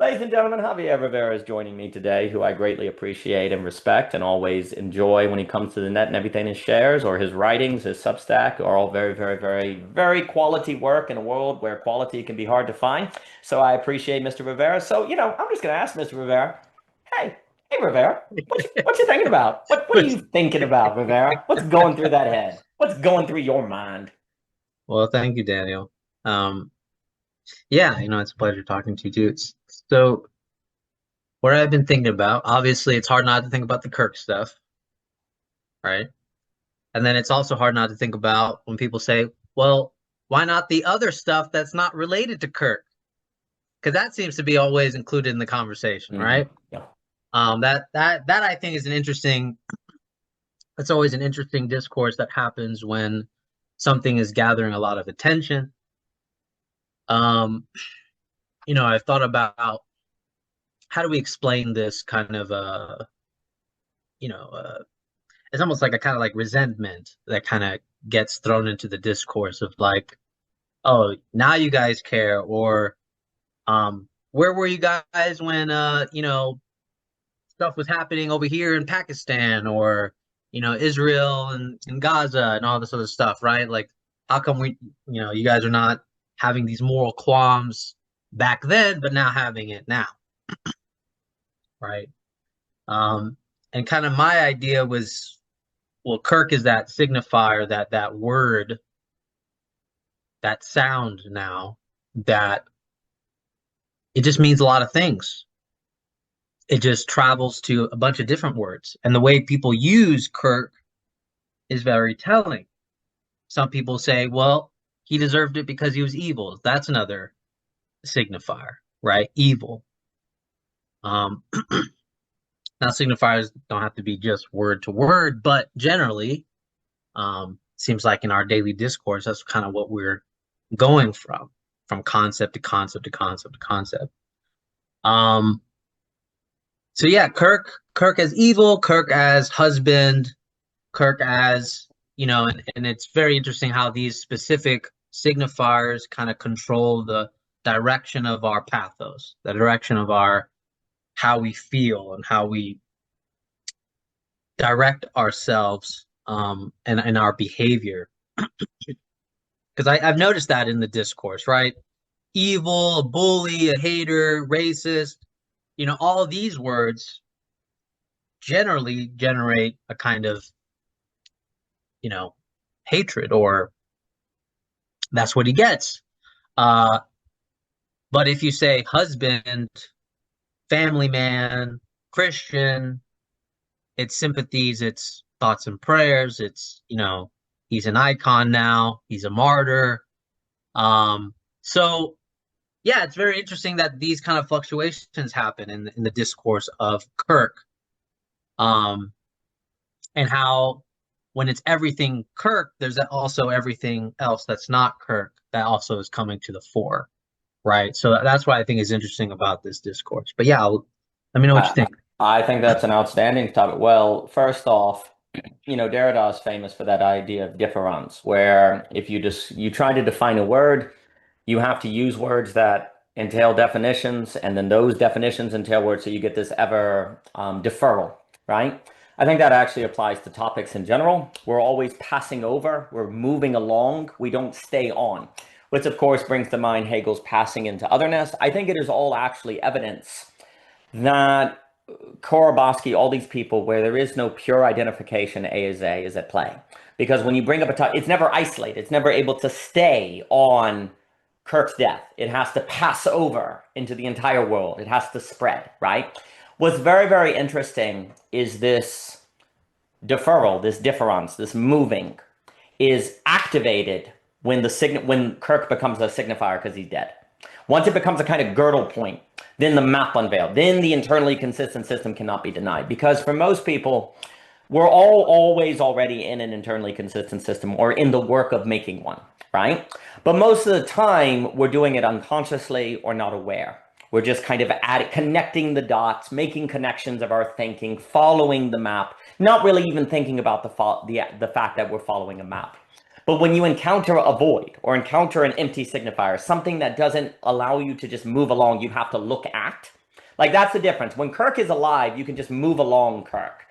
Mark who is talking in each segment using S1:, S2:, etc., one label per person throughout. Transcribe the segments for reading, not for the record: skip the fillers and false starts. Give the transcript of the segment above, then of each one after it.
S1: Ladies and gentlemen, Javier Rivera is joining me today, who I greatly appreciate and respect and always enjoy when he comes to the net and everything he shares or his writings, his Substack are all very, very, very, very quality work in a world where quality can be hard to find. So I appreciate Mr. Rivera. So, I'm just going to ask Mr. Rivera, hey, hey, Rivera, what you thinking about? What are
S2: But-
S1: you thinking about, Rivera? What's going through that head? What's going through your mind?
S2: Well, thank you, Daniel. Um, yeah, it's a pleasure talking to you too. So, what I've been thinking about, obviously, it's hard not to think about the Kirk stuff, right? And then it's also hard not to think about when people say, well, why not the other stuff that's not related to Kirk? Because that seems to be always included in the conversation,
S1: Hmm.
S2: right?
S1: Yeah.
S2: That I think is it's always an interesting discourse that happens when something is gathering a lot of attention. Um, I've thought about how do we explain this kind of you know uh it's almost like a kind of like resentment that kind of gets thrown into the discourse of like, oh, now you guys care, or where were you guys when stuff was happening over here in Pakistan, or Israel and Gaza and all this other stuff, right? Like, how come you guys are not having these moral qualms back then but now having it now, right? Um, and kind of my idea was, well, Kirk is that signifier, that word, that sound now, that it just means a lot of things. It just travels to a bunch of different words. And the way people use Kirk is very telling. Some people say, well, he deserved it because he was evil. That's another signifier, right? Evil. Um, Now signifiers don't have to be just word to word, but generally, seems like in our daily discourse, that's kind of what we're going from concept to concept to concept to concept. Um, so yeah, Kirk as evil, Kirk as husband, Kirk as, and it's very interesting how these specific signifiers kind of control the direction of our pathos, the direction of our how we feel and how we direct ourselves, and our behavior. Because I've noticed that in the discourse, right? Evil, a bully, a hater, racist, all of these words generally generate a kind of, you know, hatred, or that's what he gets. Uh, but if you say husband, family man, Christian, it's sympathies, it's thoughts and prayers, it's, he's an icon now, he's a martyr. So yeah, it's very interesting that these kind of fluctuations happen in the discourse of Kirk, um, and how when it's everything Kirk, there's also everything else that's not Kirk that also is coming to the fore, right? So that's what I think is interesting about this discourse. But yeah, let me know what you
S1: I,
S2: think.
S1: I think that's an outstanding topic. Well, first off, Derrida is famous for that idea of difference, where if you try to define a word, you have to use words that entail definitions, and then those definitions entail words, so you get this ever deferral, right? I think that actually applies to topics in general. We're always passing over, we're moving along, we don't stay on, which of course brings to mind Hegel's passing into otherness. I think it is all actually evidence that Korobowski, all these people where there is no pure identification, A is A, is at play. Because when you bring up a topic, it's never isolated. It's never able to stay on Kirk's death. It has to pass over into the entire world. It has to spread, right? What's very, very interesting is this deferral, this difference, this moving is activated when when Kirk becomes a signifier because he's dead. Once it becomes a kind of girdle point, then the map unveiled. Then the internally consistent system cannot be denied. Because for most people, we're all always already in an internally consistent system or in the work of making one, right? But most of the time, we're doing it unconsciously or not aware. We're just kind of connecting the dots, making connections of our thinking, following the map, not really even thinking about the fact that we're following a map. But when you encounter a void or encounter an empty signifier, something that doesn't allow you to just move along, you have to look at. Like that's the difference. When Kirk is alive, you can just move along Kirk,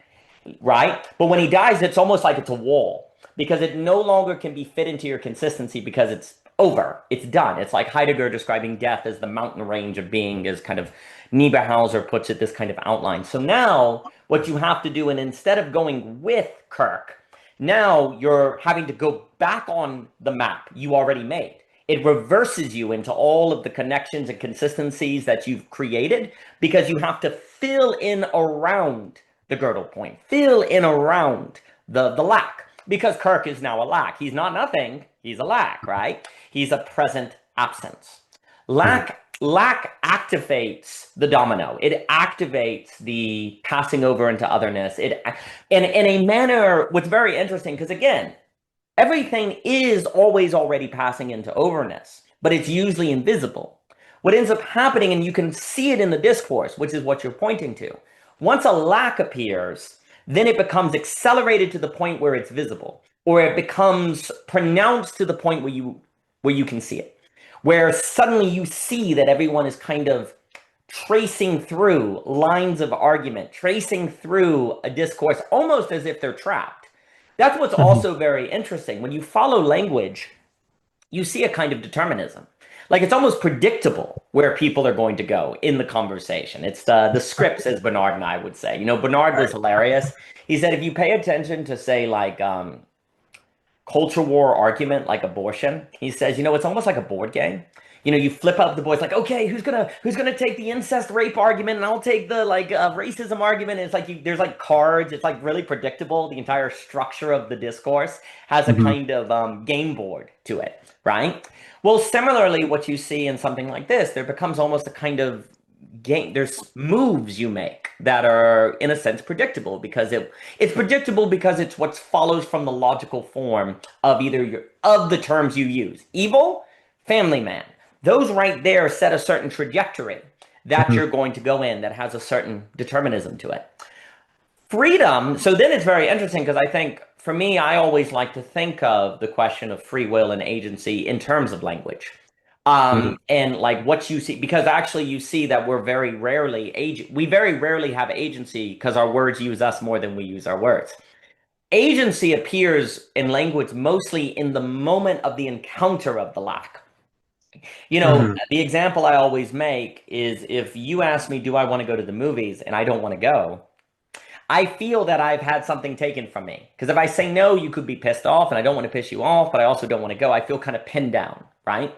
S1: right? But when he dies, it's almost like it's a wall because it no longer can be fit into your consistency because it's over. It's done. It's like Heidegger describing death as the mountain range of being, as kind of Niebuhr puts it, this kind of outline. So now what you have to do, and instead of going with Kirk, now you're having to go back on the map you already made. It reverses you into all of the connections and consistencies that you've created because you have to fill in around the girdle point, fill in around the lack. Because Kirk is now a lack. He's not nothing, he's a lack, right? He's a present absence. Lack activates the domino. It activates the passing over into otherness. It, in a manner, what's very interesting, because again, everything is always already passing into overness, but it's usually invisible. What ends up happening, and you can see it in the discourse, which is what you're pointing to, once a lack appears, then it becomes accelerated to the point where it's visible, or it becomes pronounced to the point where you can see it, where suddenly you see that everyone is kind of tracing through lines of argument, tracing through a discourse, almost as if they're trapped. That's what's also very interesting. When you follow language, you see a kind of determinism. Like it's almost predictable where people are going to go in the conversation. It's the scripts, as Bernard and I would say. You know, Bernard was hilarious. He said if you pay attention to say like culture war argument like abortion, he says, you know, it's almost like a board game. You know, you flip up the boards like, okay, who's gonna take the incest rape argument, and I'll take the like racism argument. And it's like there's like cards. It's like really predictable. The entire structure of the discourse has a kind of game board to it, right? Well, similarly, what you see in something like this, there becomes almost a kind of game. There's moves you make that are, in a sense, predictable because it's predictable because it's what follows from the logical form of of the terms you use. Evil, family man. Those right there set a certain trajectory that you're going to go in that has a certain determinism to it. Freedom. So then it's very interesting because I think for me, I always like to think of the question of free will and agency in terms of language. And like what you see, because actually you see that we very rarely have agency because our words use us more than we use our words. Agency appears in language mostly in the moment of the encounter of the lack. You know, the example I always make is if you ask me, do I want to go to the movies and I don't want to go, I feel that I've had something taken from me. Because if I say no, you could be pissed off and I don't want to piss you off, but I also don't want to go. I feel kind of pinned down, right?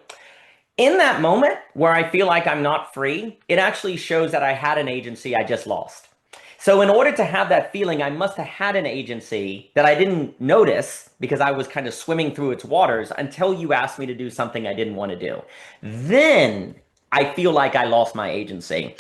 S1: In that moment where I feel like I'm not free, it actually shows that I had an agency I just lost. So in order to have that feeling, I must have had an agency that I didn't notice because I was kind of swimming through its waters until you asked me to do something I didn't want to do. Then I feel like I lost my agency.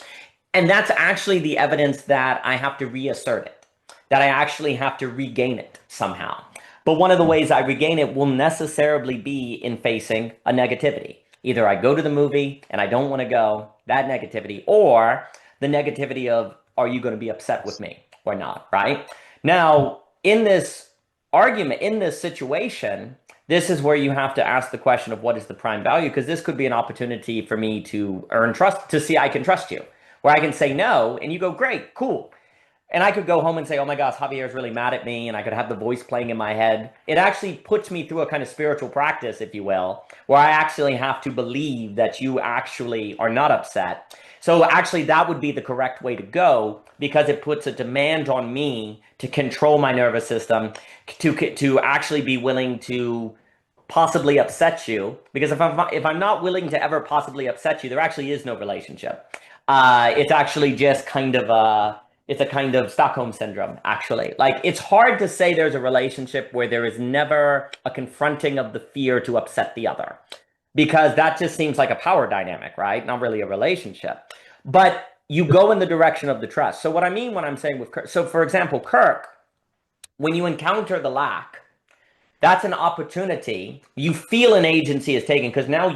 S1: And that's actually the evidence that I have to reassert it, that I actually have to regain it somehow. But one of the ways I regain it will necessarily be in facing a negativity. Either I go to the movie and I don't want to go, that negativity, or the negativity of, are you going to be upset with me or not, right? Now, in this argument, in this situation, this is where you have to ask the question of what is the prime value, because this could be an opportunity for me to earn trust, to see I can trust you, where I can say no, and you go, great, cool. And I could go home and say, oh my gosh, Javier's really mad at me, and I could have the voice playing in my head. It actually puts me through a kind of spiritual practice, if you will, where I actually have to believe that you actually are not upset. So actually that would be the correct way to go because it puts a demand on me to control my nervous system, to actually be willing to possibly upset you. Because if I'm not willing to ever possibly upset you, there actually is no relationship. It's actually just kind of it's a kind of Stockholm syndrome, actually. Like, it's hard to say there's a relationship where there is never a confronting of the fear to upset the other, because that just seems like a power dynamic, right? Not really a relationship. But you go in the direction of the trust. So what I mean when I'm saying with Kirk, so for example, Kirk, when you encounter the lack, that's an opportunity. You feel an agency is taken because now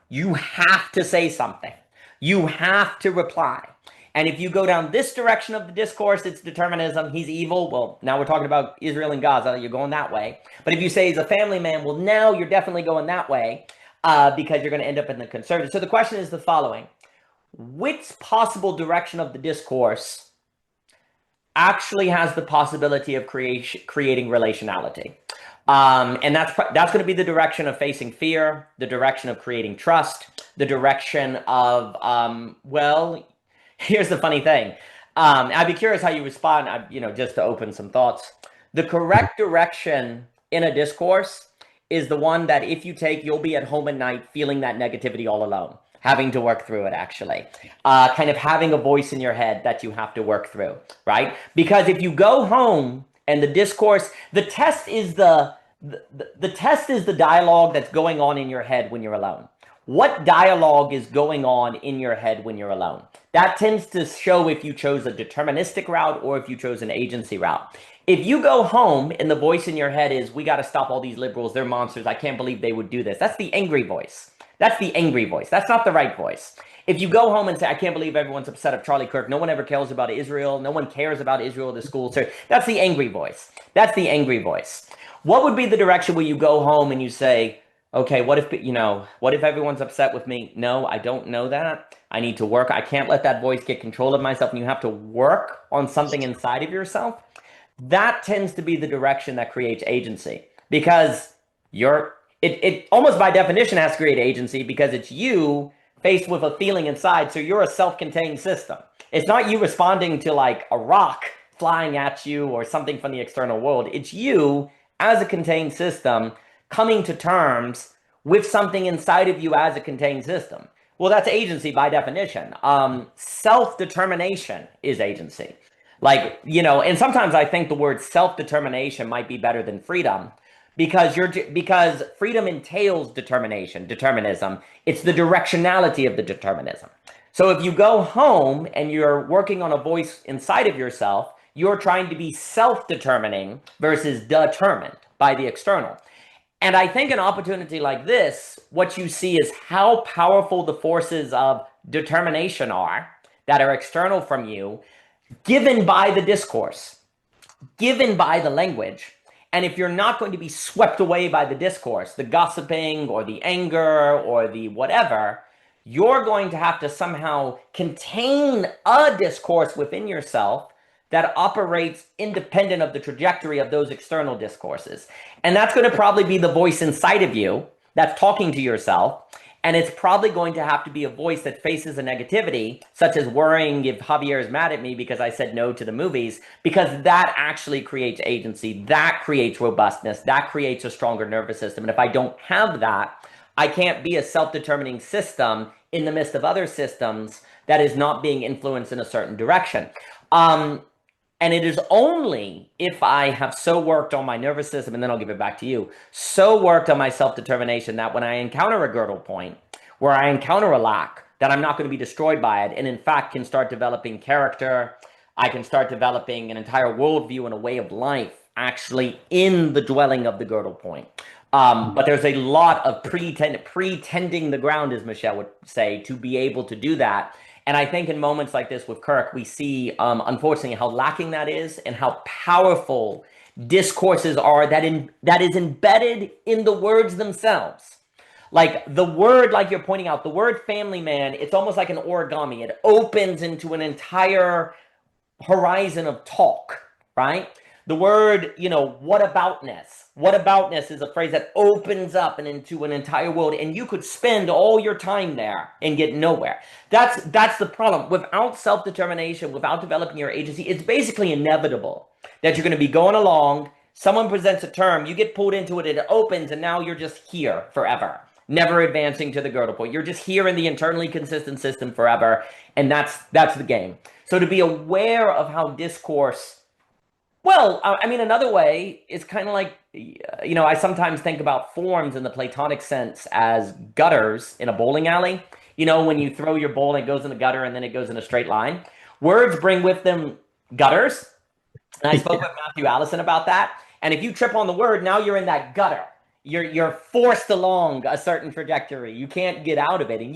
S1: you have to say something. You have to reply. And if you go down this direction of the discourse, it's determinism. He's evil. Well, now we're talking about Israel and Gaza. You're going that way. But if you say he's a family man, well, now you're definitely going that way because you're going to end up in the conservative. So the question is the following. Which possible direction of the discourse actually has the possibility of creating relationality? And that's going to be the direction of facing fear, the direction of creating trust, the direction of, well, here's the funny thing. I'd be curious how you respond, just to open some thoughts. The correct direction in a discourse is the one that if you take, you'll be at home at night feeling that negativity all alone, having to work through it, actually. Kind of having a voice in your head that you have to work through, right? Because if you go home and the discourse, the test is the test is the dialogue that's going on in your head when you're alone. What dialogue is going on in your head when you're alone? That tends to show if you chose a deterministic route or if you chose an agency route. If you go home and the voice in your head is, we got to stop all these liberals, they're monsters, I can't believe they would do this. That's the angry voice. That's the angry voice. That's not the right voice. If you go home and say, I can't believe everyone's upset of Charlie Kirk, no one ever cares about Israel, no one cares about Israel, the school, so that's the angry voice. That's the angry voice. What would be the direction where you go home and you say, okay, what if everyone's upset with me? No, I don't know that. I need to work. I can't let that voice get control of myself. And you have to work on something inside of yourself. That tends to be the direction that creates agency, because it almost by definition has to create agency because it's you faced with a feeling inside. So you're a self-contained system. It's not you responding to like a rock flying at you or something from the external world. It's you as a contained system coming to terms with something inside of you as a contained system. Well, that's agency by definition. Self-determination is agency. And sometimes I think the word self-determination might be better than freedom because freedom entails determinism. It's the directionality of the determinism. So if you go home and you're working on a voice inside of yourself, you're trying to be self-determining versus determined by the external. And I think an opportunity like this, what you see is how powerful the forces of determination are that are external from you, given by the discourse, given by the language. And if you're not going to be swept away by the discourse, the gossiping or the anger or the whatever, you're going to have to somehow contain a discourse within yourself that operates independent of the trajectory of those external discourses. And that's going to probably be the voice inside of you that's talking to yourself. And it's probably going to have to be a voice that faces a negativity, such as worrying if Javier is mad at me because I said no to the movies, because that actually creates agency, that creates robustness, that creates a stronger nervous system. And if I don't have that, I can't be a self-determining system in the midst of other systems that is not being influenced in a certain direction. And it is only if I have so worked on my nervous system, and then I'll give it back to you, so worked on my self-determination that when I encounter a girdle point, where I encounter a lack, that I'm not going to be destroyed by it, and in fact can start developing character, I can start developing an entire worldview and a way of life actually in the dwelling of the girdle point. But there's a lot of pretending the ground, as Michelle would say, to be able to do that. And I think in moments like this with Kirk, we see, unfortunately, how lacking that is and how powerful discourses are that is embedded in the words themselves. Like the word, like you're pointing out, the word family man, it's almost like an origami. It opens into an entire horizon of talk, right? The word, whataboutness. Whataboutness is a phrase that opens up and into an entire world, and you could spend all your time there and get nowhere. That's the problem. Without self-determination, without developing your agency, it's basically inevitable that you're going to be going along, someone presents a term, you get pulled into it, it opens, and now you're just here forever, never advancing to the girdle point. You're just here in the internally consistent system forever, and that's the game. So to be aware of how discourse... Well, I mean, another way is kind of like, I sometimes think about forms in the Platonic sense as gutters in a bowling alley. When you throw your ball, it goes in the gutter and then it goes in a straight line. Words bring with them gutters. And I spoke with Matthew Allison about that. And if you trip on the word, now you're in that gutter. You're forced along a certain trajectory. You can't get out of it. And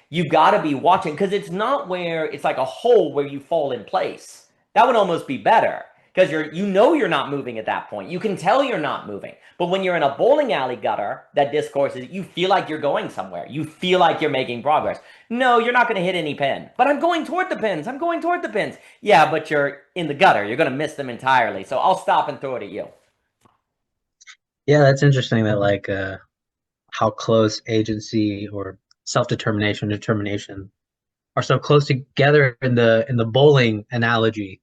S1: You got to be watching because it's not where it's like a hole where you fall in place. That would almost be better because you're not moving at that point. You can tell you're not moving. But when you're in a bowling alley gutter, that discourse is you feel like you're going somewhere. You feel like you're making progress. No, you're not going to hit any pin. But I'm going toward the pins. I'm going toward the pins. Yeah, but you're in the gutter. You're going to miss them entirely. So I'll stop and throw it at you.
S2: Yeah, that's interesting that like how close agency or self-determination, determination are so close together in the bowling analogy,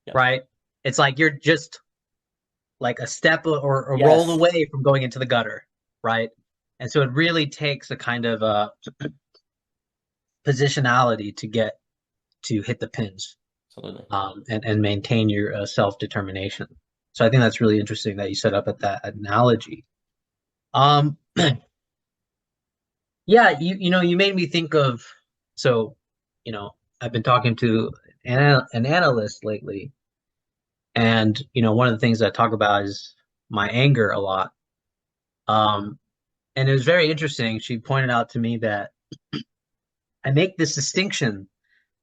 S1: Yes.
S2: right? It's like you're just like a step or a roll
S1: Yes.
S2: away from going into the gutter, right? And so it really takes a kind of positionality to get to hit the pins,
S1: Absolutely.
S2: and maintain your self-determination. So I think that's really interesting that you set up at that analogy. Um, yeah, you made me think of so, I've been talking to an analyst lately, and one of the things I talk about is my anger a lot. Um, and it was very interesting. She pointed out to me that I make this distinction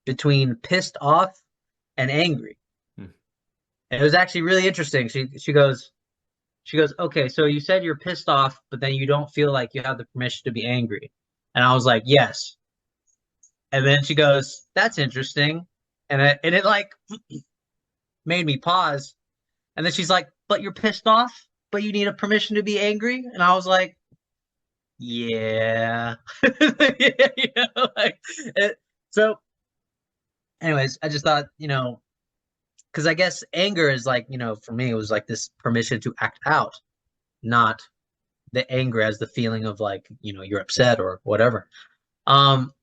S2: between pissed off and angry.
S1: Hmm.
S2: And it was actually really interesting. She goes, okay, so you said you're pissed off, but then you don't feel like you have the permission to be angry. And I was like, yes. And then she goes, that's interesting. And it like made me pause. And then she's like, but you're pissed off, but you need a permission to be angry. And I was like, yeah. Like so anyways, I just thought, because I guess anger is like, for me, it was like this permission to act out, not the anger as the feeling of like, you're upset or whatever. Um,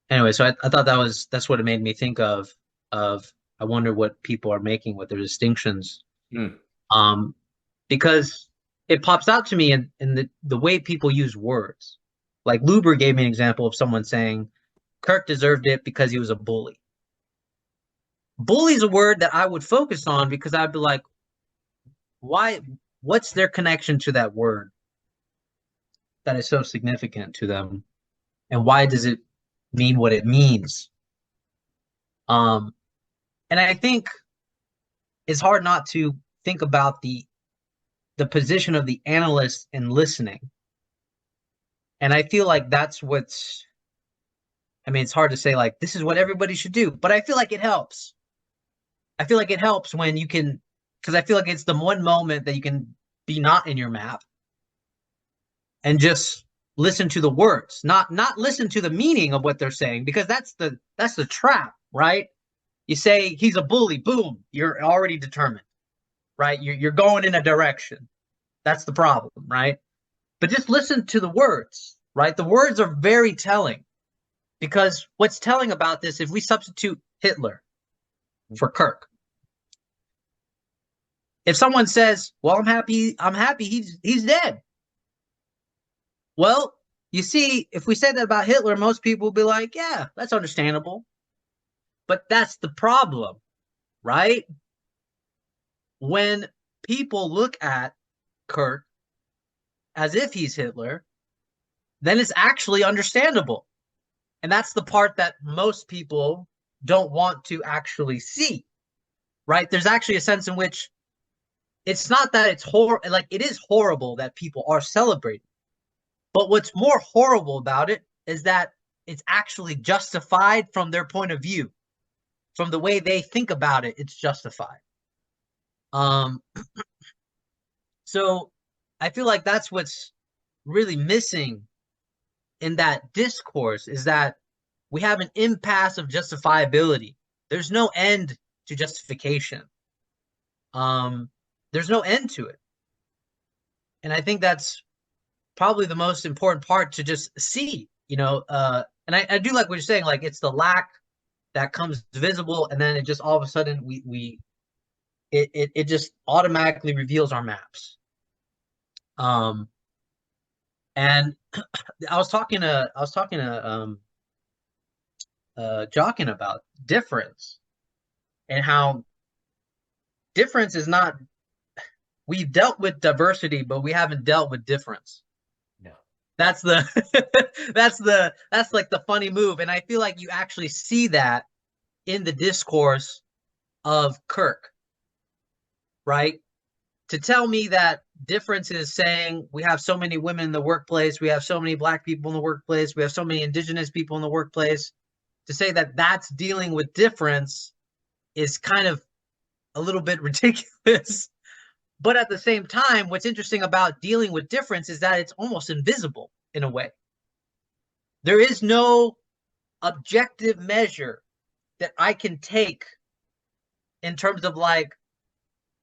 S2: anyway, so I thought that's what it made me think of I wonder what people are making with their distinctions.
S1: Hmm.
S2: Um, because it pops out to me in the way people use words. Like Luber gave me an example of someone saying Kirk deserved it because he was a bully. Bully is a word that I would focus on because I'd be like, why? What's their connection to that word that is so significant to them, and why does it mean what it means? Um, and I think it's hard not to think about the position of the analyst in listening. And I feel like that's what's, I mean, it's hard to say like this is what everybody should do, but I feel like it helps. I feel like it helps when you can, because I feel like it's the one moment that you can be not in your map and just listen to the words, not listen to the meaning of what they're saying, because that's the trap, right? You say he's a bully, boom, you're already determined, right? You're going in a direction. That's the problem, right? But just listen to the words, right? The words are very telling, because what's telling about this, if we substitute Hitler for Kirk, if someone says, "Well, I'm happy he's dead." Well, you see, if we say that about Hitler, most people will be like, "Yeah, that's understandable." But that's the problem, right? When people look at Kirk as if he's Hitler, then it's actually understandable. And that's the part that most people don't want to actually see, right? There's actually a sense in which it's not that it's horrible, like it is horrible that people are celebrating. But what's more horrible about it is that it's actually justified from their point of view, from the way they think about it, it's justified. Um, so I feel like that's what's really missing in that discourse is that we have an impasse of justifiability. There's no end to justification. Um, there's no end to it. And I think that's probably the most important part to just see, and I do like what you're saying, like it's the lack that comes visible, and then it just all of a sudden it just automatically reveals our maps. Um, and I was talking to Jockin about difference and how difference is not, we've dealt with diversity, but we haven't dealt with difference.
S1: No.
S2: That's the that's like the funny move. And I feel like you actually see that in the discourse of Kirk, right? To tell me that difference is saying we have so many women in the workplace, we have so many black people in the workplace, we have so many indigenous people in the workplace, to say that that's dealing with difference is kind of a little bit ridiculous. But at the same time, what's interesting about dealing with difference is that it's almost invisible in a way. There is no objective measure that I can take in terms of like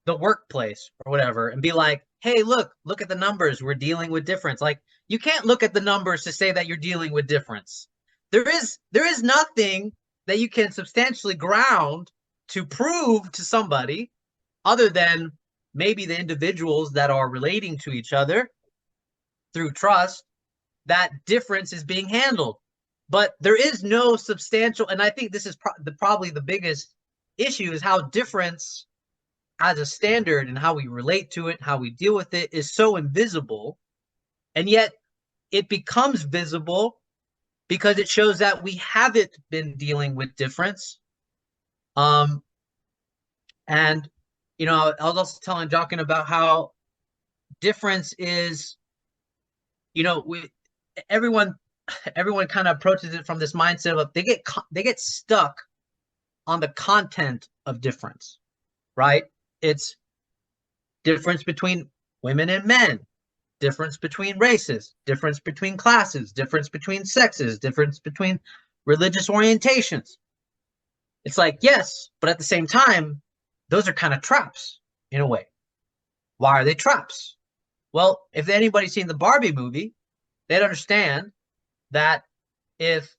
S2: the workplace or whatever and be like, hey, look at the numbers. We're dealing with difference. Like, you can't look at the numbers to say that you're dealing with difference. There is nothing that you can substantially ground to prove to somebody other than maybe the individuals that are relating to each other through trust, that difference is being handled. But there is no substantial, and I think this is probably the biggest issue, is how difference as a standard and how we relate to it, how we deal with it, is so invisible. And yet it becomes visible because it shows that we haven't been dealing with difference. Um, and, I was also telling Jocelyn about how difference is, everyone everyone kind of approaches it from this mindset of they get stuck on the content of difference, right? It's difference between women and men, difference between races, difference between classes, difference between sexes, difference between religious orientations. It's like, yes, but at the same time, those are kind of traps in a way. Why are they traps? Well, if anybody's seen the Barbie movie, they'd understand that if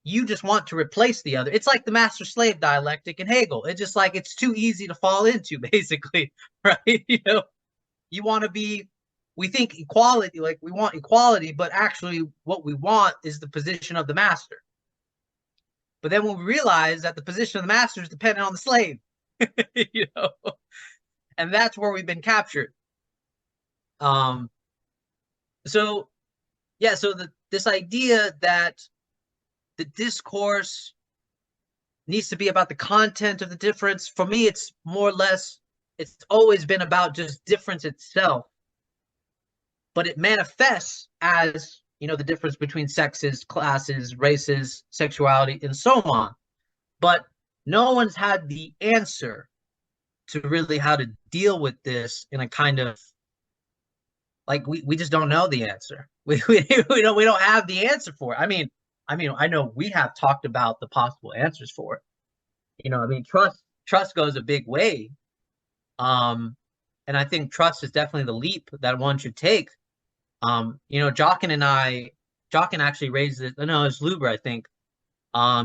S2: you just want to replace the other, it's like the master slave dialectic in Hegel. It's just like it's too easy to fall into, basically, right? You want to be, we think equality, like we want equality, but actually what we want is the position of the master. But then when we realize that the position of the master is dependent on the slave, you know, and that's where we've been captured. Um, so yeah, so this idea that the discourse needs to be about the content of the difference, for me, it's more or less, it's always been about just difference itself, but it manifests as, the difference between sexes, classes, races, sexuality, and so on. But no one's had the answer to really how to deal with this in a kind of, like, we just don't know the answer. We don't have the answer for it. I mean, I know we have talked about the possible answers for it. Trust goes a big way. And I think trust is definitely the leap that one should take. Jochen actually raised it. No, it's Luber, I think.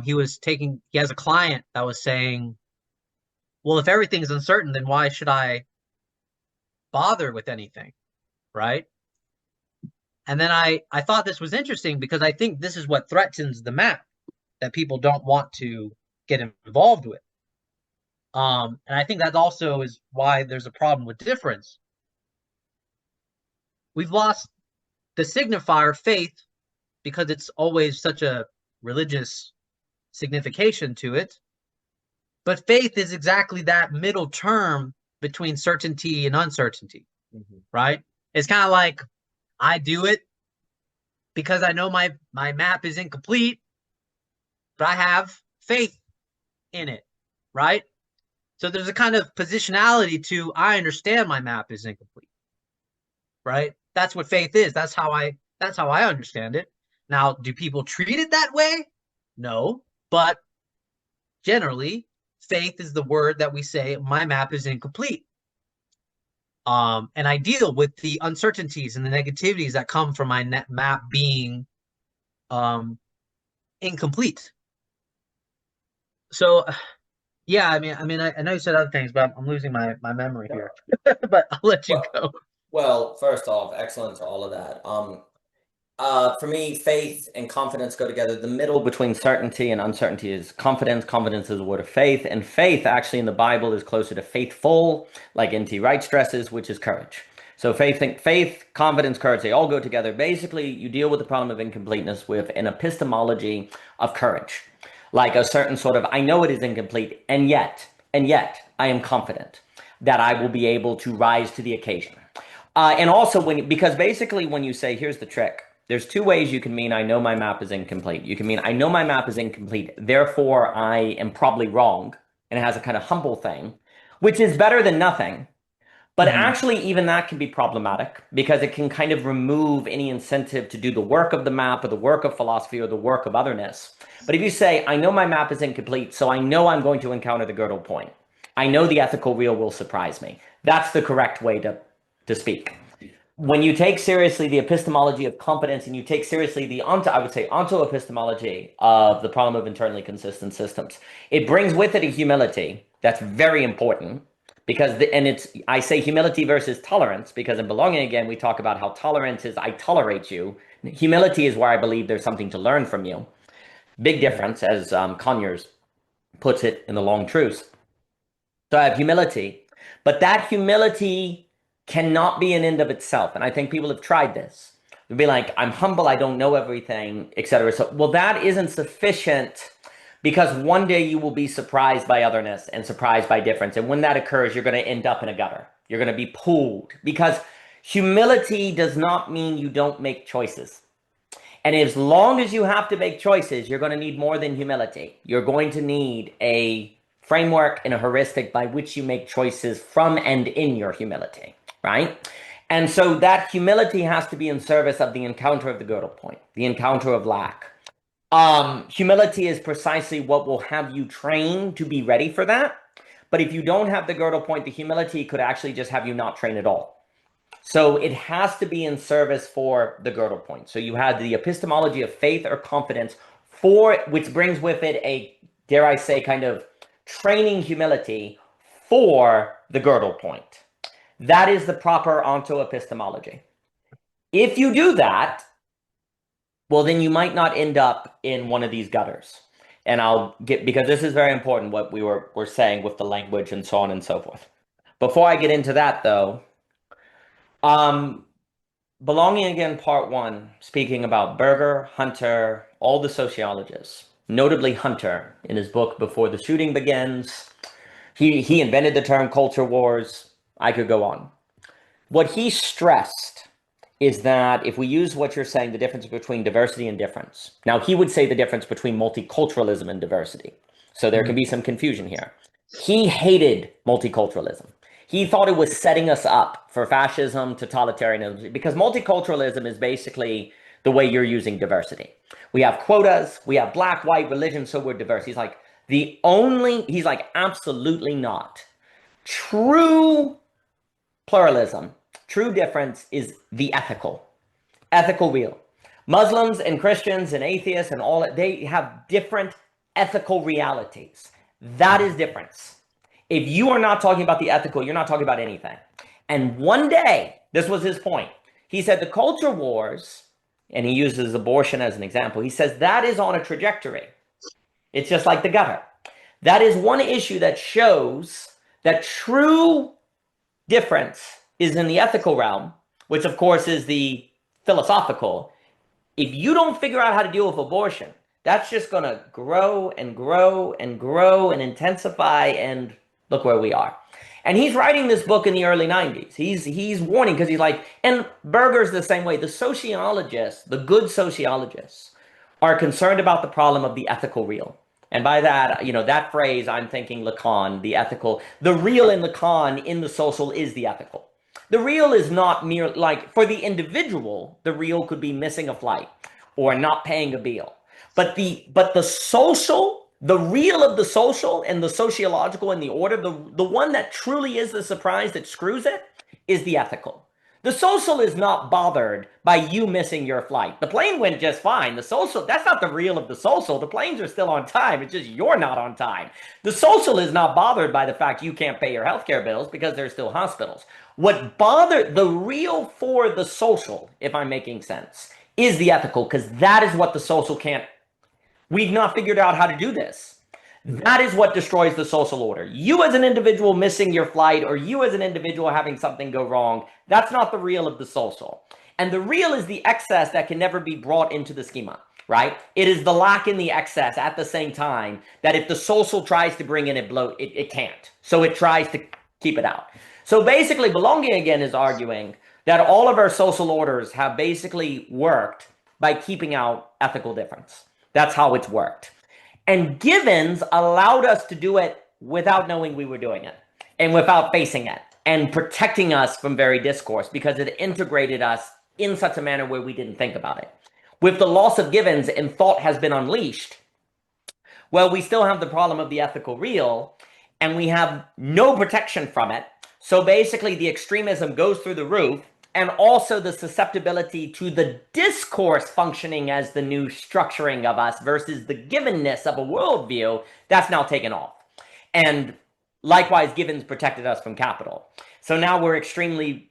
S2: He has a client that was saying, well, if everything's uncertain, then why should I bother with anything? Right. And then I thought this was interesting because I think this is what threatens the map that people don't want to get involved with. And I think that also is why there's a problem with difference. We've lost the signifier faith because it's always such a religious signification to it. But faith is exactly that middle term between certainty and uncertainty, right? It's kind of like, I do it because I know my map is incomplete, but I have faith in it, right? So there's a kind of positionality to, I understand my map is incomplete, right? That's what faith is. That's how I understand it. Now, do people treat it that way? No, but generally, faith is the word that we say, my map is incomplete. And I deal with the uncertainties and the negativities that come from my map being incomplete. So, yeah, I know you said other things, but I'm losing my memory here. But I'll let you go.
S1: Well, first off, excellent to all of that. For me, faith and confidence go together. The middle between certainty and uncertainty is confidence. Confidence is a word of faith, and faith actually in the Bible is closer to faithful, like N.T. Wright stresses, which is courage. So faith, confidence, courage, they all go together. Basically, you deal with the problem of incompleteness with an epistemology of courage. Like a certain sort of, I know it is incomplete, and yet, I am confident that I will be able to rise to the occasion. And also because basically when you say, here's the trick, there's two ways you can mean, I know my map is incomplete. You can mean, I know my map is incomplete, therefore I am probably wrong. And it has a kind of humble thing, which is better than nothing. But
S2: Hmm.
S1: actually, even that can be problematic because it can kind of remove any incentive to do the work of the map or the work of philosophy or the work of otherness. But if you say, I know my map is incomplete, so I know I'm going to encounter the Gödel point. I know the ethical real will surprise me. That's the correct way to speak. When you take seriously the epistemology of competence and you take seriously the I would say onto-epistemology of the problem of internally consistent systems, it brings with it a humility that's very important because I say humility versus tolerance because in belonging again we talk about how tolerance is I tolerate you. Humility is where I believe there's something to learn from you. Big difference, as Conyers puts it in the Long Truce. So I have humility, but that humility cannot be an end of itself. And I think people have tried this. They'll be like, I'm humble, I don't know everything, etc. So, well, that isn't sufficient because one day you will be surprised by otherness and surprised by difference. And when that occurs, you're going to end up in a gutter. You're going to be pulled because humility does not mean you don't make choices. And as long as you have to make choices, you're going to need more than humility. You're going to need a framework and a heuristic by which you make choices from and in your humility, right? And so that humility has to be in service of the encounter of the Gödel point, the encounter of lack. Humility is precisely what will have you train to be ready for that. But if you don't have the Gödel point, the humility could actually just have you not train at all. So it has to be in service for the Gödel point. So you have the epistemology of faith or confidence for which brings with it a, dare I say, kind of training humility for the Gödel point. That is the proper onto-epistemology. If you do that, well, then you might not end up in one of these gutters. And I'll get, because this is very important, what we're saying with the language and so on and so forth. Before I get into that, though, um, Belonging Again, Part 1, speaking about Berger, Hunter, all the sociologists, notably Hunter in his book Before the Shooting Begins. He invented the term culture wars. I could go on. What he stressed is that if we use what you're saying, the difference between diversity and difference. Now, he would say the difference between multiculturalism and diversity. So there can be some confusion here. He hated multiculturalism. He thought it was setting us up for fascism, totalitarianism, because multiculturalism is basically the way you're using diversity. We have quotas, we have black, white, religion, so we're diverse. He's like, he's like, absolutely not. True pluralism, true difference is the ethical real. Muslims and Christians and atheists and all that, they have different ethical realities. That is difference. If you are not talking about the ethical, you're not talking about anything. And one day, this was his point. He said the culture wars, and he uses abortion as an example. He says that is on a trajectory. It's just like the gutter. That is one issue that shows that true difference is in the ethical realm, which of course is the philosophical. If you don't figure out how to deal with abortion, that's just going to grow and grow and grow and intensify, and look where we are. And he's writing this book in the early 90s. He's warning because he's like, and Berger's the same way. The sociologists, the good sociologists, are concerned about the problem of the ethical real. And by that, that phrase, I'm thinking Lacan, the ethical, the real in Lacan in the social is the ethical. The real is not mere, like for the individual, the real could be missing a flight or not paying a bill. But the social, the real of the social and the sociological and the order, the one that truly is the surprise that screws it is the ethical. The social is not bothered by you missing your flight. The plane went just fine. The social, that's not the real of the social. The planes are still on time. It's just you're not on time. The social is not bothered by the fact you can't pay your healthcare bills because there's still hospitals. What bothered the real for the social, if I'm making sense, is the ethical, because that is what the social can't. We've not figured out how to do this. That is what destroys the social order. You as an individual missing your flight, or you as an individual having something go wrong, that's not the real of the social. And the real is the excess that can never be brought into the schema, right? It is the lack in the excess at the same time that if the social tries to bring in it can't. So it tries to keep it out. So basically, belonging again is arguing that all of our social orders have basically worked by keeping out ethical difference. That's how it's worked. And Givens allowed us to do it without knowing we were doing it and without facing it and protecting us from very discourse because it integrated us in such a manner where we didn't think about it. With the loss of Givens and thought has been unleashed, well, we still have the problem of the ethical real and we have no protection from it. So basically the extremism goes through the roof, and also the susceptibility to the discourse functioning as the new structuring of us versus the givenness of a worldview, that's now taken off. And likewise, Givens protected us from capital. So now we're extremely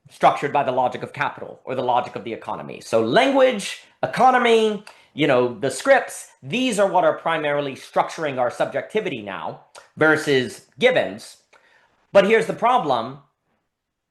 S1: structured by the logic of capital or the logic of the economy. So language, economy, the scripts, these are what are primarily structuring our subjectivity now versus Givens. But here's the problem.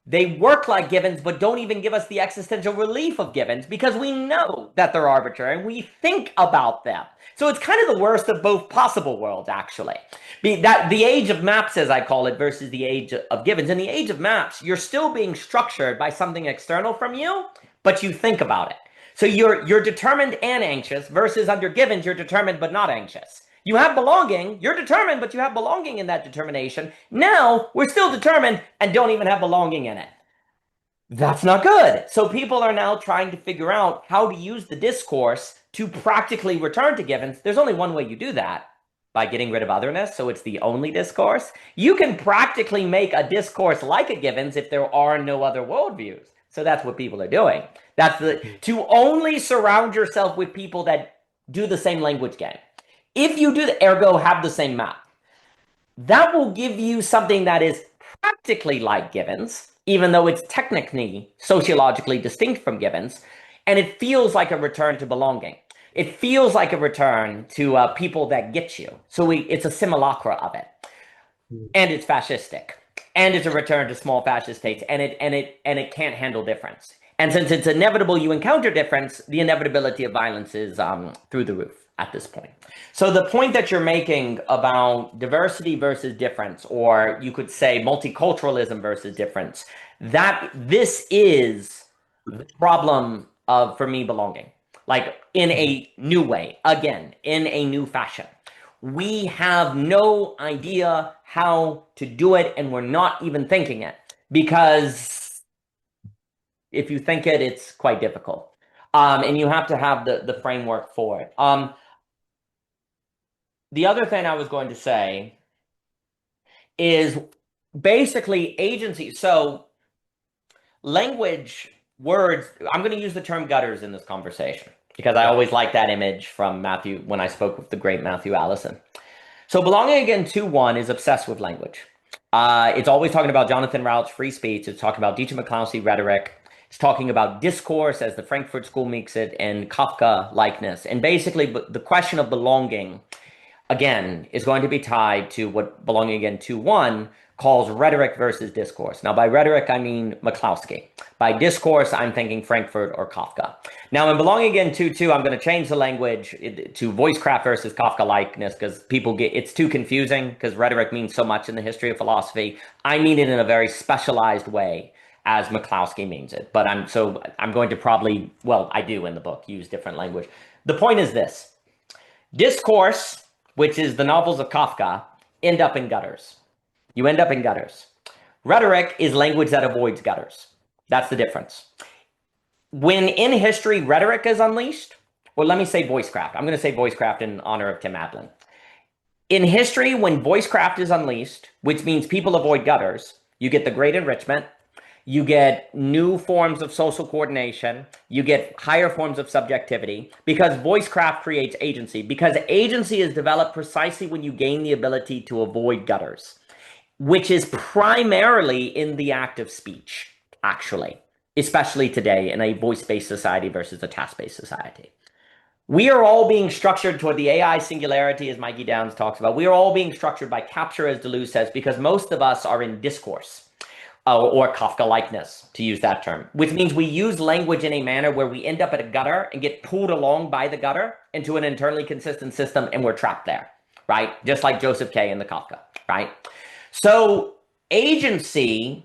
S1: They work like Givens, but don't even give us the existential relief of Givens because we know that they're arbitrary and we think about them. So it's kind of the worst of both possible worlds, actually. The age of maps, as I call it, versus the age of Givens. In the age of maps, you're still being structured by something external from you, but you think about it. So you're determined and anxious versus under Givens, you're determined but not anxious. You have belonging, you're determined, but you have belonging in that determination. Now, we're still determined and don't even have belonging in it. That's not good. So people are now trying to figure out how to use the discourse to practically return to Givens. There's only one way you do that, by getting rid of otherness, so it's the only discourse. You can practically make a discourse like a Givens if there are no other worldviews. So that's what people are doing. To only surround yourself with people that do the same language game. If you do the ergo have the same map, that will give you something that is practically like Givens, even though it's technically sociologically distinct from Givens, and it feels like a return to belonging. It feels like a return to people that get you. So it's a simulacra of it, and it's fascistic, and it's a return to small fascist states, and it can't handle difference. And since it's inevitable, you encounter difference. The inevitability of violence is through the roof at this point. So the point that you're making about diversity versus difference, or you could say multiculturalism versus difference, that this is the problem of, for me, belonging. Like in a new way, again, in a new fashion. We have no idea how to do it, and we're not even thinking it, because if you think it, it's quite difficult. And you have to have the framework for it. The other thing I was going to say is basically agency. So language, words, I'm going to use the term gutters in this conversation because I always like that image from Matthew when I spoke with the great Matthew Allison. So Belonging Again 2.1 is obsessed with language. It's always talking about Jonathan Rout's free speech. It's talking about Dietrich McCloskey rhetoric. It's talking about discourse, as the Frankfurt School makes it, and Kafka likeness. And basically, the question of belonging, again, is going to be tied to what Belonging Again 2.1 calls rhetoric versus discourse. Now, by rhetoric, I mean McCloskey. By discourse, I'm thinking Frankfurt or Kafka. Now, in Belonging Again 2.2, I'm going to change the language to Voicecraft versus Kafka likeness because it's too confusing because rhetoric means so much in the history of philosophy. I mean it in a very specialized way as McCloskey means it. But I'm going to probably, well, I do in the book, use different language. The point is this. Discourse, which is the novels of Kafka, end up in gutters. You end up in gutters. Rhetoric is language that avoids gutters. That's the difference. When in history rhetoric is unleashed, or let me say Voicecraft. I'm going to say Voicecraft in honor of Tim Adlin. In history, when Voicecraft is unleashed, which means people avoid gutters, you get the great enrichment, you get new forms of social coordination, you get higher forms of subjectivity, because Voicecraft creates agency, because agency is developed precisely when you gain the ability to avoid gutters, which is primarily in the act of speech, actually, especially today in a voice-based society versus a task-based society. We are all being structured toward the AI singularity, as Mikey Downs talks about. We are all being structured by capture, as Deleuze says, because most of us are in discourse. Or Kafka-likeness, to use that term, which means we use language in a manner where we end up at a gutter and get pulled along by the gutter into an internally consistent system, and we're trapped there, right? Just like Joseph K. in the Kafka, right? So agency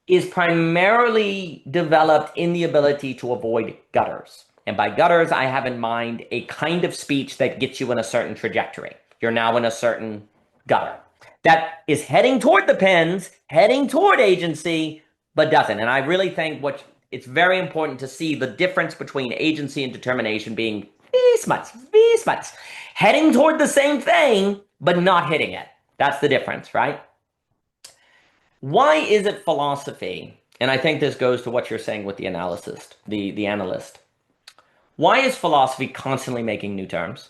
S1: is primarily developed in the ability to avoid gutters. And by gutters, I have in mind a kind of speech that gets you in a certain trajectory. You're now in a certain gutter that is heading toward the pens, heading toward agency, but doesn't. And I really think it's very important to see the difference between agency and determination being very heading toward the same thing, but not hitting it. That's the difference, right? Why is it philosophy? And I think this goes to what you're saying with the analyst. Why is philosophy constantly making new terms?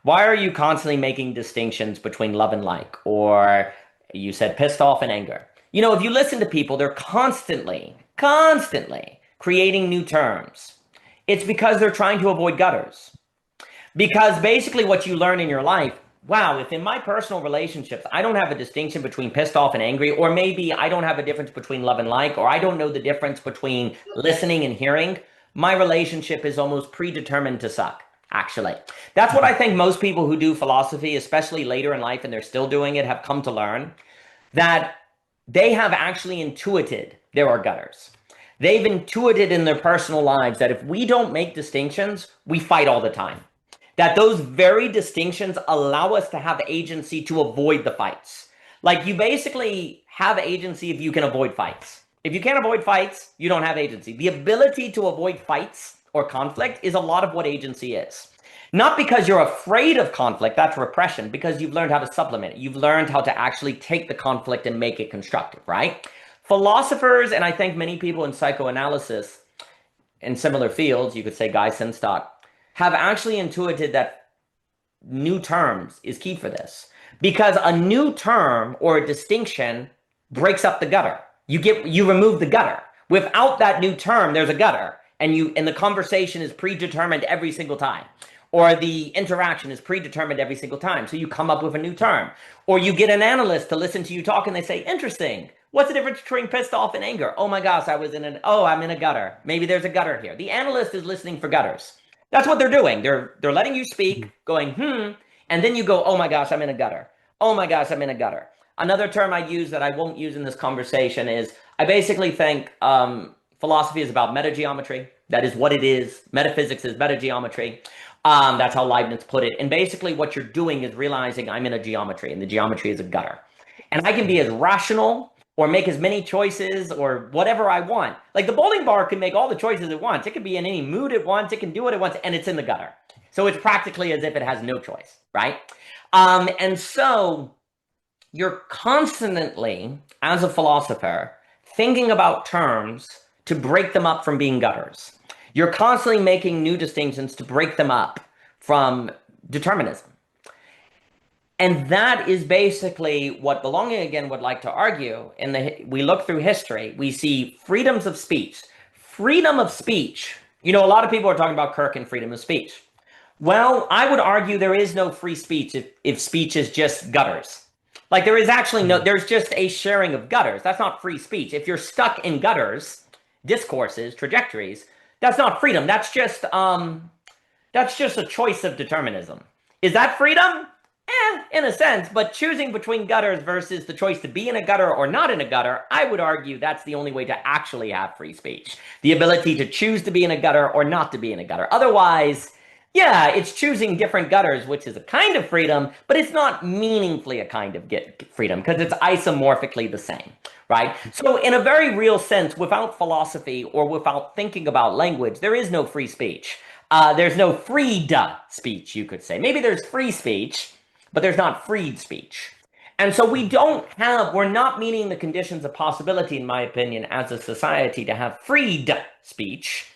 S1: Why are you constantly making distinctions between love and like? Or you said pissed off and anger. You know, if you listen to people, they're constantly creating new terms. It's because they're trying to avoid gutters. Because basically what you learn in your life, wow, if in my personal relationships, I don't have a distinction between pissed off and angry, or maybe I don't have a difference between love and like, or I don't know the difference between listening and hearing, my relationship is almost predetermined to suck, actually. That's what I think most people who do philosophy, especially later in life, and they're still doing it, have come to learn, that they have actually intuited there are gutters. They've intuited in their personal lives that if we don't make distinctions, we fight all the time. That those very distinctions allow us to have agency to avoid the fights. Like, you basically have agency if you can avoid fights. If you can't avoid fights, you don't have agency. The ability to avoid fights or conflict is a lot of what agency is. Not because you're afraid of conflict, that's repression, because you've learned how to supplement it. You've learned how to actually take the conflict and make it constructive, right? Philosophers, and I think many people in psychoanalysis in similar fields, you could say Guy Senstock, have actually intuited that new terms is key for this. Because a new term or a distinction breaks up the gutter. You remove the gutter. Without that new term, there's a gutter, and the conversation is predetermined every single time. Or the interaction is predetermined every single time. So you come up with a new term. Or you get an analyst to listen to you talk and they say, interesting. What's the difference between pissed off and anger? Oh my gosh, I'm in a gutter. Maybe there's a gutter here. The analyst is listening for gutters. That's what they're doing. They're letting you speak, going, and then you go, oh my gosh, I'm in a gutter. Oh my gosh, I'm in a gutter. Another term I use that I won't use in this conversation is, I basically think philosophy is about metageometry. That is what it is. Metaphysics is metageometry. That's how Leibniz put it. And basically what you're doing is realizing I'm in a geometry, and the geometry is a gutter. And I can be as rational or make as many choices or whatever I want. Like, the bowling bar can make all the choices it wants. It can be in any mood it wants. It can do what it wants, and it's in the gutter. So it's practically as if it has no choice, right? And so you're constantly, as a philosopher, thinking about terms to break them up from being gutters. You're constantly making new distinctions to break them up from determinism. And that is basically what Belonging Again would like to argue. We look through history, we see freedoms of speech. Freedom of speech. You know, a lot of people are talking about Kirk and freedom of speech. Well, I would argue there is no free speech if speech is just gutters. Like, there is actually there's just a sharing of gutters. That's not free speech. If you're stuck in gutters, discourses, trajectories, that's not freedom. That's just a choice of determinism. Is that freedom? In a sense, but choosing between gutters versus the choice to be in a gutter or not in a gutter, I would argue that's the only way to actually have free speech. The ability to choose to be in a gutter or not to be in a gutter. Otherwise, yeah, it's choosing different gutters, which is a kind of freedom, but it's not meaningfully a kind of freedom because it's isomorphically the same, right? So in a very real sense, without philosophy or without thinking about language, there is no free speech. There's no freed speech, you could say. Maybe there's free speech, but there's not freed speech. And so we're not meeting the conditions of possibility, in my opinion, as a society to have freed speech.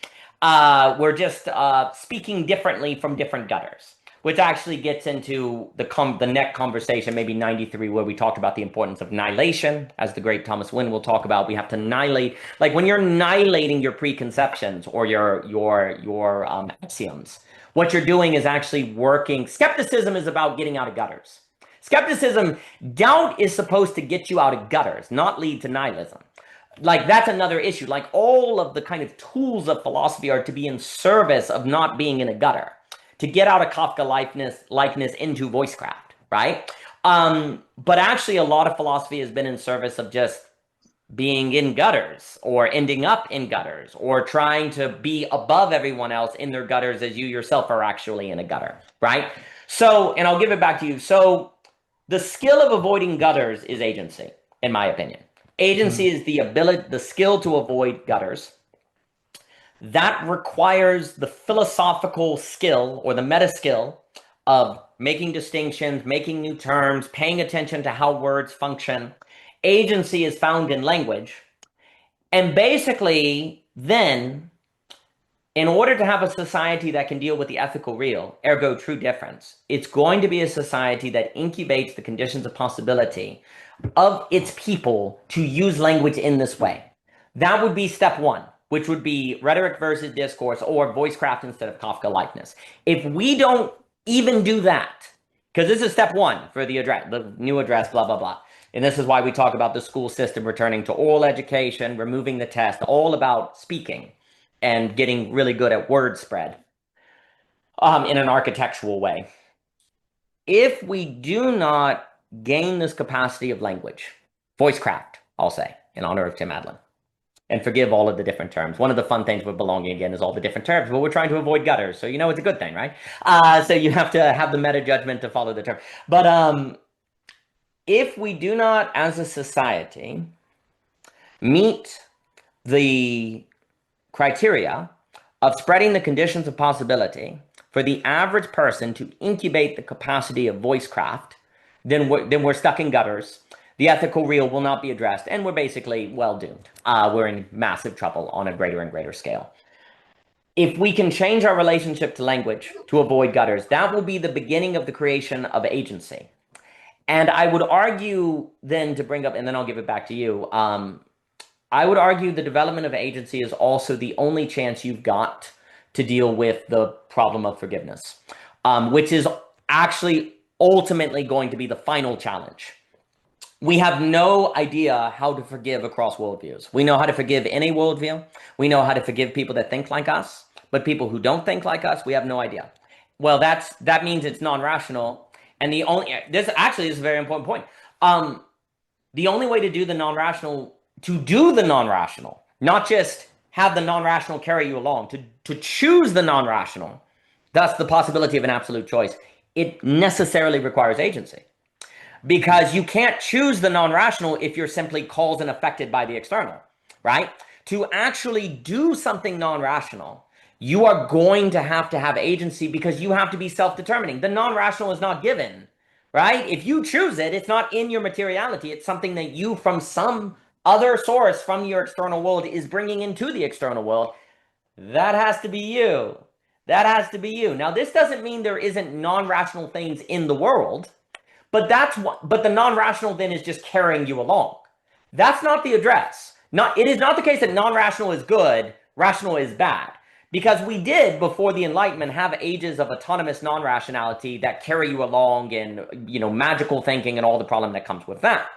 S1: We're just speaking differently from different gutters, which actually gets into the next conversation, maybe 93, where we talked about the importance of annihilation, as the great Thomas Wynne will talk about. We have to annihilate, like when you're annihilating your preconceptions or your axioms, What you're doing is actually working. Skepticism is about getting out of gutters. Skepticism, doubt is supposed to get you out of gutters, not lead to nihilism. Like, that's another issue. Like, all of the kind of tools of philosophy are to be in service of not being in a gutter, to get out of Kafka likeness into Voicecraft, right? But actually, a lot of philosophy has been in service of just being in gutters or ending up in gutters or trying to be above everyone else in their gutters as you yourself are actually in a gutter, right? So, and I'll give it back to you. So the skill of avoiding gutters is agency, in my opinion. Agency is the skill to avoid gutters. That requires the philosophical skill or the meta skill of making distinctions, making new terms, paying attention to how words function. Agency is found in language. And basically, then, in order to have a society that can deal with the ethical real, ergo true difference, it's going to be a society that incubates the conditions of possibility of its people to use language in this way. That would be step one, which would be rhetoric versus discourse or voicecraft instead of Kafka likeness. If we don't even do that, because this is step one for the address, the new address, blah, blah, blah. And this is why we talk about the school system returning to oral education, removing the test, all about speaking and getting really good at word spread in an architectural way. If we do not gain this capacity of language, voicecraft, I'll say, in honor of Tim Adlin, and forgive all of the different terms. One of the fun things with belonging, again, is all the different terms, but we're trying to avoid gutters, so you know it's a good thing, right? So you have to have the meta judgment to follow the term. But if we do not, as a society, meet the criteria of spreading the conditions of possibility for the average person to incubate the capacity of voicecraft, then we're stuck in gutters. The ethical real will not be addressed, and we're basically, well, doomed. We're in massive trouble on a greater and greater scale. If we can change our relationship to language to avoid gutters, that will be the beginning of the creation of agency. And I would argue then, to bring up, and then I'll give it back to you, I would argue the development of agency is also the only chance you've got to deal with the problem of forgiveness, which is actually ultimately going to be the final challenge. We have no idea how to forgive across worldviews. We know how to forgive any worldview. We know how to forgive people that think like us, but people who don't think like us, we have no idea. Well, that means it's non-rational. And this is a very important point. The only way to do the non-rational, not just have the non-rational carry you along, to choose the non-rational, thus the possibility of an absolute choice, it necessarily requires agency. Because you can't choose the non-rational if you're simply caused and affected by the external, right? To actually do something non-rational, you are going to have agency because you have to be self-determining. The non-rational is not given, right? If you choose it, it's not in your materiality. It's something that you, from some other source from your external world, is bringing into the external world. That has to be you. That has to be you. Now, this doesn't mean there isn't non-rational things in the world. But the non-rational then is just carrying you along. That's not the address. It is not the case that non-rational is good, rational is bad. Because we did, before the Enlightenment, have ages of autonomous non-rationality that carry you along and, magical thinking and all the problem that comes with that.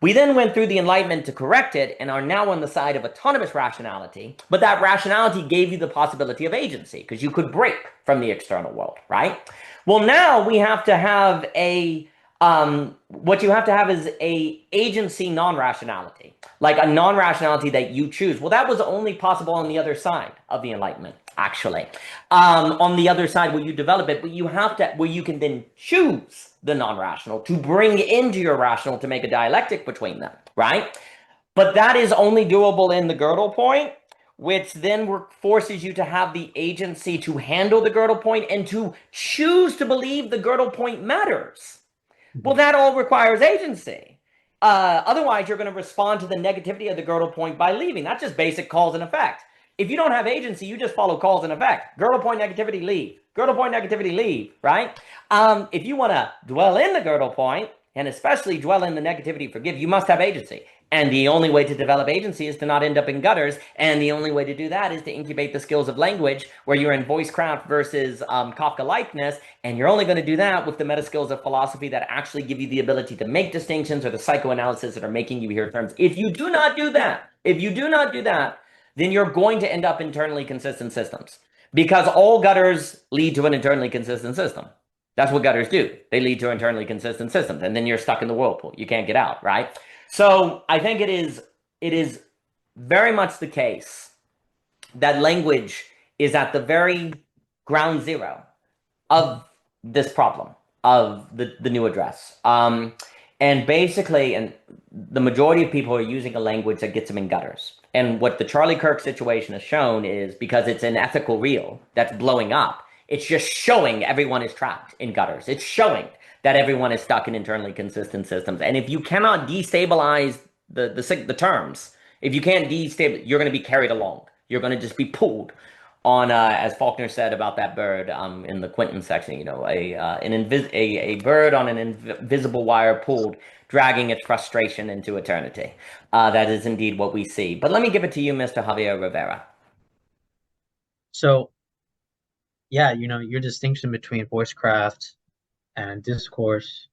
S1: We then went through the Enlightenment to correct it and are now on the side of autonomous rationality. But that rationality gave you the possibility of agency because you could break from the external world, right? Well, now we have to have what you have to have is a agency non-rationality, like a non-rationality that you choose. Well, that was only possible on the other side of the Enlightenment, actually. On the other side where you develop it, but you have to, where you can then choose the non-rational to bring into your rational to make a dialectic between them, right? But that is only doable in the girdle point, which then forces you to have the agency to handle the girdle point and to choose to believe the girdle point matters. Well, that all requires agency. Otherwise, you're going to respond to the negativity of the girdle point by leaving. That's just basic cause and effect. If you don't have agency, you just follow cause and effect. Girdle point negativity, leave. Girdle point negativity, leave, right? If you want to dwell in the girdle point, and especially dwell in the negativity, forgive, you must have agency. And the only way to develop agency is to not end up in gutters. And the only way to do that is to incubate the skills of language, where you're in Voicecraft versus Kafka-likeness. And you're only going to do that with the meta skills of philosophy that actually give you the ability to make distinctions, or the psychoanalysis that are making you hear terms. If you do not do that, then you're going to end up internally consistent systems, because all gutters lead to an internally consistent system. That's what gutters do. They lead to internally consistent systems, and then you're stuck in the whirlpool. You can't get out, right? So I think it is very much the case that language is at the very ground zero of this problem of the new address. And basically, and the majority of people are using a language that gets them in gutters. And what the Charlie Kirk situation has shown is, because it's an ethical reel that's blowing up, it's just showing everyone is trapped in gutters. It's showing that everyone is stuck in internally consistent systems. And if you cannot destabilize the terms, if you can't destabilize, you're going to be carried along. You're going to just be pulled on, as Faulkner said about that bird in the Quentin section, a bird on an invisible wire pulled, dragging its frustration into eternity. That is indeed what we see. But let me give it to you, Mr. Javier Rivera.
S2: So yeah, your distinction between Voicecraft and Discourse.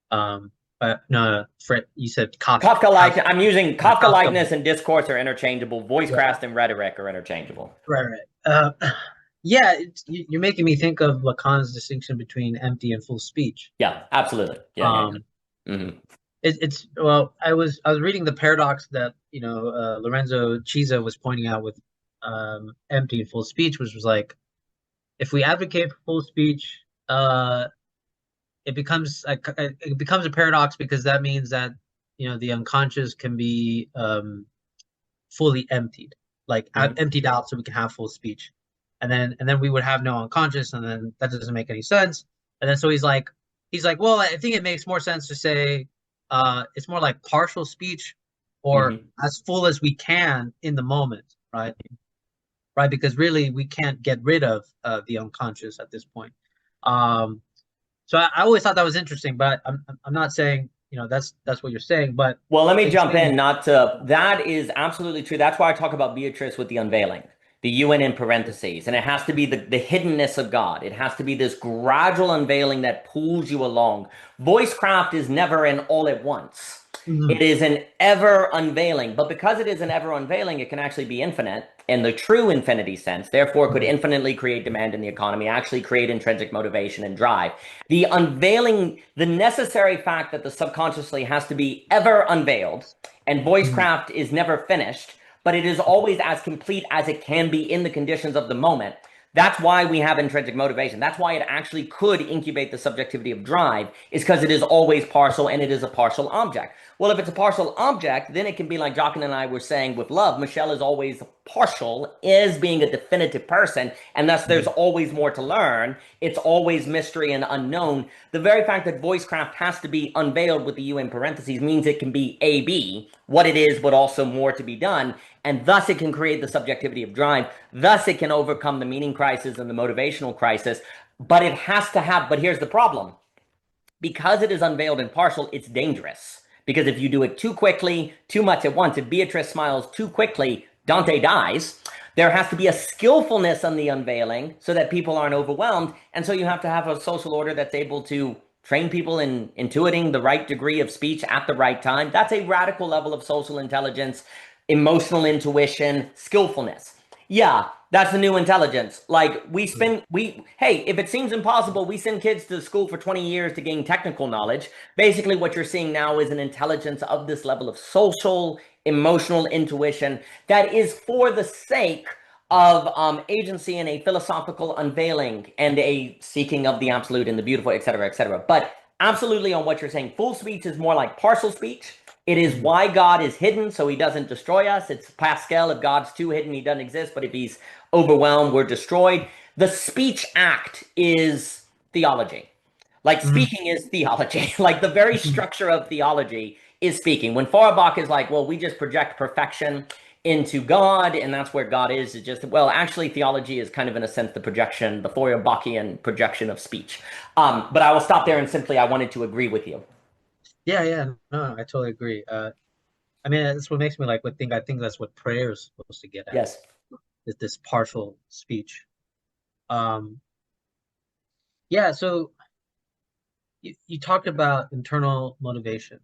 S2: But no, Fred, you said
S1: Kafka-like. I'm using
S2: Kafka.
S1: Kafka-likeness and discourse are interchangeable. Voicecraft and rhetoric are interchangeable.
S2: Right. Yeah, you're making me think of Lacan's distinction between empty and full speech.
S1: Yeah, absolutely. Yeah. Mm-hmm.
S2: It's well, I was reading the paradox that Lorenzo Chiesa was pointing out with empty and full speech, which was like, if we advocate for full speech, it becomes a paradox, because that means that the unconscious can be fully emptied, like emptied out, so we can have full speech, and then we would have no unconscious, and then that doesn't make any sense. And then so he's like, well, I think it makes more sense to say it's more like partial speech, or as full as we can in the moment, right? Right, because really we can't get rid of the unconscious at this point. So I always thought that was interesting, but I'm not saying that's what you're saying. But
S1: well, let me jump in. That is absolutely true. That's why I talk about Beatrice with the unveiling, the UN in parentheses, and it has to be the hiddenness of God. It has to be this gradual unveiling that pulls you along. Voicecraft is never an all at once. It is an ever unveiling, but because it is an ever unveiling, it can actually be infinite in the true infinity sense. Therefore, it could infinitely create demand in the economy, actually create intrinsic motivation and drive. The unveiling, the necessary fact that the subconsciously has to be ever unveiled, and Voicecraft is never finished, but it is always as complete as it can be in the conditions of the moment. That's why we have intrinsic motivation. That's why it actually could incubate the subjectivity of drive, is because it is always partial, and it is a partial object. Well, if it's a partial object, then it can be like Jacques and I were saying with love. Michelle is always partial, is being a definitive person, and thus there's always more to learn. It's always mystery and unknown. The very fact that Voicecraft has to be unveiled with the U in parentheses means it can be AB, what it is, but also more to be done. And thus it can create the subjectivity of drive. Thus it can overcome the meaning crisis and the motivational crisis. But it has to have, but here's the problem. Because it is unveiled and partial, it's dangerous. Because if you do it too quickly, too much at once, if Beatrice smiles too quickly, Dante dies. There has to be a skillfulness on the unveiling so that people aren't overwhelmed. And so you have to have a social order that's able to train people in intuiting the right degree of speech at the right time. That's a radical level of social intelligence, emotional intuition, skillfulness. Yeah, that's the new intelligence. Like hey, if it seems impossible, we send kids to school for 20 years to gain technical knowledge. Basically, what you're seeing now is an intelligence of this level of social, emotional intuition that is for the sake of agency and a philosophical unveiling and a seeking of the absolute and the beautiful, et cetera, et cetera. But absolutely on what you're saying, full speech is more like partial speech. It is why God is hidden, so he doesn't destroy us. It's Pascal. If God's too hidden, he doesn't exist. But if he's overwhelmed, we're destroyed. The speech act is theology. Like speaking is theology. Like the very structure of theology is speaking. When Feuerbach is like, well, we just project perfection into God, and that's where God is just, well, actually theology is kind of in a sense the projection, the Feuerbachian projection of speech. But I will stop there, and simply I wanted to agree with you.
S2: Yeah, no, I totally agree. I mean, that's what makes me like would think. I think that's what prayer is supposed to get at,
S1: Yes.
S2: is this partial speech. Um, yeah. So you talked about internal motivation,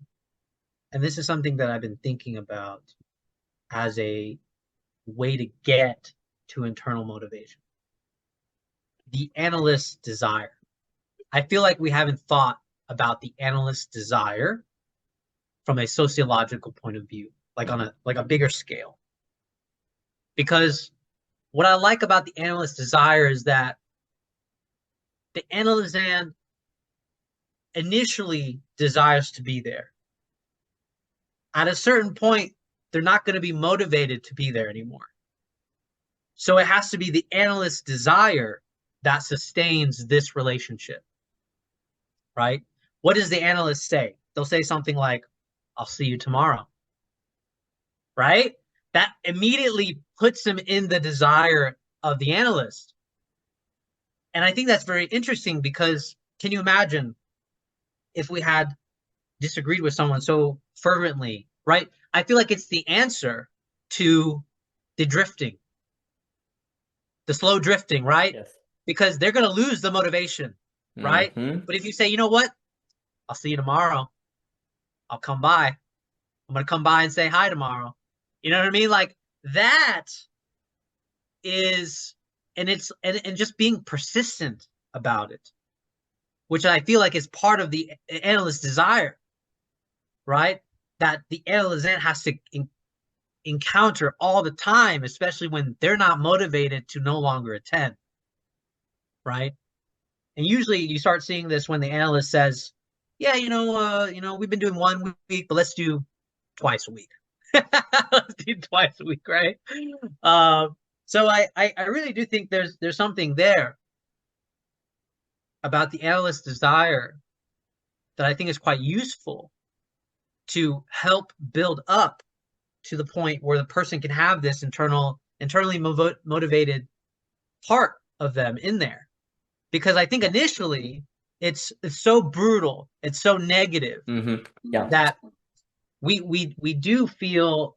S2: and this is something that I've been thinking about as a way to get to internal motivation. The analyst's desire. I feel like we haven't thought about the analyst's desire from a sociological point of view, like on a bigger scale. Because what I like about the analyst's desire is that the analyst initially desires to be there. At a certain point, they're not going to be motivated to be there anymore. So it has to be the analyst's desire that sustains this relationship, right? What does the analyst say? They'll say something like, I'll see you tomorrow, right? That immediately puts them in the desire of the analyst. And I think that's very interesting because can you imagine if we had disagreed with someone so fervently, right? I feel like it's the answer to the drifting, the slow drifting, right?
S1: Yes.
S2: Because they're going to lose the motivation, right?
S1: Hmm.
S2: But if you say, you know what? I'll see you tomorrow. I'll come by. I'm going to come by and say hi tomorrow. You know what I mean? Like that is, and it's, and just being persistent about it, which I feel like is part of the analyst's desire, right? That the analyst then has to encounter all the time, especially when they're not motivated to no longer attend, right? And usually you start seeing this when the analyst says, yeah, we've been doing 1 week, but let's do twice a week. Let's do twice a week, right? So I really do think there's something there about the analyst's desire that I think is quite useful to help build up to the point where the person can have this internally motivated part of them in there. Because I think initially it's so brutal, it's so negative
S1: Yeah.
S2: that we do feel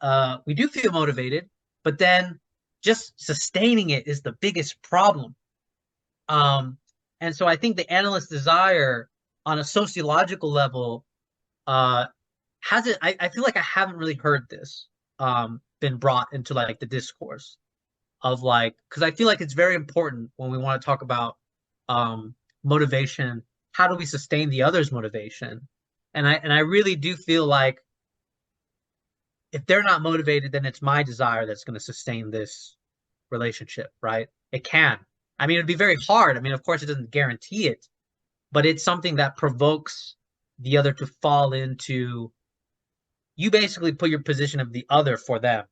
S2: motivated, but then just sustaining it is the biggest problem. And so I think the analyst's desire on a sociological level hasn't. I feel like I haven't really heard this been brought into like the discourse of like, because I feel like it's very important when we want to talk about motivation. How do we sustain the other's motivation? And I really do feel like if they're not motivated, then it's my desire that's going to sustain this relationship, right? It can. I mean, it'd be very hard. I mean, of course, it doesn't guarantee it, but it's something that provokes the other to fall into. You basically put your position of the other for them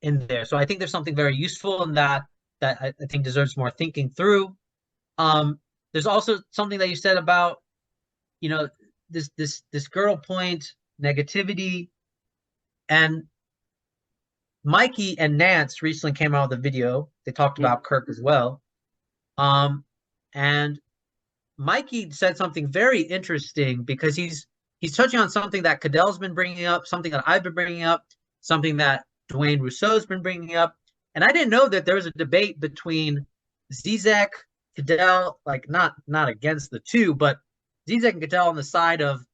S2: in there. So I think there's something very useful in that I think deserves more thinking through. There's also something that you said about, this girl point negativity, and Mikey and Nance recently came out with a video. They talked about Kirk as well. And Mikey said something very interesting because he's touching on something that Cadell's been bringing up, something that I've been bringing up, something that Dwayne Rousseau's been bringing up. And I didn't know that there was a debate between Zizek, Cadell, like not against the two, but Zizek and Cadell on the side of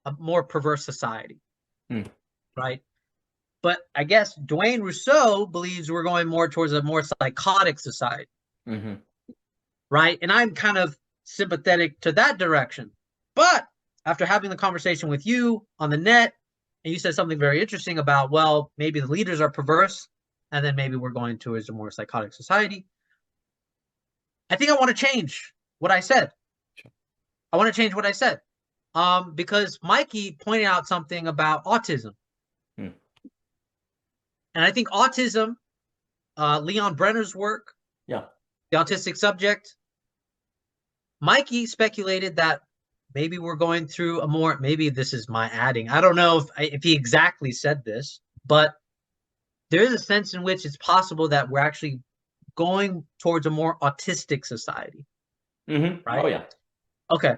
S2: a more perverse society, right? But I guess Dwayne Rousseau believes we're going more towards a more psychotic society, right? And I'm kind of sympathetic to that direction. But after having the conversation with you on the net, and you said something very interesting about, well, maybe the leaders are perverse, and then maybe we're going towards a more psychotic society. I think I want to change what I said. I want to change what I said. Because Mikey pointed out something about autism. And I think autism, Leon Brenner's work,
S1: the
S2: autistic subject, Mikey speculated that maybe we're going through a more, maybe this is my adding. I don't know if he exactly said this, but there is a sense in which it's possible that we're actually going towards a more autistic society. Right?
S1: Oh, yeah.
S2: Okay.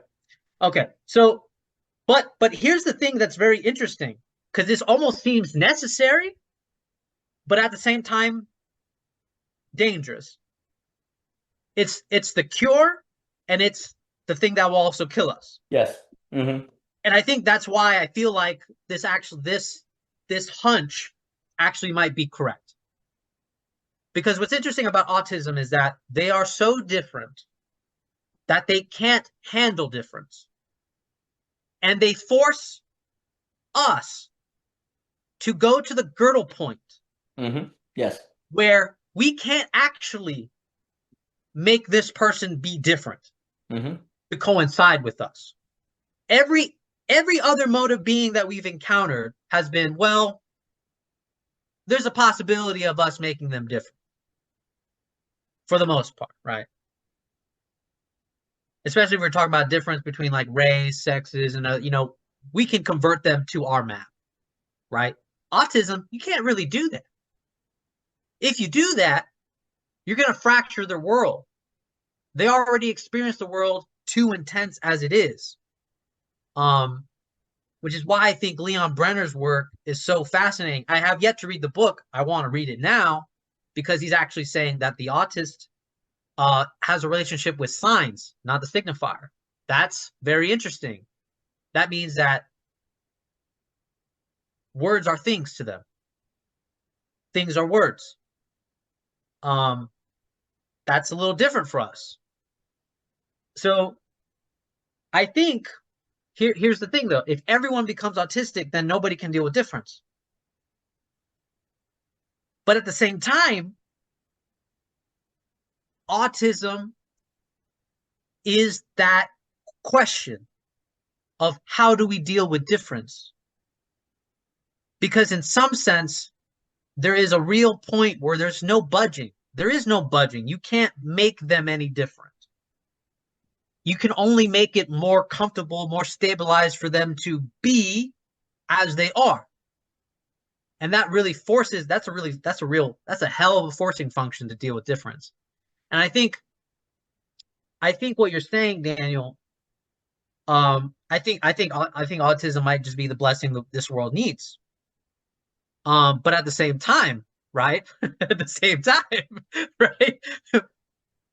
S2: So But here's the thing that's very interesting, because this almost seems necessary, but at the same time dangerous. It's the cure, and it's the thing that will also kill us.
S1: Yes. Hmm.
S2: And I think that's why I feel like this hunch actually might be correct. Because what's interesting about autism is that they are so different that they can't handle difference. And they force us to go to the girdle point
S1: Yes.
S2: where we can't actually make this person be different
S1: Hmm.
S2: to coincide with us. Every every other mode of being that we've encountered has been, well, there's a possibility of us making them different for the most part, right? Especially if we're talking about difference between like race, sexes, and we can convert them to our map, right? Autism, you can't really do that. If you do that, you're going to fracture their world. They already experience the world too intense as it is. Which is why I think Leon Brenner's work is so fascinating. I have yet to read the book. I want to read it now because he's actually saying that the autist has a relationship with signs, not the signifier. That's very interesting. That means that words are things to them. Things are words. That's a little different for us. So I think here's the thing, though. If everyone becomes autistic, then nobody can deal with difference. But at the same time, autism is that question of how do we deal with difference? Because in some sense, there is a real point where there's no budging. There is no budging. You can't make them any different. You can only make it more comfortable, more stabilized for them to be as they are. And that really forces, that's a hell of a forcing function to deal with difference. And I think what you're saying, Daniel, I think autism might just be the blessing that this world needs. But at the same time, right? At the same time, right?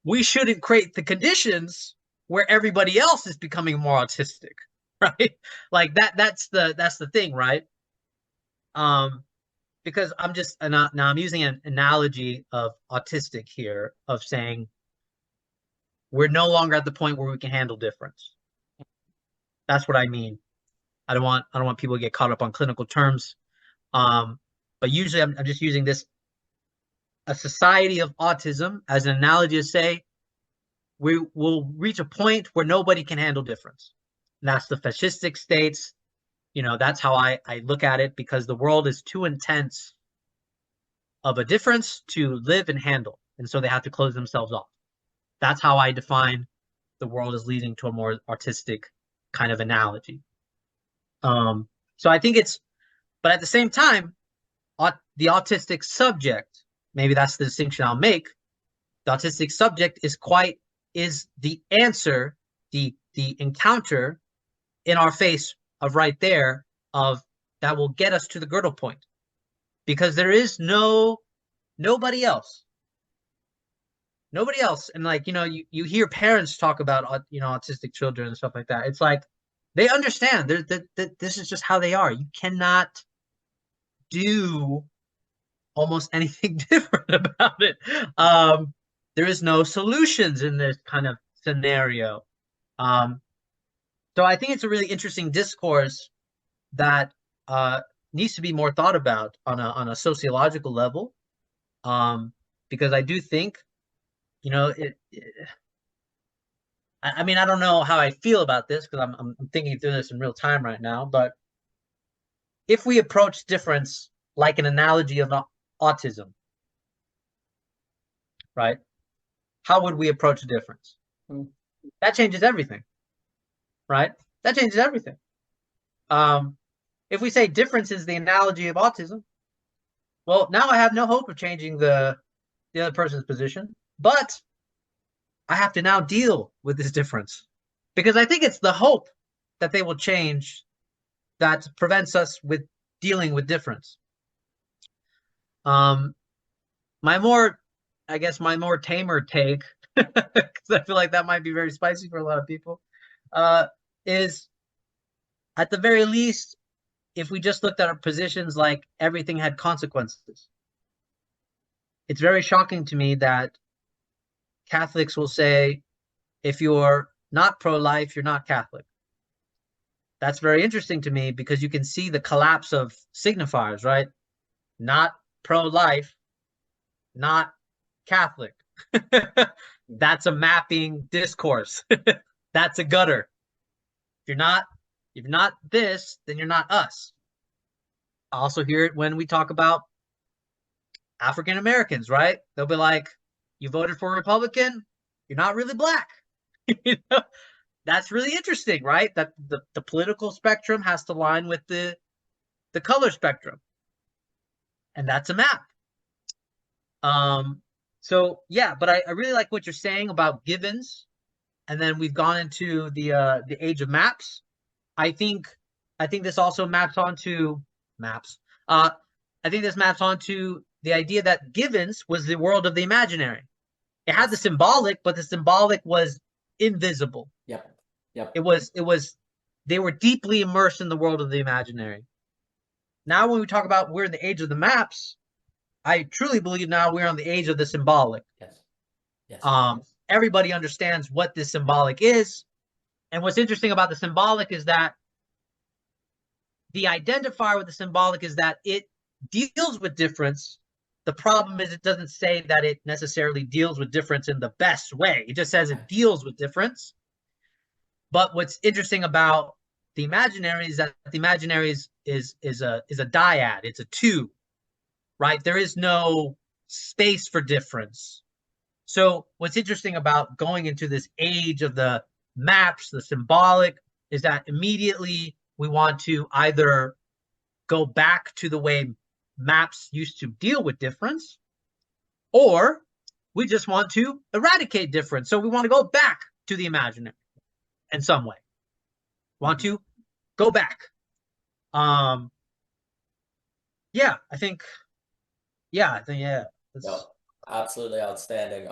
S2: We shouldn't create the conditions where everybody else is becoming more autistic, right? Like that's the thing, right? Because I'm using an analogy of autistic here, of saying we're no longer at the point where we can handle difference. That's what I mean. I don't want people to get caught up on clinical terms. But usually I'm just using a society of autism as an analogy to say we will reach a point where nobody can handle difference. And that's the fascistic states. That's how I look at it, because the world is too intense of a difference to live and handle. And so they have to close themselves off. That's how I define the world as leading to a more artistic kind of analogy. So I think but at the same time, the autistic subject, maybe that's the distinction I'll make. The autistic subject is the answer, the encounter in our face of right there, of that will get us to the girdle point, because there is nobody else. And like, you hear parents talk about autistic children and stuff like that. It's like they understand that this is just how they are. You cannot do almost anything different about it. There is no solutions in this kind of scenario. So I think it's a really interesting discourse that needs to be more thought about on a sociological level, because I do think, I mean, I don't know how I feel about this, because I'm thinking through this in real time right now. But if we approach difference like an analogy of autism, right? How would we approach a difference? That changes everything, right? That changes everything. If we say difference is the analogy of autism, well, now I have no hope of changing the other person's position, but I have to now deal with this difference, because I think it's the hope that they will change that prevents us with dealing with difference. Um, my more, I guess, my more tamer take, because I feel like that might be very spicy for a lot of people, uh, is at the very least, if we just looked at our positions like everything had consequences. It's very shocking to me that Catholics will say, if you're not pro-life, you're not Catholic. That's very interesting to me because you can see the collapse of signifiers, right? Not pro-life, not Catholic. That's a mapping discourse. That's a gutter. If you're not this, then you're not us. I also hear it when we talk about African Americans, right? They'll be like, you voted for a Republican, you're not really black. You know? That's really interesting, right? That the political spectrum has to line with the color spectrum. And that's a map. So yeah, but I really like what you're saying about givens, and then we've gone into the age of maps. I think I think this also maps onto maps. I think this maps onto the idea that givens was the world of the imaginary. It had the symbolic, but the symbolic was invisible.
S1: Yep. Yep.
S2: It was they were deeply immersed in the world of the imaginary. Now when we talk about we're in the age of the maps, I truly believe now we're on the age of the symbolic.
S1: Yes. Yes.
S2: Everybody understands what this symbolic is. And what's interesting about the symbolic is that the identifier with the symbolic is that it deals with difference. The problem is it doesn't say that it necessarily deals with difference in the best way. It just says it deals with difference. But what's interesting about the imaginary is that the imaginary is a dyad. It's a two, right? There is no space for difference. So what's interesting about going into this age of the maps, the symbolic, is that immediately we want to either go back to the way maps used to deal with difference, or we just want to eradicate difference. So we want to go back to the imaginary in some way. Want to go back. Yeah, I think, yeah.
S1: No, absolutely outstanding.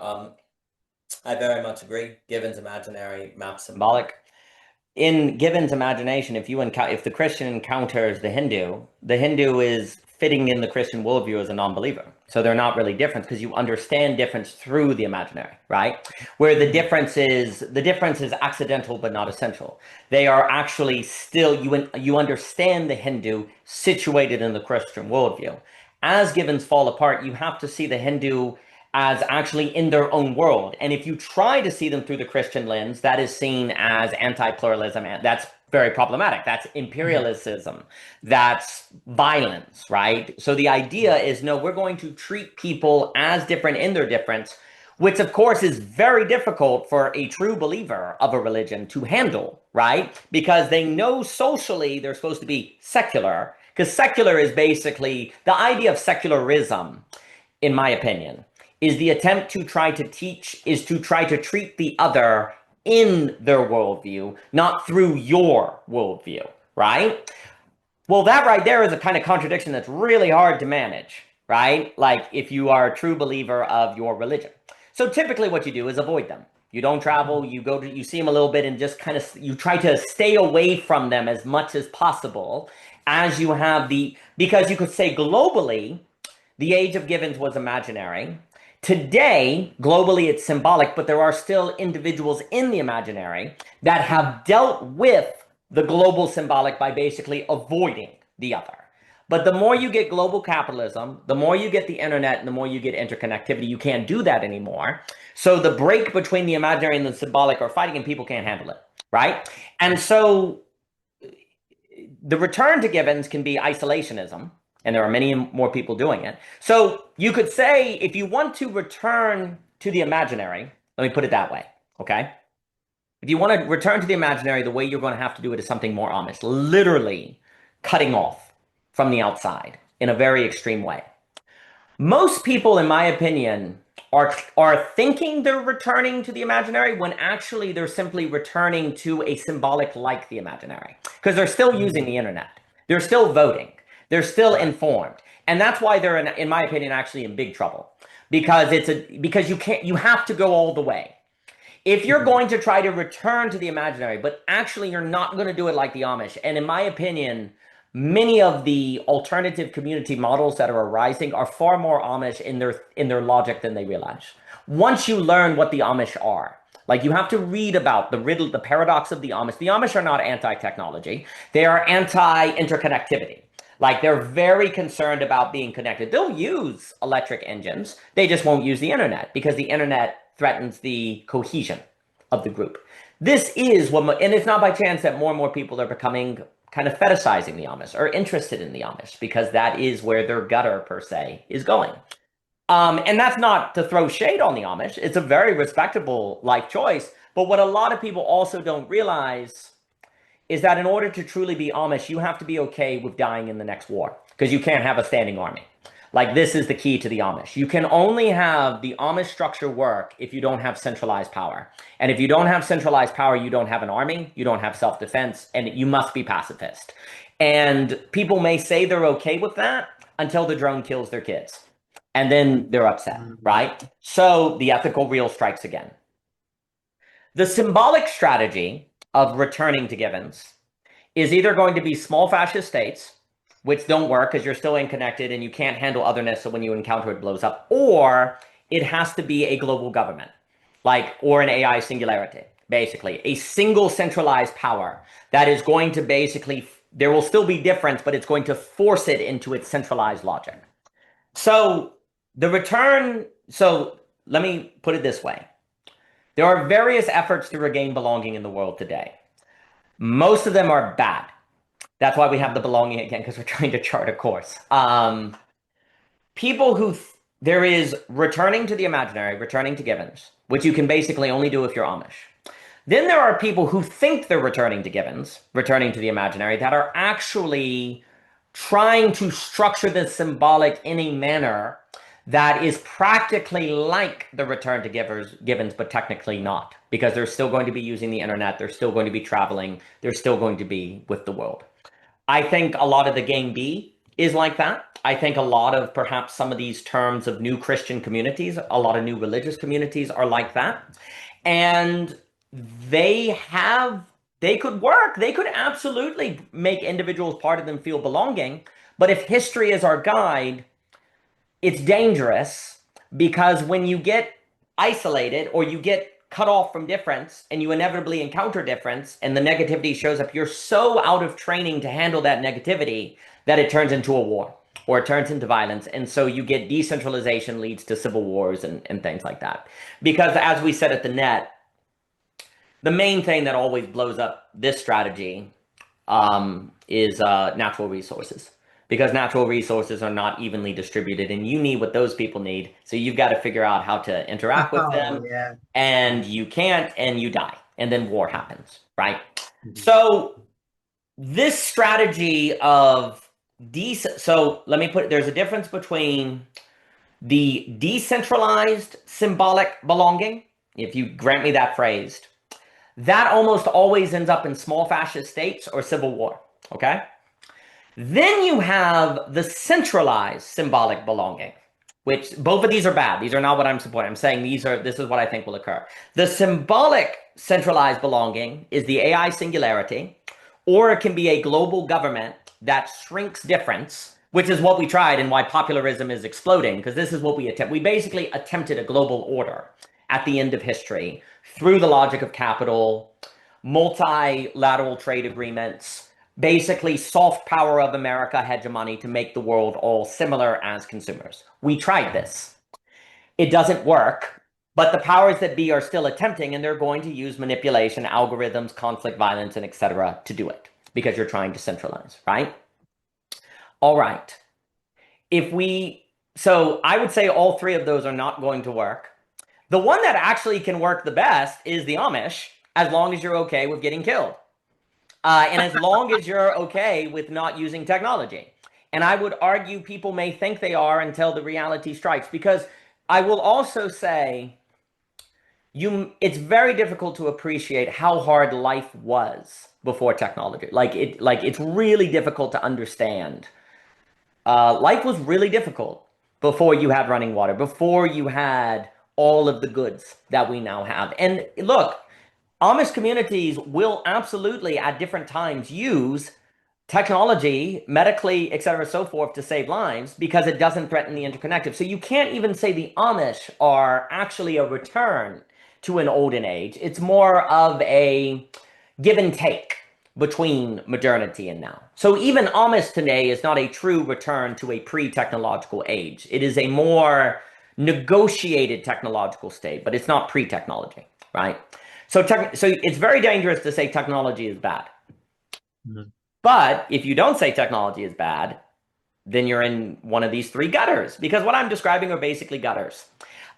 S1: I very much agree. Given's imaginary, map symbolic. In Given's imagination, if the Christian encounters the Hindu is fitting in the Christian worldview as a non-believer. So they're not really different because you understand difference through the imaginary, right? Where the difference is accidental but not essential. They are actually still, you understand the Hindu situated in the Christian worldview. As Givens fall apart, you have to see the Hindu as actually in their own world. And if you try to see them through the Christian lens, that is seen as anti-pluralism, and that's very problematic. That's imperialism. That's violence, right? So the idea is, no, we're going to treat people as different in their difference, which of course is very difficult for a true believer of a religion to handle, right? Because they know socially they're supposed to be secular, because secular is basically the idea of secularism, in my opinion, is the attempt to try to treat the other in their worldview, not through your worldview, right? Well, that right there is a kind of contradiction that's really hard to manage, right? Like if you are a true believer of your religion. So typically what you do is avoid them. You don't travel, you see them a little bit and just kind of, you try to stay away from them as much as possible as you have because you could say globally, the age of Givens was imaginary. Today, globally, it's symbolic, but there are still individuals in the imaginary that have dealt with the global symbolic by basically avoiding the other. But the more you get global capitalism, the more you get the internet, and the more you get interconnectivity, you can't do that anymore. So the break between the imaginary and the symbolic are fighting, and people can't handle it, right? And so the return to Givens can be isolationism, and there are many more people doing it. So you could say, if you want to return to the imaginary, let me put it that way, okay? If you want to return to the imaginary, the way you're going to have to do it is something more Amish, literally cutting off from the outside in a very extreme way. Most people, in my opinion, are thinking they're returning to the imaginary when actually they're simply returning to a symbolic like the imaginary. Because they're still using
S2: Mm,
S1: the internet. They're still voting. They're still
S2: right.
S1: informed. And that's why they're in my opinion, actually in big trouble. Because you have to go all the way. If you're
S2: Mhm.
S1: going to try to return to the imaginary, but actually you're not going to do it like the Amish, and in my opinion, many of the alternative community models that are arising are far more Amish in their logic than they realize. Once you learn what the Amish are, like you have to read about the riddle, the paradox of the Amish. The Amish are not anti-technology; they are anti-interconnectivity. Like they're very concerned about being connected. They'll use electric engines. They just won't use the internet because the internet threatens the cohesion of the group. This is what, and it's not by chance that more and more people are becoming kind of fetishizing the Amish or interested in the Amish because that is where their gutter per se is going. And that's not to throw shade on the Amish. It's a very respectable life choice. But what a lot of people also don't realize is that in order to truly be Amish, you have to be okay with dying in the next war because you can't have a standing army. Like this is the key to the Amish. You can only have the Amish structure work if you don't have centralized power. And if you don't have centralized power, you don't have an army, you don't have self-defense, and you must be pacifist. And people may say they're okay with that until the drone kills their kids. And then they're upset,
S2: Mm,
S1: right? So the ethical real strikes again. The symbolic strategy of returning to Givens is either going to be small fascist states, which don't work because you're still unconnected and you can't handle otherness, so when you encounter it blows up, or it has to be a global government, like, or an AI singularity, basically. A single centralized power that is going to basically, there will still be difference, but it's going to force it into its centralized logic. So the return, so let me put it this way. There are various efforts to regain belonging in the world today. Most of them are bad. That's why we have the
S2: mm,
S1: belonging again, because we're trying to chart a course. People who there is returning to the imaginary, returning to Givens, which you can basically only do if you're Amish. Then there are people who think they're returning to Givens, returning to the imaginary, that are actually trying to structure the symbolic in a manner that is practically like the return to Givens, but technically not, because they're still going to be using the internet, they're still going to be traveling, they're still going to be with the world. I think a lot of the game B is like that. I think a lot of perhaps some of these terms of new Christian communities, a lot of new religious communities are like that. And they have, they could work. They could absolutely make individuals, part of them, feel belonging. But if history is our guide, it's dangerous because when you get isolated or you get cut off from difference and you inevitably encounter difference and the negativity shows up, you're so out of training to handle that negativity that it turns into a war or it turns into violence. And so you get decentralization leads to civil wars and things like that. Because as we said at the net, the main thing that always blows up this strategy is natural resources because natural resources are not evenly distributed and you need what those people need. So you've got to figure out how to interact with
S2: oh
S1: them
S2: yeah.
S1: and you can't and you die and then war happens, right?
S2: Mhm.
S1: So this strategy of so let me put there's a difference between the decentralized symbolic belonging, if you grant me that phrase, that almost always ends up in small fascist states or civil war. Okay? Then you have the centralized symbolic belonging, which both of these are bad. These are not what I'm supporting. I'm saying this is what I think will occur. The symbolic centralized belonging is the AI singularity, or it can be a global government that shrinks difference, which is what we tried and why popularism is exploding, because this is what we attempt. We basically attempted a global order at the end of history through the logic of capital, multilateral trade agreements, basically soft power of America hegemony to make the world all similar as consumers. We tried this. It doesn't work, but the powers that be are still attempting, and they're going to use manipulation, algorithms, conflict, violence, and etc. to do it because you're trying to centralize, right? All right. If we, so I would say all three of those are not going to work. The one that actually can work the best is the Amish, as long as you're okay with getting killed. And as long as you're okay with not using technology. And I would argue people may think they are until the reality strikes. Because I will also say it's very difficult to appreciate how hard life was before technology. Like it's really difficult to understand. Life was really difficult before you had running water, before you had all of the goods that we now have. And look, Amish communities will absolutely at different times use technology, medically, et cetera, so forth, to save lives because it doesn't threaten the interconnected. So you can't even say the Amish are actually a return to an olden age. It's more of a give and take between modernity and now. So even Amish today is not a true return to a pre-technological age. It is a more negotiated technological state, but it's not pre-technology, right? So it's very dangerous to say technology is bad.
S2: Mhm.
S1: But if you don't say technology is bad, then you're in one of these three gutters, because what I'm describing are basically gutters.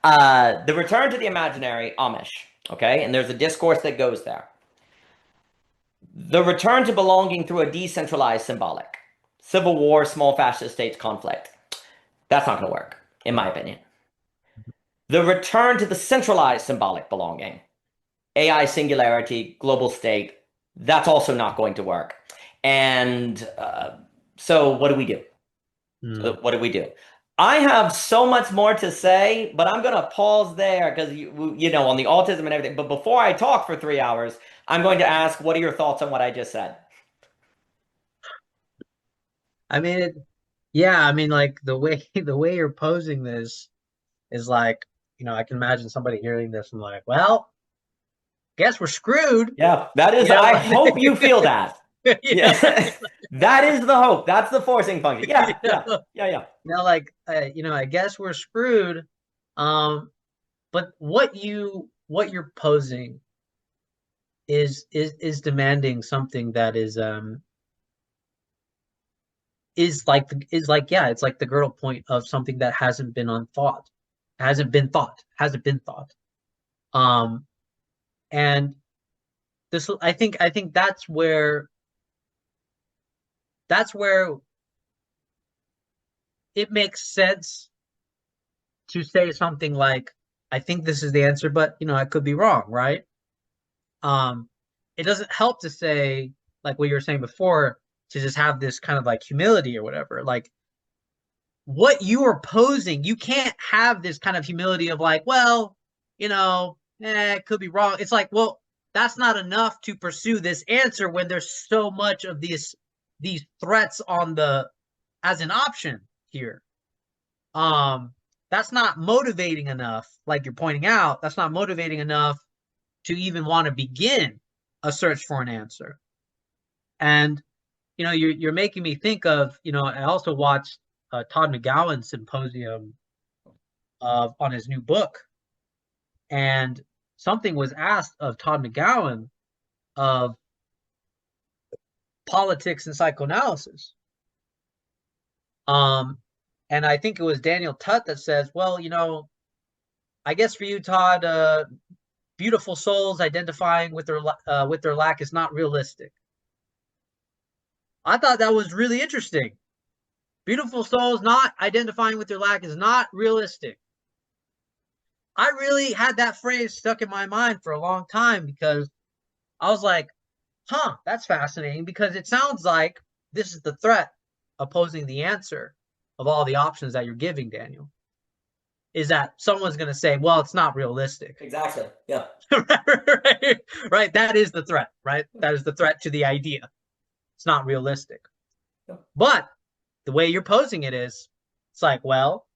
S1: The return to the imaginary, Amish, okay? And there's a discourse that goes there. The return to belonging through a decentralized symbolic. Civil war, small fascist states conflict. That's not going to work, in my
S2: Right.
S1: opinion. The return to the centralized symbolic belonging. AI singularity, global state. That's also not going to work. And so what do we do?
S2: Mm.
S1: What do we do? I have so much more to say, but I'm going to pause there because you know, on the autism and everything. But before I talk for 3 hours, I'm going to ask, what are your thoughts on what I just said?
S2: I mean, yeah, I mean, like the way the way you're posing this is like, I can imagine somebody hearing this and like, well, guess we're screwed,
S1: Yeah, that is.
S2: you know,
S1: I hope you feel that.
S2: you know,
S1: Yeah, that is the hope. That's the forcing function.
S2: you
S1: Yeah, yeah,
S2: know,
S1: yeah, yeah.
S2: like, I guess we're screwed. Um, but what you're posing is demanding something that is like, yeah, it's like the girdle point of something that hasn't been thought. Um, and this, I think that's where it makes sense to say something like, I think this is the answer, but I could be wrong, right? Um, it doesn't help to say, like what you were saying before, to just have this kind of like humility or whatever. Like what you are posing, you can't have this kind of humility of like, well, it could be wrong. It's like, well, that's not enough to pursue this answer when there's so much of these threats on the as an option here. Um, that's not motivating enough, like you're pointing out, that's not motivating enough to even want to begin a search for an answer. And you're making me think of, I also watched Todd McGowan's symposium on his new book, and something was asked of Todd McGowan of politics and psychoanalysis. Um, and I think it was Daniel Tutt that says, well, I guess for you, Todd, beautiful souls identifying with their lack is not realistic. I thought that was really interesting. Beautiful souls not identifying with their lack is not realistic. I really had that phrase stuck in my mind for a long time because I was like, huh, that's fascinating, because it sounds like this is the threat opposing the answer of all the options that you're giving, Daniel. Is that someone's going to say, well, it's not realistic.
S1: Exactly. Yeah.
S2: right? Right? That is the threat, right? That is the threat to the idea. It's not realistic.
S1: Yeah.
S2: But the way you're posing it is, it's like, well,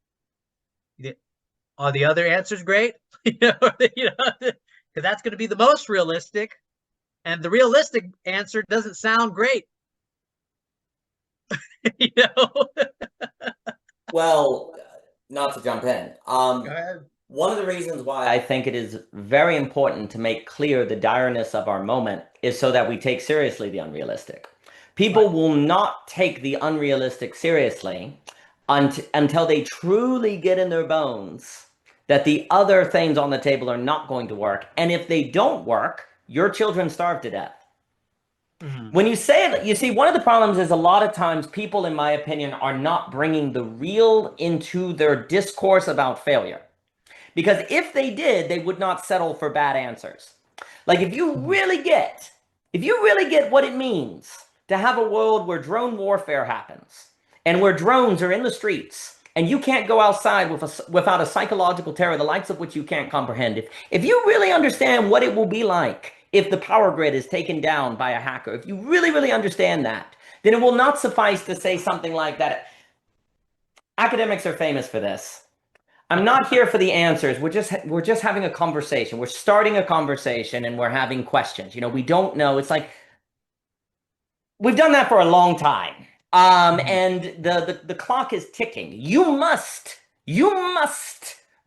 S2: are the other answers great? Because that's going to be the most realistic, and the realistic answer doesn't sound great. you know.
S1: Well, not to jump in.
S2: Go ahead.
S1: One of the reasons why I think it is very important to make clear the direness of our moment is so that we take seriously the unrealistic. People
S2: Right.
S1: will not take the unrealistic seriously until they truly get in their bones that the other things on the table are not going to work. And if they don't work, your children starve to death.
S2: Hmm.
S1: When you say it, you see, one of the problems is a lot of times people, in my opinion, are not bringing the real into their discourse about failure. Because if they did, they would not settle for bad answers. Like
S2: Hmm.
S1: if you really get what it means to have a world where drone warfare happens and where drones are in the streets and you can't go outside without a psychological terror the likes of which you can't comprehend. If you really understand what it will be like if the power grid is taken down by a hacker, if you really, really understand that, then it will not suffice to say something like that. Academics are famous for this. I'm not here for the answers. We're just having a conversation. We're starting a conversation and we're having questions. We don't know. It's like we've done that for a long time.
S2: Hmm.
S1: And the clock is ticking. You must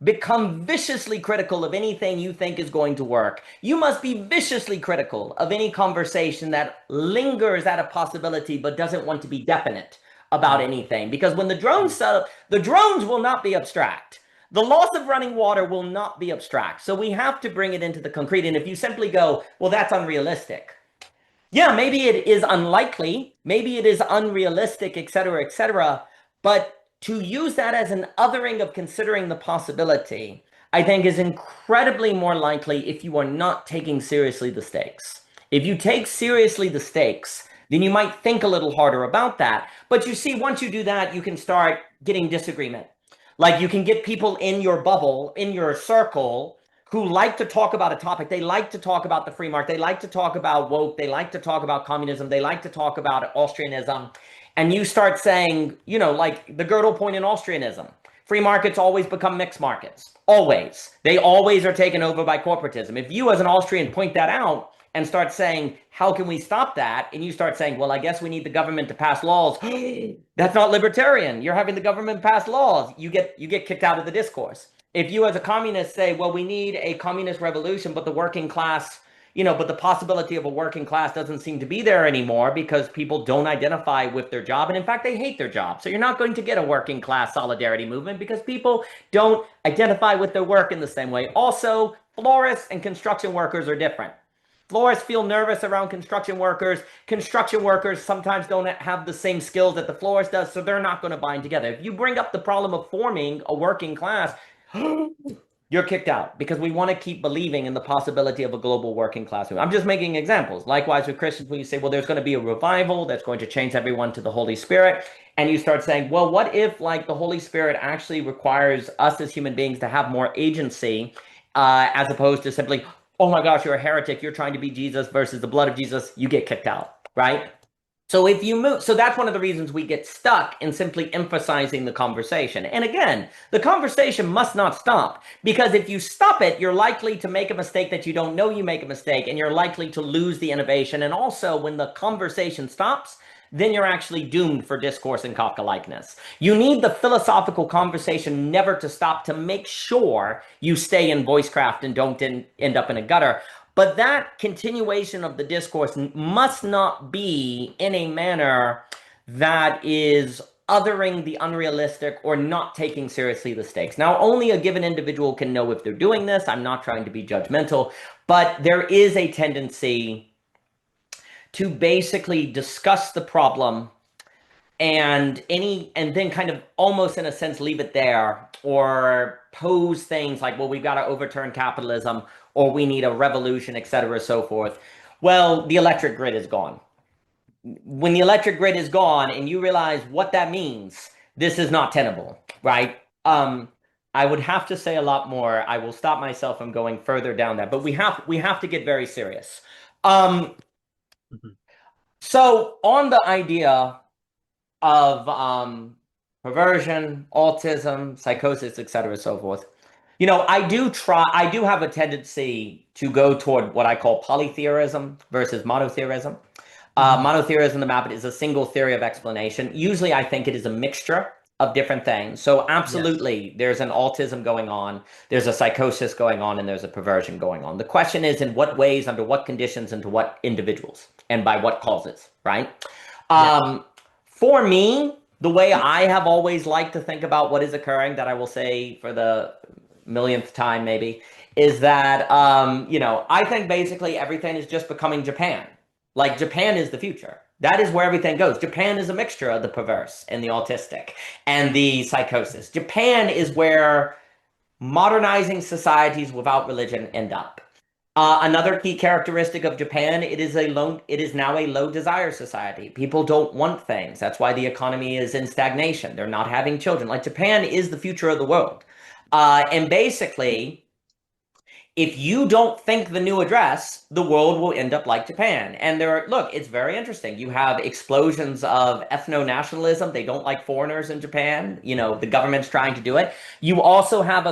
S1: become viciously critical of anything you think is going to work. You must be viciously critical of any conversation that lingers at a possibility but doesn't want to be definite about
S2: Hmm.
S1: anything. Because when the drones set up, the drones will not be abstract. The loss of running water will not be abstract. So we have to bring it into the concrete. And if you simply go, well, that's unrealistic. Yeah, maybe it is unlikely, maybe it is unrealistic, et cetera, et cetera. But to use that as an othering of considering the possibility, I think is incredibly more likely if you are not taking seriously the stakes. If you take seriously the stakes, then you might think a little harder about that. But you see, once you do that, you can start getting disagreement. Like you can get people in your bubble, in your circle, who like to talk about a topic. They like to talk about the free market. They like to talk about woke. They like to talk about communism. They like to talk about Austrianism. And you start saying, like the girdle point in Austrianism. Free markets always become mixed markets. Always. They always are taken over by corporatism. If you, as an Austrian, point that out and start saying, how can we stop that? And you start saying, well, I guess we need the government to pass laws. That's not libertarian. You're having the government pass laws. You get kicked out of the discourse. If you as a communist say, well, we need a communist revolution, but the working class, but the possibility of a working class doesn't seem to be there anymore because people don't identify with their job. And in fact, they hate their job. So you're not going to get a working class solidarity movement because people don't identify with their work in the same way. Also, florists and construction workers are different. Florists feel nervous around construction workers. Construction workers sometimes don't have the same skills that the florist does, so they're not going to bind together. If you bring up the problem of forming a working class, you're kicked out because we want to keep believing in the possibility of a global working class. I'm just making examples. Likewise with Christians, when you say, well, there's going to be a revival that's going to change everyone to the Holy Spirit, and you start saying, well, what if like the Holy Spirit actually requires us as human beings to have more agency, as opposed to simply, oh my gosh, you're a heretic, you're trying to be Jesus versus the blood of Jesus, you get kicked out, right? So if you move, so that's one of the reasons we get stuck in simply emphasizing the conversation. And again, the conversation must not stop because if you stop it, you're likely to make a mistake that you don't know you make a mistake, and you're likely to lose the innovation. And also, when the conversation stops, then you're actually doomed for discourse and Kafka likeness. You need the philosophical conversation never to stop to make sure you stay in voicecraft and don't end up in a gutter. But that continuation of the discourse must not be in a manner that is othering the unrealistic or not taking seriously the stakes. Now, only a given individual can know if they're doing this. I'm not trying to be judgmental, but there is a tendency to basically discuss the problem and then kind of almost in a sense leave it there or pose things like, well, we've got to overturn capitalism or we need a revolution, et cetera, so forth. Well, the electric grid is gone. When the electric grid is gone and you realize what that means, this is not tenable, right? I would have to say a lot more. I will stop myself from going further down that, but we have to get very serious. Um,
S2: Hmm.
S1: so on the idea of perversion, autism, psychosis, et cetera, so forth. I do have a tendency to go toward what I call polytheism versus monotheism.
S2: Hmm.
S1: Monotheism, the map is a single theory of explanation. Usually, I think it is a mixture of different things. So,
S2: Yes.
S1: absolutely, there's an autism going on, there's a psychosis going on, and there's a perversion going on. The question is in what ways, under what conditions, and to what individuals, and by what causes, right?
S2: Yes.
S1: Um, for me, the way I have always liked to think about what is occurring, that I will say for the millionth time maybe, is that I think basically everything is just becoming Japan. Like Japan is the future. That is where everything goes. Japan is a mixture of the perverse and the autistic and the psychosis. Japan is where modernizing societies without religion end up. Another key characteristic of Japan, it is now a low desire society. People don't want things. That's why the economy is in stagnation. They're not having children. Like Japan is the future of the world. And basically, if you don't think the new address, the world will end up like Japan. And look, it's very interesting. You have explosions of ethno-nationalism. They don't like foreigners in Japan. You know, the government's trying to do it. You also have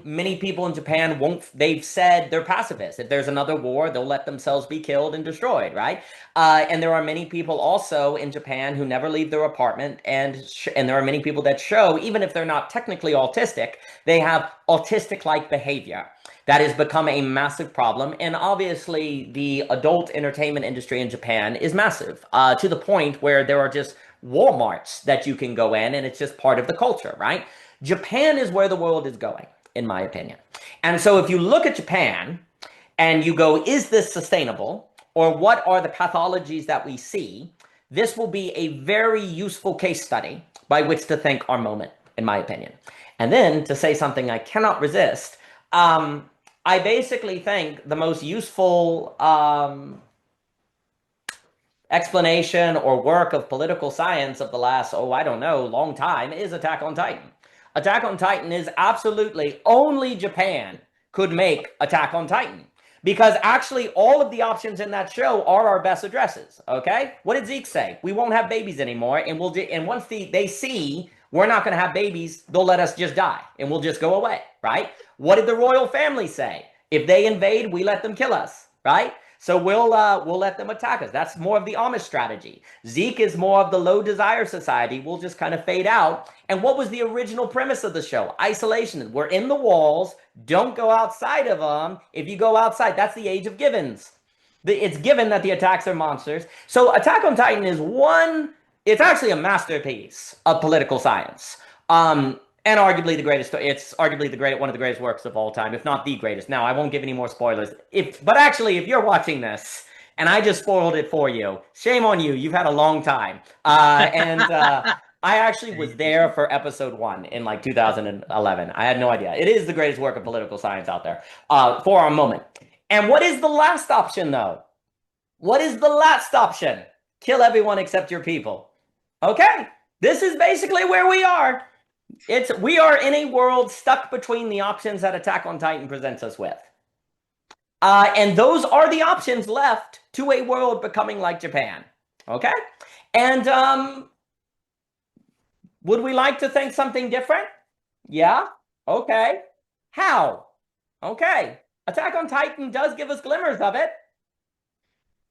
S1: many people in Japan they've said they're pacifists. If there's another war, they'll let themselves be killed and destroyed, right? And there are many people also in Japan who never leave their apartment. And there are many people that show, even if they're not technically autistic, they have autistic-like behavior. That has become a massive problem. And obviously, the adult entertainment industry in Japan is massive, to the point where there are just Walmarts that you can go in, and it's just part of the culture, right? Japan is where the world is going, in my opinion. And so if you look at Japan and you go, is this sustainable? Or what are the pathologies that we see? This will be a very useful case study by which to think our moment, in my opinion. And then to say something I cannot resist, I basically think the most useful explanation or work of political science of the last, I don't know, long time is Attack on Titan. Attack on Titan is absolutely only Japan could make Attack on Titan. Because actually, all of the options in that show are our best addresses. Okay, what did Zeke say? We won't have babies anymore, and once they see we're not going to have babies, they'll let us just die, and we'll just go away, right? What did the royal family say? If they invade, we let them kill us, right? So we'll let them attack us. That's more of the Amish strategy. Zeke is more of the low desire society. We'll just kind of fade out. And what was the original premise of the show? Isolation. We're in the walls. Don't go outside of them. If you go outside, that's the age of givens. It's given that the attacks are monsters. So Attack on Titan is it's actually a masterpiece of political science. And arguably the greatest. It's arguably one of the greatest works of all time, if not the greatest. Now, I won't give any more spoilers. But actually, if you're watching this and I just spoiled it for you, shame on you. You've had a long time. I actually was there for episode 1 in like 2011. I had no idea. It is the greatest work of political science out there for our moment. And what is the last option, though? What is the last option? Kill everyone except your people. Okay, this is basically where we are. We are in a world stuck between the options that Attack on Titan presents us with. And those are the options left to a world becoming like Japan. Okay? And would we like to think something different? Yeah? Okay. How? Okay. Attack on Titan does give us glimmers of it.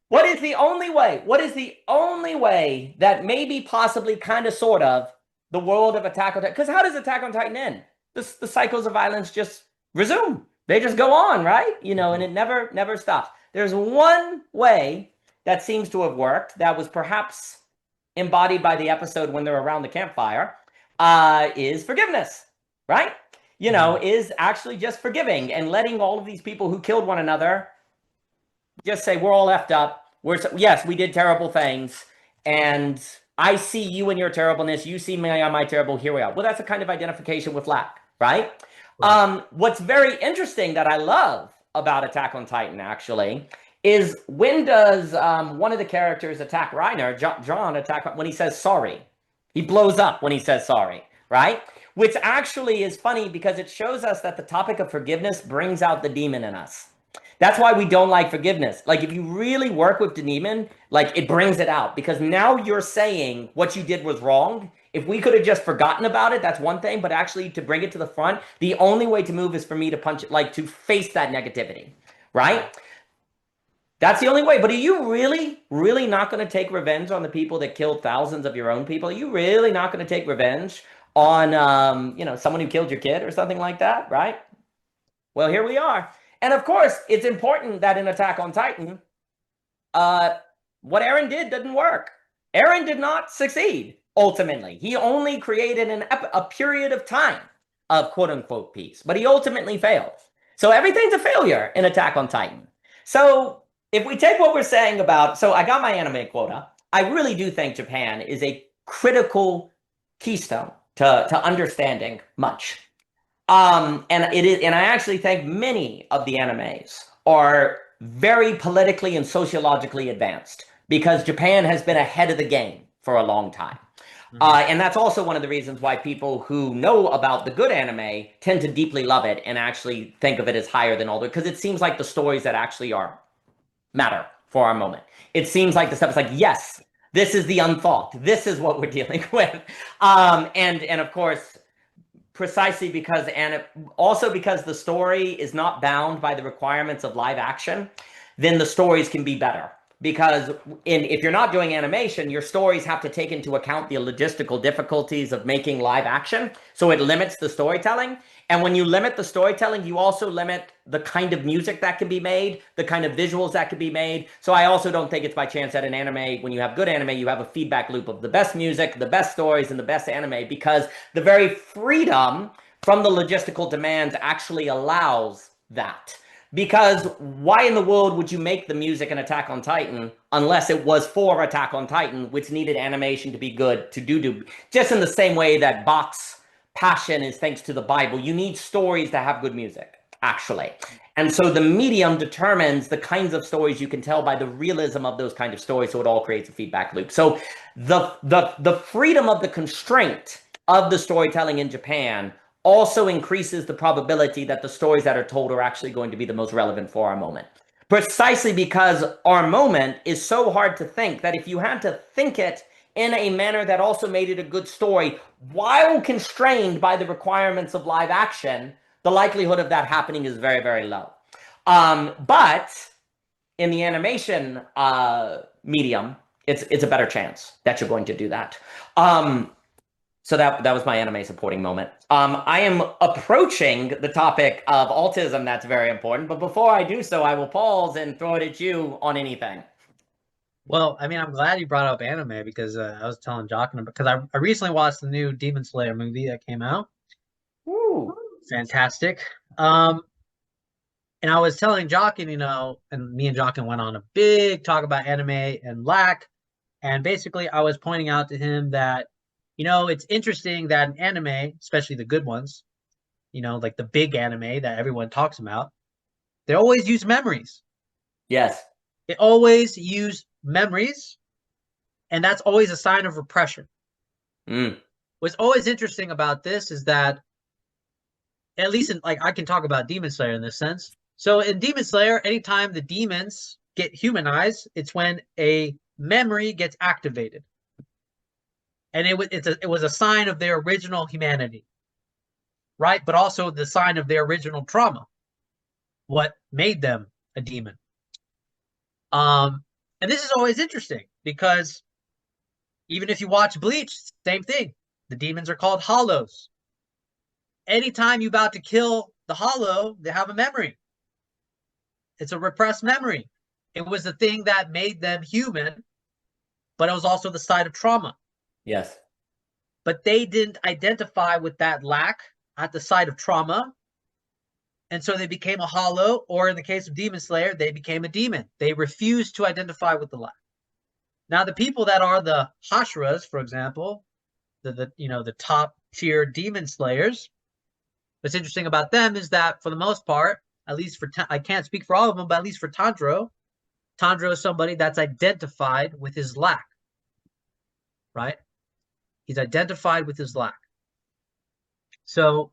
S1: What is the only way? What is the only way that maybe possibly kind of sort of the world of Attack on Titan? Because how does Attack on Titan end? The cycles of violence just resume. They just go on, right? You know, and it never stops. There's one way that seems to have worked that was perhaps embodied by the episode when they're around the campfire, is forgiveness, right? You know, is actually just forgiving and letting all of these people who killed one another just say, we're all effed up. Yes, we did terrible things. And I see you in your terribleness. You see me on my terrible. Here we are. Well, that's a kind of identification with lack, right? What's very interesting that I love about Attack on Titan, actually, is when does one of the characters attack Reiner, John attack when he says sorry. He blows up when he says sorry, right? Which actually is funny because it shows us that the topic of forgiveness brings out the demon in us. That's why we don't like forgiveness. Like, if you really work with the demon, like, it brings it out. Because now you're saying what you did was wrong. If we could have just forgotten about it, that's one thing. But actually, to bring it to the front, the only way to move is for me to punch it, like, to face that negativity, right? That's the only way. But are you really, really not going to take revenge on the people that killed thousands of your own people? Are you really not going to take revenge on, you know, someone who killed your kid or something like that, right? Well, here we are. And of course, it's important that in Attack on Titan, what Eren did didn't work. Eren did not succeed, ultimately. He only created a period of time of quote-unquote peace, but he ultimately failed. So everything's a failure in Attack on Titan. So if we take what we're saying about, so I got my anime quota. I really do think Japan is a critical keystone to understanding much. And it is, and I actually think many of the animes are very politically and sociologically advanced because Japan has been ahead of the game for a long time.
S2: Mhm.
S1: And that's also one of the reasons why people who know about the good anime tend to deeply love it and actually think of it as higher than all the, because it seems like the stories that actually are matter for our moment. It seems like the stuff is like, yes, this is the unthought. This is what we're dealing with. And of course, precisely because, and also because the story is not bound by the requirements of live action, then the stories can be better. Because if you're not doing animation, your stories have to take into account the logistical difficulties of making live action. So it limits the storytelling. And when you limit the storytelling, you also limit the kind of music that can be made, the kind of visuals that can be made. So I also don't think it's by chance that in anime, when you have good anime, you have a feedback loop of the best music, the best stories, and the best anime, because the very freedom from the logistical demands actually allows that. Because why in the world would you make the music in Attack on Titan unless it was for Attack on Titan, which needed animation to be good to do just in the same way that Bach's passion is thanks to the Bible. You need stories to have good music, actually. And so the medium determines the kinds of stories you can tell by the realism of those kind of stories. So it all creates a feedback loop. So the freedom of the constraint of the storytelling in Japan also increases the probability that the stories that are told are actually going to be the most relevant for our moment. Precisely because our moment is so hard to think that if you had to think it in a manner that also made it a good story while constrained by the requirements of live action, the likelihood of that happening is very, very low. But in the animation medium, it's a better chance that you're going to do that. So that was my anime supporting moment. I am approaching the topic of autism. That's very important. But before I do so, I will pause and throw it at you on anything.
S2: Well, I mean, I'm glad you brought up anime because I was telling Jocelyn because I recently watched the new Demon Slayer movie that came out.
S1: Woo.
S2: Fantastic. Um, and I was telling Jocelyn, and me and Jocelyn went on a big talk about anime and lack. And basically, I was pointing out to him that, it's interesting that in anime, especially the good ones, like the big anime that everyone talks about, they always use memories.
S1: Yes.
S2: They always use memories, and that's always a sign of repression.
S1: Mm.
S2: What's always interesting about this is that, at least in, like, I can talk about Demon Slayer in this sense. So in Demon Slayer, anytime the demons get humanized, it's when a memory gets activated, and it was a sign of their original humanity, right? But also the sign of their original trauma, what made them a demon. And this is always interesting because even if you watch Bleach, same thing. The demons are called hollows. Anytime you're about to kill the hollow, they have a memory. It's a repressed memory. It was the thing that made them human, but it was also the side of trauma.
S1: Yes.
S2: But they didn't identify with that lack at the side of trauma. And so they became a hollow, or in the case of Demon Slayer, they became a demon. They refused to identify with the lack. Now, the people that are the Hashiras, for example, the top tier demon slayers, what's interesting about them is that for the most part, at least for I can't speak for all of them, but at least for Tanjiro is somebody that's identified with his lack, right? He's identified with his lack. So,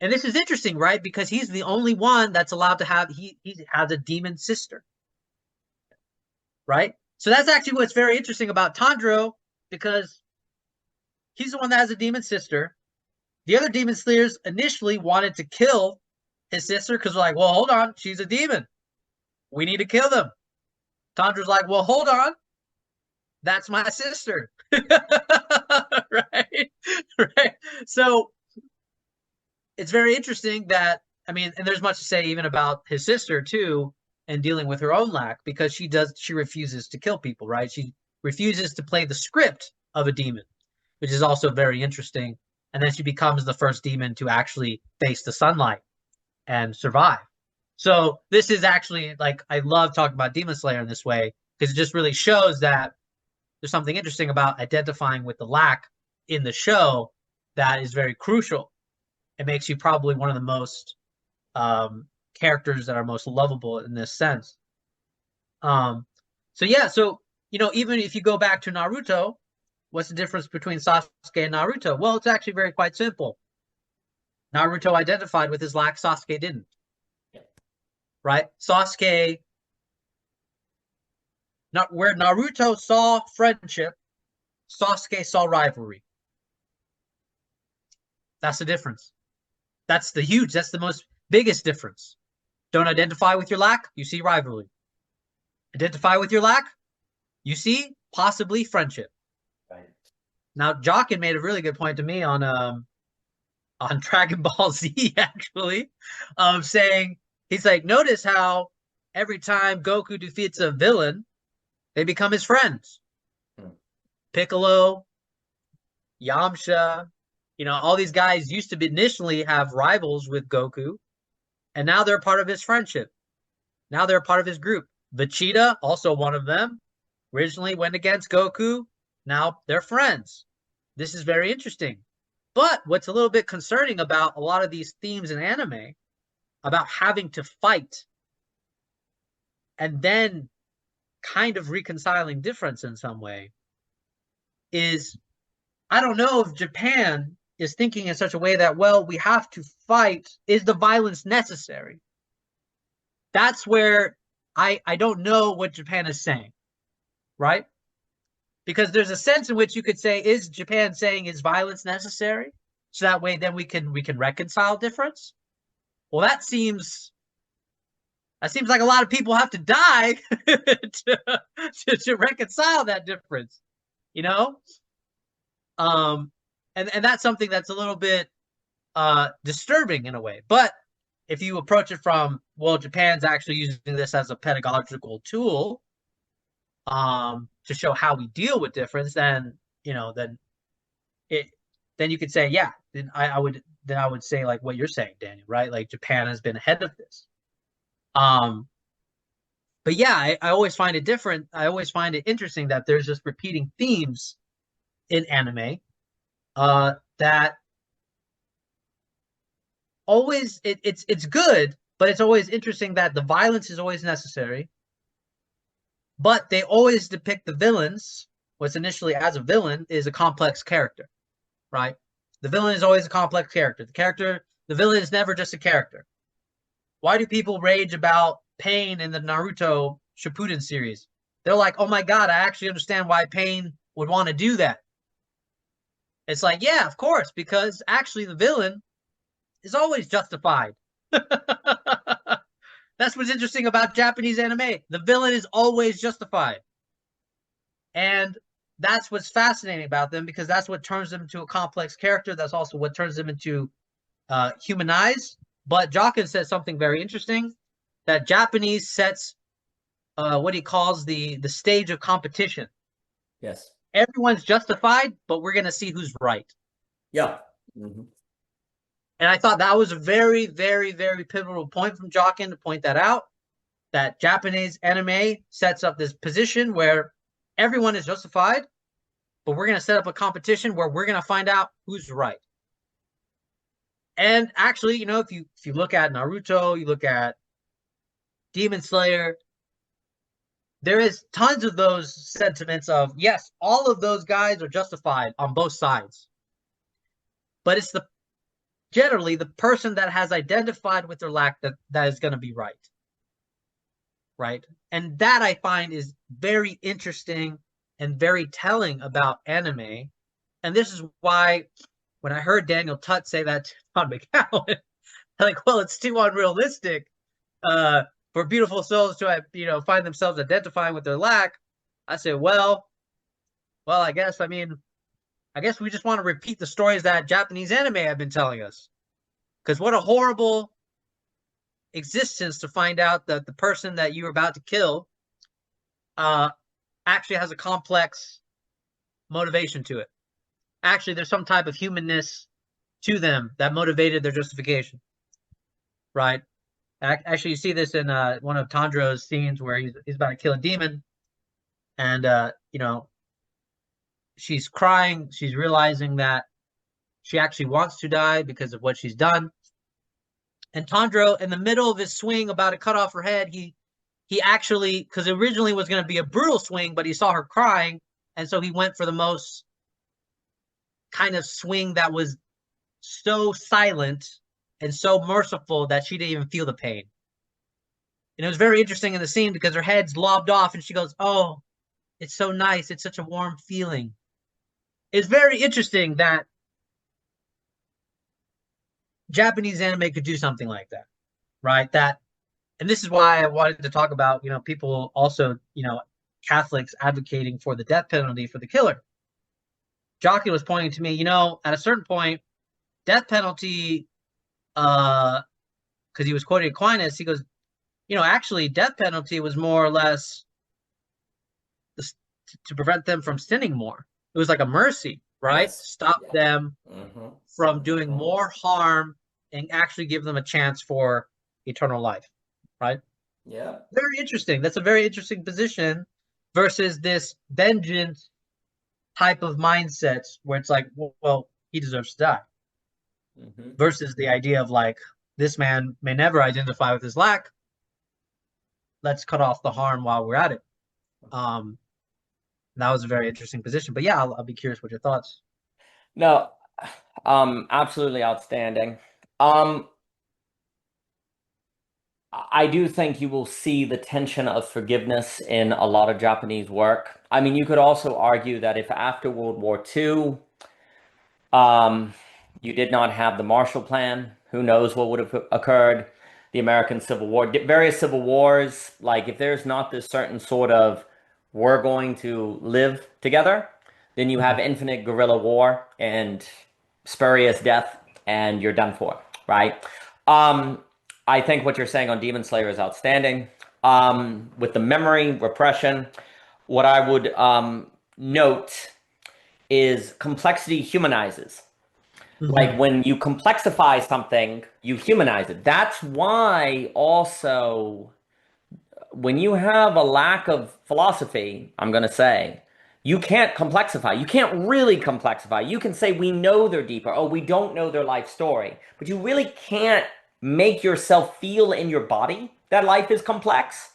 S2: and this is interesting, right? Because he's the only one that's allowed to have he has a demon sister, right? So that's actually what's very interesting about Tanjiro because he's the one that has a demon sister. The other demon slayers initially wanted to kill his sister because they're like, well, hold on, she's a demon. We need to kill them. Tanjiro's like, well, hold on. That's my sister. Right? Right. So it's very interesting that, I mean, and there's much to say even about his sister too, and dealing with her own lack because she refuses to kill people, right? She refuses to play the script of a demon, which is also very interesting. And then she becomes the first demon to actually face the sunlight and survive. So this is actually like, I love talking about Demon Slayer in this way because it just really shows that there's something interesting about identifying with the lack in the show that is very crucial. It makes you probably one of the most characters that are most lovable in this sense. Um, so yeah, so even if you go back to Naruto, what's the difference between Sasuke and Naruto? Well, it's actually very quite simple. Naruto identified with his lack, Sasuke didn't. Right? Sasuke, not where Naruto saw friendship, Sasuke saw rivalry. That's the difference. That's the most biggest difference. Don't identify with your lack, you see rivalry. Identify with your lack, you see possibly friendship.
S1: Right.
S2: Now, Jockin made a really good point to me on Dragon Ball Z, actually, saying, he's like, notice how every time Goku defeats a villain, they become his friends.
S1: Hmm.
S2: Piccolo, Yamcha, all these guys used to initially have rivals with Goku, and now they're part of his friendship. Now they're part of his group. Vegeta, also one of them, originally went against Goku. Now they're friends. This is very interesting. But what's a little bit concerning about a lot of these themes in anime, about having to fight and then kind of reconciling difference in some way, is I don't know if Japan is thinking in such a way that, well, we have to fight. Is the violence necessary? That's where I don't know what Japan is saying, right? Because there's a sense in which you could say, is Japan saying is violence necessary? So that way then we can reconcile difference. Well, that seems like a lot of people have to die to reconcile that difference, you know? And that's something that's a little bit disturbing in a way. But if you approach it from, well, Japan's actually using this as a pedagogical tool to show how we deal with difference, then it then you could say, yeah, then I would say like what you're saying, Daniel, right? Like Japan has been ahead of this. But yeah, I always find it different. I always find it interesting that there's just repeating themes in anime that always it's good, but it's always interesting that the violence is always necessary. But they always depict the villains, what's initially as a villain, is a complex character, right? The villain is always a complex character. The villain is never just a character. Why do people rage about Pain in the Naruto Shippuden series? They're like, oh my God, I actually understand why Pain would want to do that. It's like, yeah, of course, because actually the villain is always justified. That's what's interesting about Japanese anime. The villain is always justified. And that's what's fascinating about them, because that's what turns them into a complex character. That's also what turns them into humanized. But Jockin says something very interesting, that Japanese sets what he calls the stage of competition.
S1: Yes.
S2: Everyone's justified, but we're going to see who's right.
S1: Yeah. Mm-hmm.
S2: And I thought that was a very, very, very pivotal point from Jockin to point that out, that Japanese anime sets up this position where everyone is justified, but we're going to set up a competition where we're going to find out who's right. And actually, if you look at Naruto, you look at Demon Slayer, there is tons of those sentiments of, yes, all of those guys are justified on both sides. But it's generally the person that has identified with their lack that is going to be right. Right? And that I find is very interesting and very telling about anime. And this is why when I heard Daniel Tutt say that to Todd McCowan, I'm like, well, it's too unrealistic for beautiful souls to find themselves identifying with their lack. I say, well, I guess we just want to repeat the stories that Japanese anime have been telling us. Because what a horrible existence to find out that the person that you're about to kill actually has a complex motivation to it. Actually, there's some type of humanness to them that motivated their justification, right? Actually, you see this in one of Tanjiro's scenes where he's about to kill a demon, and she's crying. She's realizing that she actually wants to die because of what she's done. And Tanjiro, in the middle of his swing, about to cut off her head, he actually, because originally it was going to be a brutal swing, but he saw her crying, and so he went for the most kind of swing that was so silent and so merciful that she didn't even feel the pain. And it was very interesting in the scene because her head's lobbed off and she goes, "Oh, it's so nice. It's such a warm feeling." It's very interesting that Japanese anime could do something like that, right? And this is why I wanted to talk about, people also, Catholics advocating for the death penalty for the killer. Jockey was pointing to me, at a certain point, death penalty, because he was quoting Aquinas, he goes, actually, death penalty was more or less to prevent them from sinning more. It was like a mercy, right?
S1: Yes.
S2: Stop
S1: Yeah.
S2: them
S1: Mm-hmm.
S2: from doing more harm and actually give them a chance for eternal life, right?
S1: Yeah.
S2: Very interesting. That's a very interesting position versus this vengeance type of mindset where it's like, well, he deserves to die,
S1: Mm-hmm.
S2: versus the idea of like, this man may never identify with his lack. Let's cut off the harm while we're at it. Um, that was a very interesting position. But yeah, I'll be curious what your thoughts.
S1: No, absolutely outstanding. Um, I do think you will see the tension of forgiveness in a lot of Japanese work. I mean, you could also argue that if after World War II, um, you did not have the Marshall Plan, who knows what would have occurred? The American Civil War, various civil wars, like if there's not this certain sort of we're going to live together, then you have
S2: Mhm.
S1: infinite guerrilla war and spurious death, and you're done for, right? Um, I think what you're saying on Demon Slayer is outstanding. With the memory repression, what I would note is complexity humanizes. Like
S2: Mhm.
S1: when you complexify something, you humanize it. That's why also when you have a lack of philosophy, I'm going to say, you can't complexify. You can't really complexify. You can say we know they're deeper. Oh, we don't know their life story. But you really can't make yourself feel in your body that life is complex.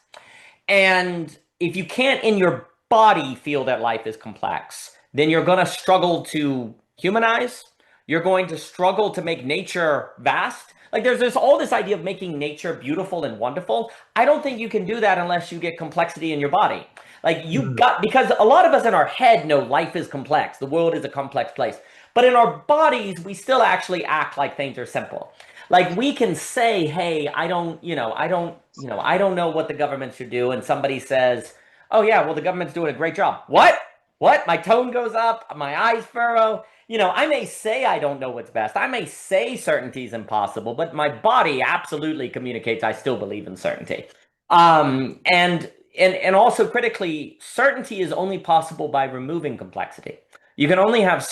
S1: And if you can't in your body feel that life is complex, then you're going to struggle to humanize. You're going to struggle to make nature vast. Like there's all this idea of making nature beautiful and wonderful. I don't think you can do that unless you get complexity in your body. Like you
S2: Mhm.
S1: got, because a lot of us in our head know life is complex. The world is a complex place. But in our bodies, we still actually act like things are simple. Like we can say, hey, I don't know what the government should do. And somebody says, oh yeah, well, the government's doing a great job. What? My tone goes up, my eyes furrow. I may say I don't know what's best. I may say certainty is impossible, but my body absolutely communicates I still believe in certainty. And also critically, certainty is only possible by removing complexity. You can only have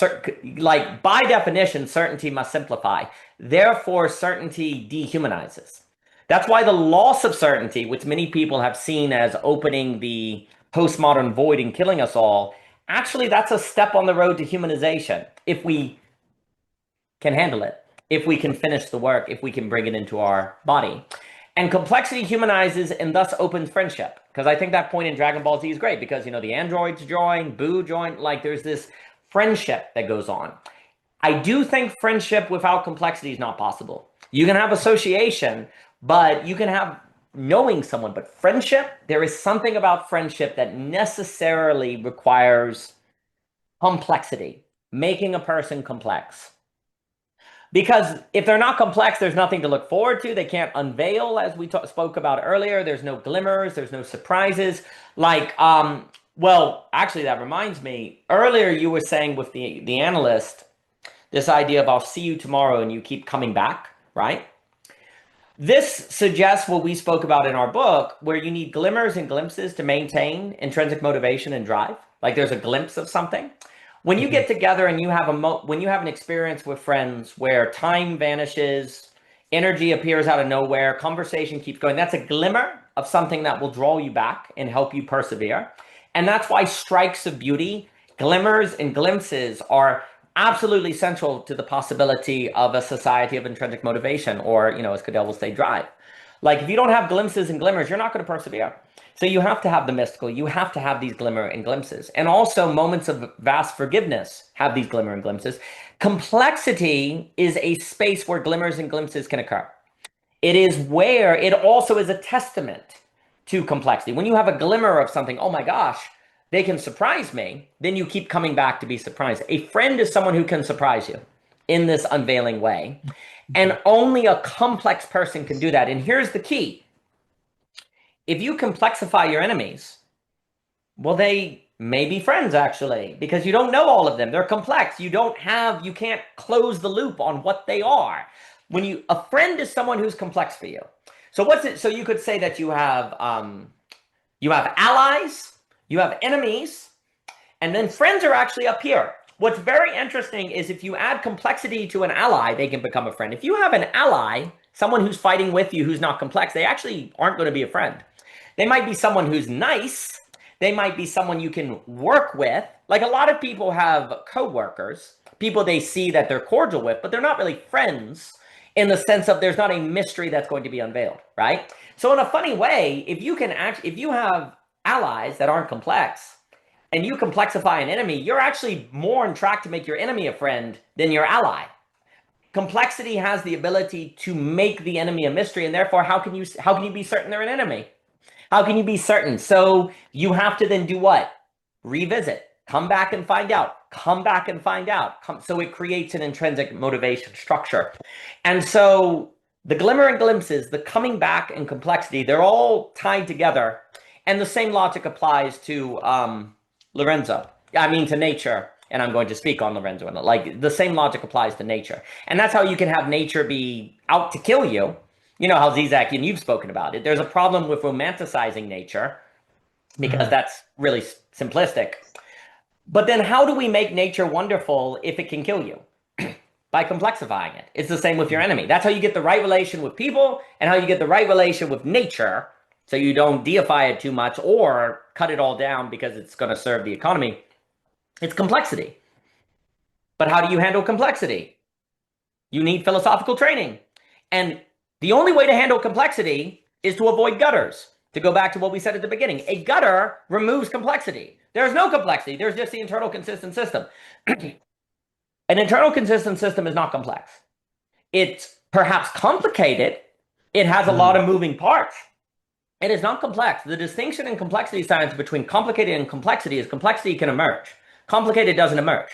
S1: like by definition, certainty must simplify. Therefore, certainty dehumanizes. That's why the loss of certainty, which many people have seen as opening the postmodern void and killing us all, actually that's a step on the road to humanization. If we can handle it, if we can finish the work, if we can bring it into our body. And complexity humanizes and thus opens friendship. Because I think that point in Dragon Ball Z is great because, the androids join, Boo join, like there's this friendship that goes on. I do think friendship without complexity is not possible. You can have association, but you can have knowing someone. But friendship, there is something about friendship that necessarily requires complexity, making a person complex. Because if they're not complex, there's nothing to look forward to. They can't unveil, as we spoke about earlier. There's no glimmers. There's no surprises. Like, well, actually, that reminds me. Earlier, you were saying with the analyst, this idea of I'll see you tomorrow and you keep coming back, right? This suggests what we spoke about in our book, where you need glimmers and glimpses to maintain intrinsic motivation and drive. Like there's a glimpse of something. When you
S2: Mhm.
S1: get together and you have when you have an experience with friends where time vanishes Energy appears out of nowhere. Conversation keeps going. That's a glimmer of something that will draw you back and help you persevere. And that's why strikes of beauty, glimmers and glimpses are absolutely central to the possibility of a society of intrinsic motivation, or, as Cadell will say, drive. Like, if you don't have glimpses and glimmers, you're not going to persevere. So you have to have the mystical. You have to have these glimmer and glimpses. And also moments of vast forgiveness have these glimmer and glimpses. Complexity is a space where glimmers and glimpses can occur. It is where it also is a testament to complexity. When you have a glimmer of something, oh my gosh, they can surprise me, then you keep coming back to be surprised. A friend is someone who can surprise you in this unveiling way. And only a complex person can do that. And here's the key. If you complexify your enemies, well, they may be friends, actually, because you don't know all of them. They're complex. You can't close the loop on what they are. A friend is someone who's complex for you. So so you could say that you have allies, you have enemies, and then friends are actually up here. What's very interesting is if you add complexity to an ally, they can become a friend. If you have an ally, someone who's fighting with you who's not complex, they actually aren't going to be a friend. They might be someone who's nice. They might be someone you can work with. Like, a lot of people have coworkers, people they see that they're cordial with, but they're not really friends in the sense of there's not a mystery that's going to be unveiled, right? So in a funny way, if you have allies that aren't complex and you complexify an enemy, you're actually more on track to make your enemy a friend than your ally. Complexity has the ability to make the enemy a mystery, and therefore, how can you be certain they're an enemy? How can you be certain? So you have to then do what? Revisit. Come back and find out. Come back and find out. So it creates an intrinsic motivation structure. And so the glimmer and glimpses, the coming back and complexity, they're all tied together. And the same logic applies to to nature. And I'm going to speak on Lorenzo. Like, the same logic applies to nature. And that's how you can have nature be out to kill you. You know how Zizek, and you've spoken about it. There's a problem with romanticizing nature because that's really simplistic. But then how do we make nature wonderful if it can kill you? By complexifying it. It's the same with your enemy. That's how you get the right relation with people and how you get the right relation with nature, so you don't deify it too much or cut it all down because it's going to serve the economy. It's complexity. But how do you handle complexity? You need philosophical training. And the only way to handle complexity is to avoid gutters. To go back to what we said at the beginning, a gutter removes complexity. There's no complexity. There's just the internal consistent system. An internal consistent system is not complex. It's perhaps complicated. It has a lot of moving parts. It is not complex. The distinction in complexity science between complicated and complexity is complexity can emerge. Complicated doesn't emerge.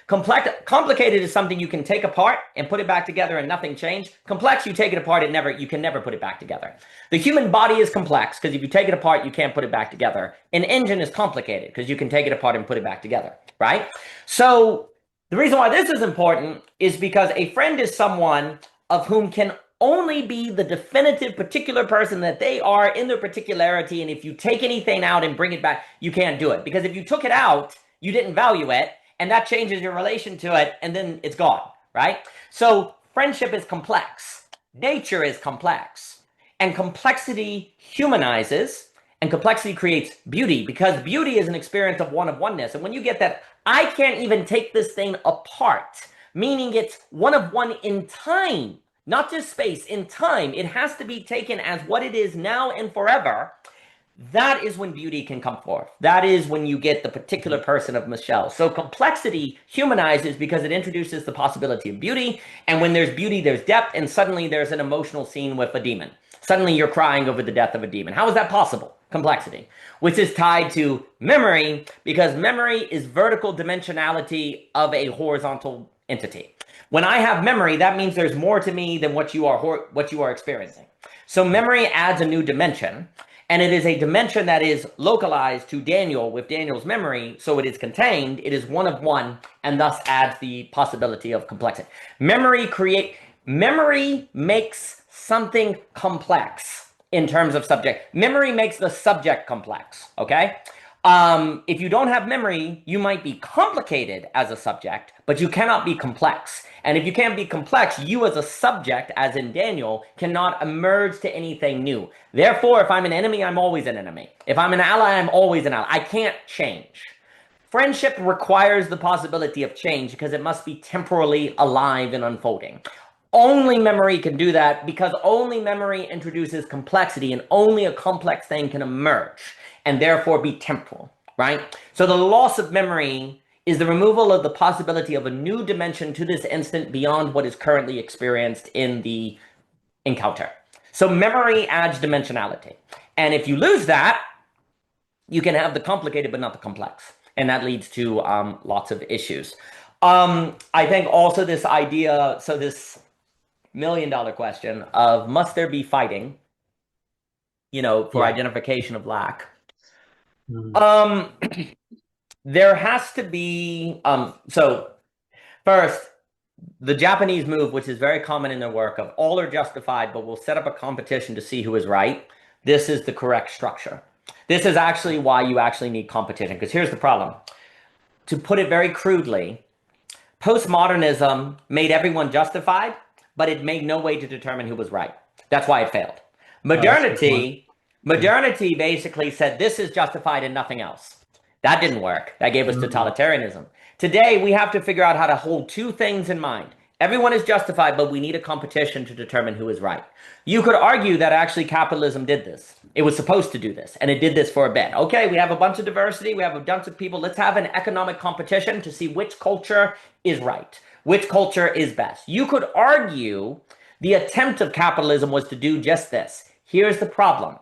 S1: Complicated is something you can take apart and put it back together and nothing changed. Complex, you take it apart, you can never put it back together. The human body is complex because if you take it apart, you can't put it back together. An engine is complicated because you can take it apart and put it back together, right? So the reason why this is important is because a friend is someone of whom can only be the definitive particular person that they are in their particularity. And if you take anything out and bring it back, you can't do it. Because if you took it out, you didn't value it. And that changes your relation to it, and then it's gone, right? So friendship is complex. Nature is complex. And complexity humanizes, and complexity creates beauty, because beauty is an experience of oneness. And when you get that, I can't even take this thing apart, meaning it's one of one in time, not just space, in time. It has to be taken as what it is now and forever. That is when beauty can come forth. That is when you get the particular person of Michelle. So complexity humanizes because it introduces the possibility of beauty. And when there's beauty, there's depth. And suddenly there's an emotional scene with a demon. Suddenly you're crying over the death of a demon. How is that possible? Complexity, which is tied to memory, because memory is vertical dimensionality of a horizontal entity. When I have memory, that means there's more to me than what you are experiencing. So memory adds a new dimension. And it is a dimension that is localized to Daniel with Daniel's memory, so it is contained, it is one of one, and thus adds the possibility of complexity. Memory makes something complex in terms of subject. Memory makes the subject complex, okay? If you don't have memory, you might be complicated as a subject, but you cannot be complex. And if you can't be complex, you as a subject, as in Daniel, cannot emerge to anything new. Therefore, if I'm an enemy, I'm always an enemy. If I'm an ally, I'm always an ally. I can't change. Friendship requires the possibility of change because it must be temporally alive and unfolding. Only memory can do that because only memory introduces complexity, and only a complex thing can emerge and therefore be temporal, right? So the loss of memory is the removal of the possibility of a new dimension to this instant beyond what is currently experienced in the encounter. So memory adds dimensionality. And if you lose that, you can have the complicated but not the complex. And that leads to lots of issues. I think also this idea, so this $1 million question of must there be fighting, for
S2: Yeah.
S1: identification of lack?
S2: Mm.
S1: Um, there has to be, so first, the Japanese move, which is very common in their work, of all are justified, but we'll set up a competition to see who is right. This is the correct structure. This is actually why you actually need competition, because here's the problem. To put it very crudely, postmodernism made everyone justified, but it made no way to determine who was right. That's why it failed.
S2: Oh, that's a good point.
S1: Modernity,
S2: Yeah.
S1: modernity basically said this is justified and nothing else. That didn't work. That gave us
S2: Mm.
S1: totalitarianism. Today, we have to figure out how to hold two things in mind. Everyone is justified, but we need a competition to determine who is right. You could argue that actually capitalism did this. It was supposed to do this, and it did this for a bit. Okay, we have a bunch of diversity, we have a bunch of people. Let's have an economic competition to see which culture is right, which culture is best. You could argue the attempt of capitalism was to do just this. Here's the problem.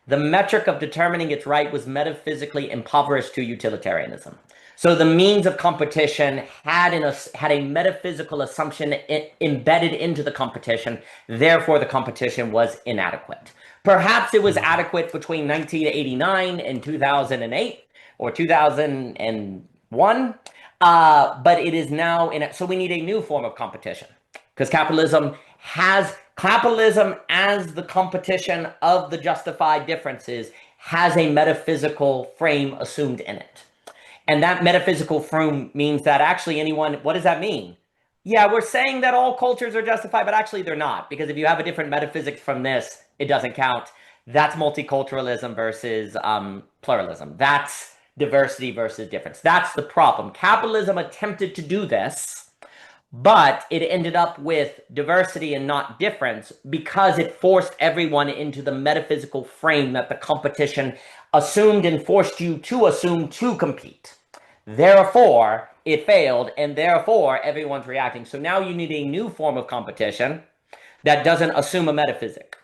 S1: The metric of determining its right was metaphysically impoverished to utilitarianism. So the means of competition had a metaphysical assumption embedded into the competition. Therefore, the competition was inadequate. Perhaps it was
S2: Mm.
S1: adequate between 1989 and 2008 or 2001, but it is now so we need a new form of competition because capitalism as the competition of the justified differences has a metaphysical frame assumed in it. And that metaphysical frame means that actually what does that mean? Yeah, we're saying that all cultures are justified, but actually they're not. Because if you have a different metaphysics from this, it doesn't count. That's multiculturalism versus pluralism. That's diversity versus difference. That's the problem. Capitalism attempted to do this, but it ended up with diversity and not difference because it forced everyone into the metaphysical frame that the competition assumed and forced you to assume to compete. Therefore, it failed, and therefore everyone's reacting. So now you need a new form of competition that doesn't assume a metaphysic.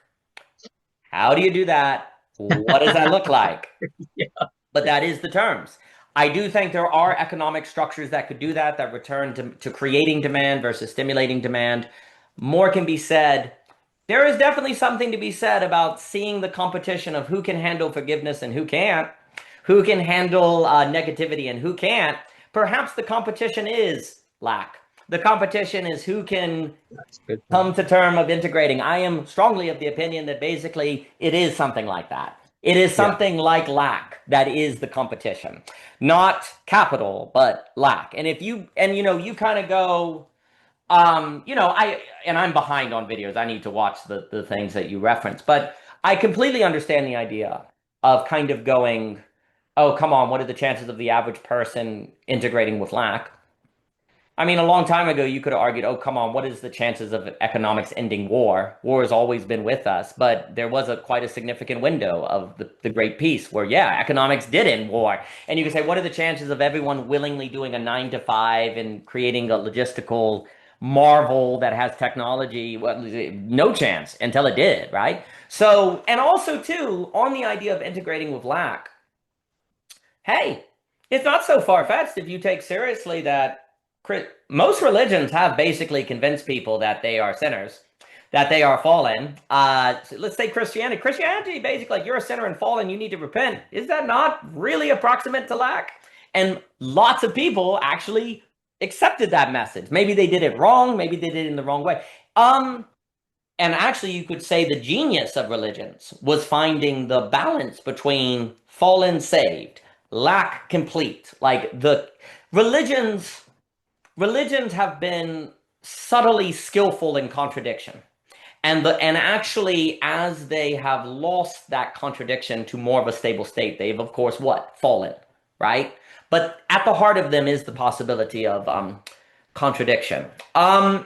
S1: How do you do that? What does that look like?
S2: Yeah.
S1: But that is the terms. I do think there are economic structures that could do that, that return to creating demand versus stimulating demand. More can be said. There is definitely something to be said about seeing the competition of who can handle forgiveness and who can't, who can handle negativity and who can't. Perhaps the competition is lack. The competition is who can
S2: That's a good point.
S1: come to term of integrating. I am strongly of the opinion that basically it is something like that. It is
S2: Yeah.
S1: something like lack that is the competition, not capital, but lack. And if you you kind of go, I'm behind on videos. I need to watch the things that you reference, but I completely understand the idea of kind of going, oh, come on, what are the chances of the average person integrating with lack? I mean, a long time ago, you could have argued, oh, come on, what is the chances of economics ending war? War has always been with us, but there was quite a significant window of the Great Peace where, yeah, economics did end war. And you could say, what are the chances of everyone willingly doing a 9 to 5 and creating a logistical marvel that has technology? Well, no chance until it did, right? So, and also, too, on the idea of integrating with lack, hey, it's not so far-fetched if you take seriously that most religions have basically convinced people that they are sinners, that they are fallen. So let's say Christianity. Christianity, basically, like, you're a sinner and fallen, you need to repent. Is that not really approximate to lack? And lots of people actually accepted that message. Maybe they did it wrong. Maybe they did it in the wrong way. And actually, you could say the genius of religions was finding the balance between fallen saved, lack complete. Like the religions, religions have been subtly skillful in contradiction. And actually, as they have lost that contradiction to more of a stable state, they've of course what? Fallen, right? But at the heart of them is the possibility of contradiction. I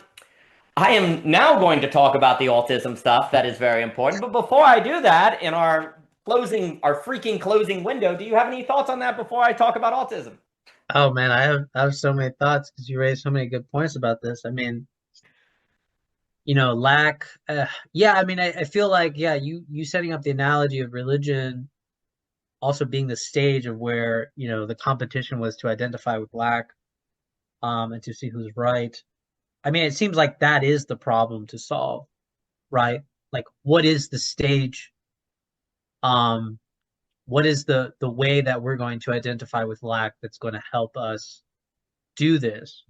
S1: am now going to talk about the autism stuff that is very important. But before I do that, in our freaking closing window, do you have any thoughts on that before I talk about autism?
S2: Oh man, I have so many thoughts because you raised so many good points about this. I mean, lack. Yeah, I mean, I feel like yeah, you setting up the analogy of religion also being the stage of where the competition was to identify with lack, and to see who's right. I mean, it seems like that is the problem to solve, right? Like, what is the stage? Um, what is the way that we're going to identify with lack that's going to help us do this?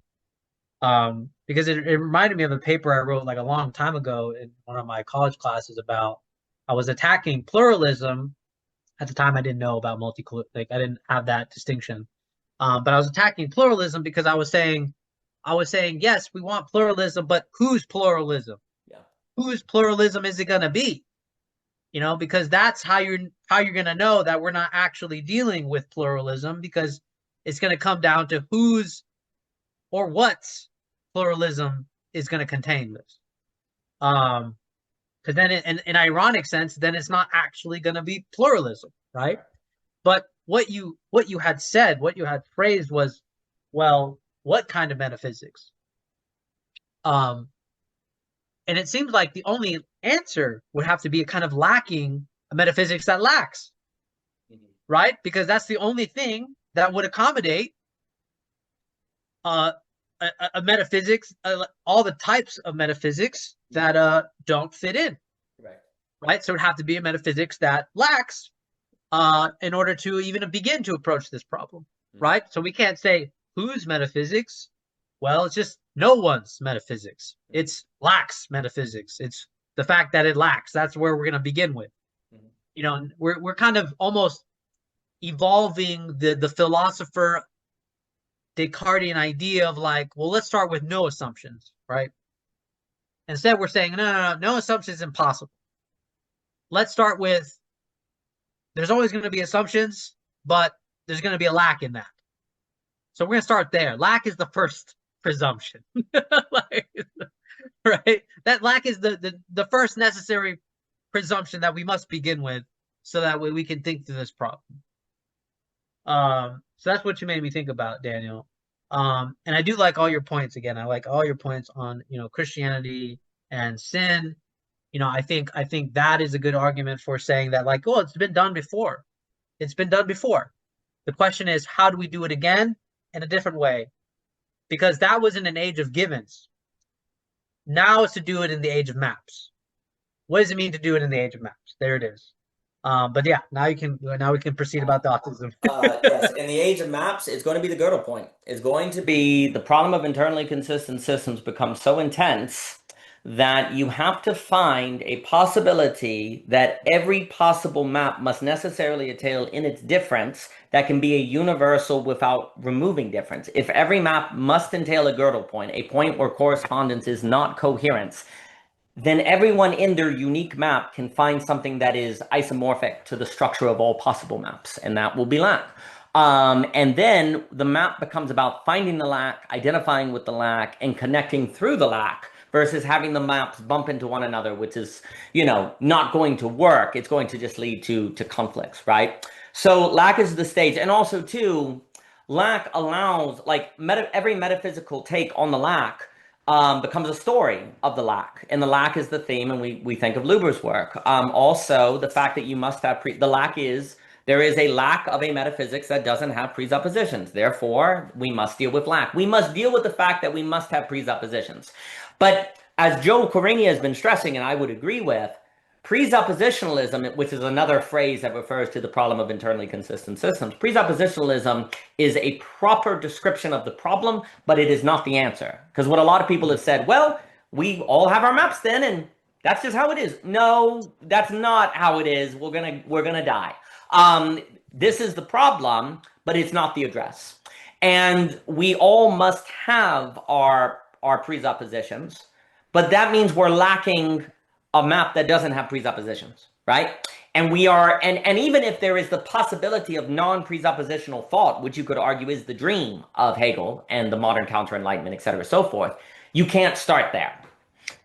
S2: Because it reminded me of a paper I wrote like a long time ago in one of my college classes about I was attacking pluralism. At the time, I didn't know about like I didn't have that distinction. But I was attacking pluralism because I was saying, yes, we want pluralism, but whose pluralism?
S1: Yeah.
S2: Whose pluralism is it going to be? Because that's how you're going to know that we're not actually dealing with pluralism, because it's going to come down to whose or what's pluralism is going to contain this. Because then in an ironic sense, then it's not actually going to be pluralism, right? But what you had said, what you had phrased was, well, what kind of metaphysics? Um, and it seems like the only answer would have to be a kind of lacking a metaphysics that lacks, right? Because that's the only thing that would accommodate uh, a metaphysics, all the types of metaphysics that don't fit in,
S1: Right.
S2: right? So it would have to be a metaphysics that lacks in order to even begin to approach this problem, right? So we can't say whose metaphysics. Well, it's just no one's metaphysics. It's lacks metaphysics. It's the fact that it lacks. That's where we're going to begin with. We're kind of almost evolving the philosopher Descartesian idea of like, well, let's start with no assumptions, right? Instead, we're saying no assumptions is impossible. Let's start with there's always going to be assumptions, but there's going to be a lack in that. So we're going to start there. Lack is the first presumption, like, right? That lack is the first necessary presumption that we must begin with, so that way we can think through this problem. So that's what you made me think about, Daniel. And I do like all your points. Again, I like all your points on Christianity and sin. I think that is a good argument for saying that, like, oh, it's been done before. It's been done before. The question is, how do we do it again in a different way? Because that was in an age of givens. Now it's to do it in the age of maps. What does it mean to do it in the age of maps? There it is. But yeah, now we can proceed about the autism.
S1: Yes, in the age of maps, it's going to be the girdle point. It's going to be the problem of internally consistent systems becomes so intense that you have to find a possibility that every possible map must necessarily entail in its difference that can be a universal without removing difference. If every map must entail a girdle point, a point where correspondence is not coherence, then everyone in their unique map can find something that is isomorphic to the structure of all possible maps, and that will be lack. And then the map becomes about finding the lack, identifying with the lack, and connecting through the lack versus having the maps bump into one another, which is, not going to work. It's going to just lead to conflicts, right? So lack is the stage. And also, too, lack allows, like, every metaphysical take on the lack becomes a story of the lack, and the lack is the theme, and we think of Luber's work. Also, the fact that you must have the lack is there is a lack of a metaphysics that doesn't have presuppositions. Therefore, we must deal with lack. We must deal with the fact that we must have presuppositions. But as Joe Corenia has been stressing, and I would agree with, presuppositionalism, which is another phrase that refers to the problem of internally consistent systems, presuppositionalism is a proper description of the problem, but it is not the answer. Because what a lot of people have said, well, we all have our maps then, and that's just how it is. No, that's not how it is. We're gonna die. this is the problem, but it's not the address. And we all must have our presuppositions, but that means we're lacking a map that doesn't have presuppositions, right? And we are, and even if there is the possibility of non-presuppositional thought, which you could argue is the dream of Hegel and the modern counter-enlightenment, et cetera, so forth, you can't start there.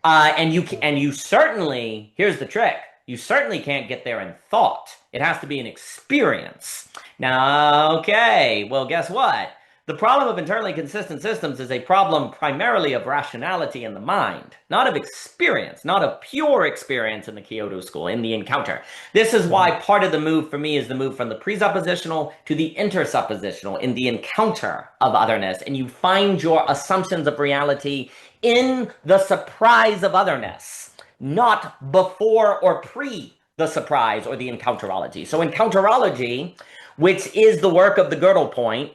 S1: And you certainly, here's the trick, you certainly can't get there in thought. It has to be an experience. Now, okay, well, guess what? The problem of internally consistent systems is a problem primarily of rationality in the mind, not of experience, not of pure experience in the Kyoto school, in the encounter. This is why part of the move for me is the move from the presuppositional to the intersuppositional, in the encounter of otherness. And you find your assumptions of reality in the surprise of otherness, not before or pre the surprise or the encounterology. So encounterology, which is the work of the Gödel point,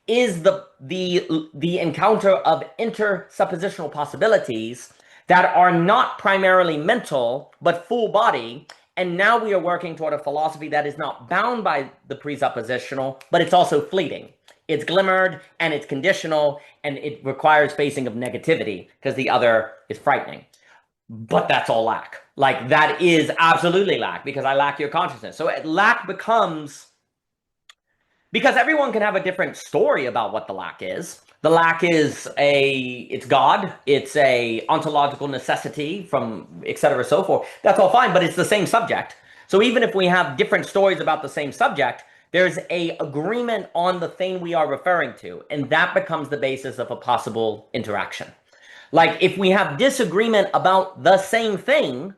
S1: is the encounter of intersuppositional possibilities that are not primarily mental, but full body. And now we are working toward a philosophy that is not bound by the presuppositional, but it's also fleeting. It's glimmered and it's conditional, and it requires facing of negativity because the other is frightening. But that's all lack. Like, that is absolutely lack, because I lack your consciousness. So lack becomes, because everyone can have a different story about what the lack is. The lack is it's God, it's a ontological necessity from et cetera, so forth. That's all fine, but it's the same subject. So even if we have different stories about the same subject, there's a agreement on the thing we are referring to, and that becomes the basis of a possible interaction. Like, if we have disagreement about the same thing,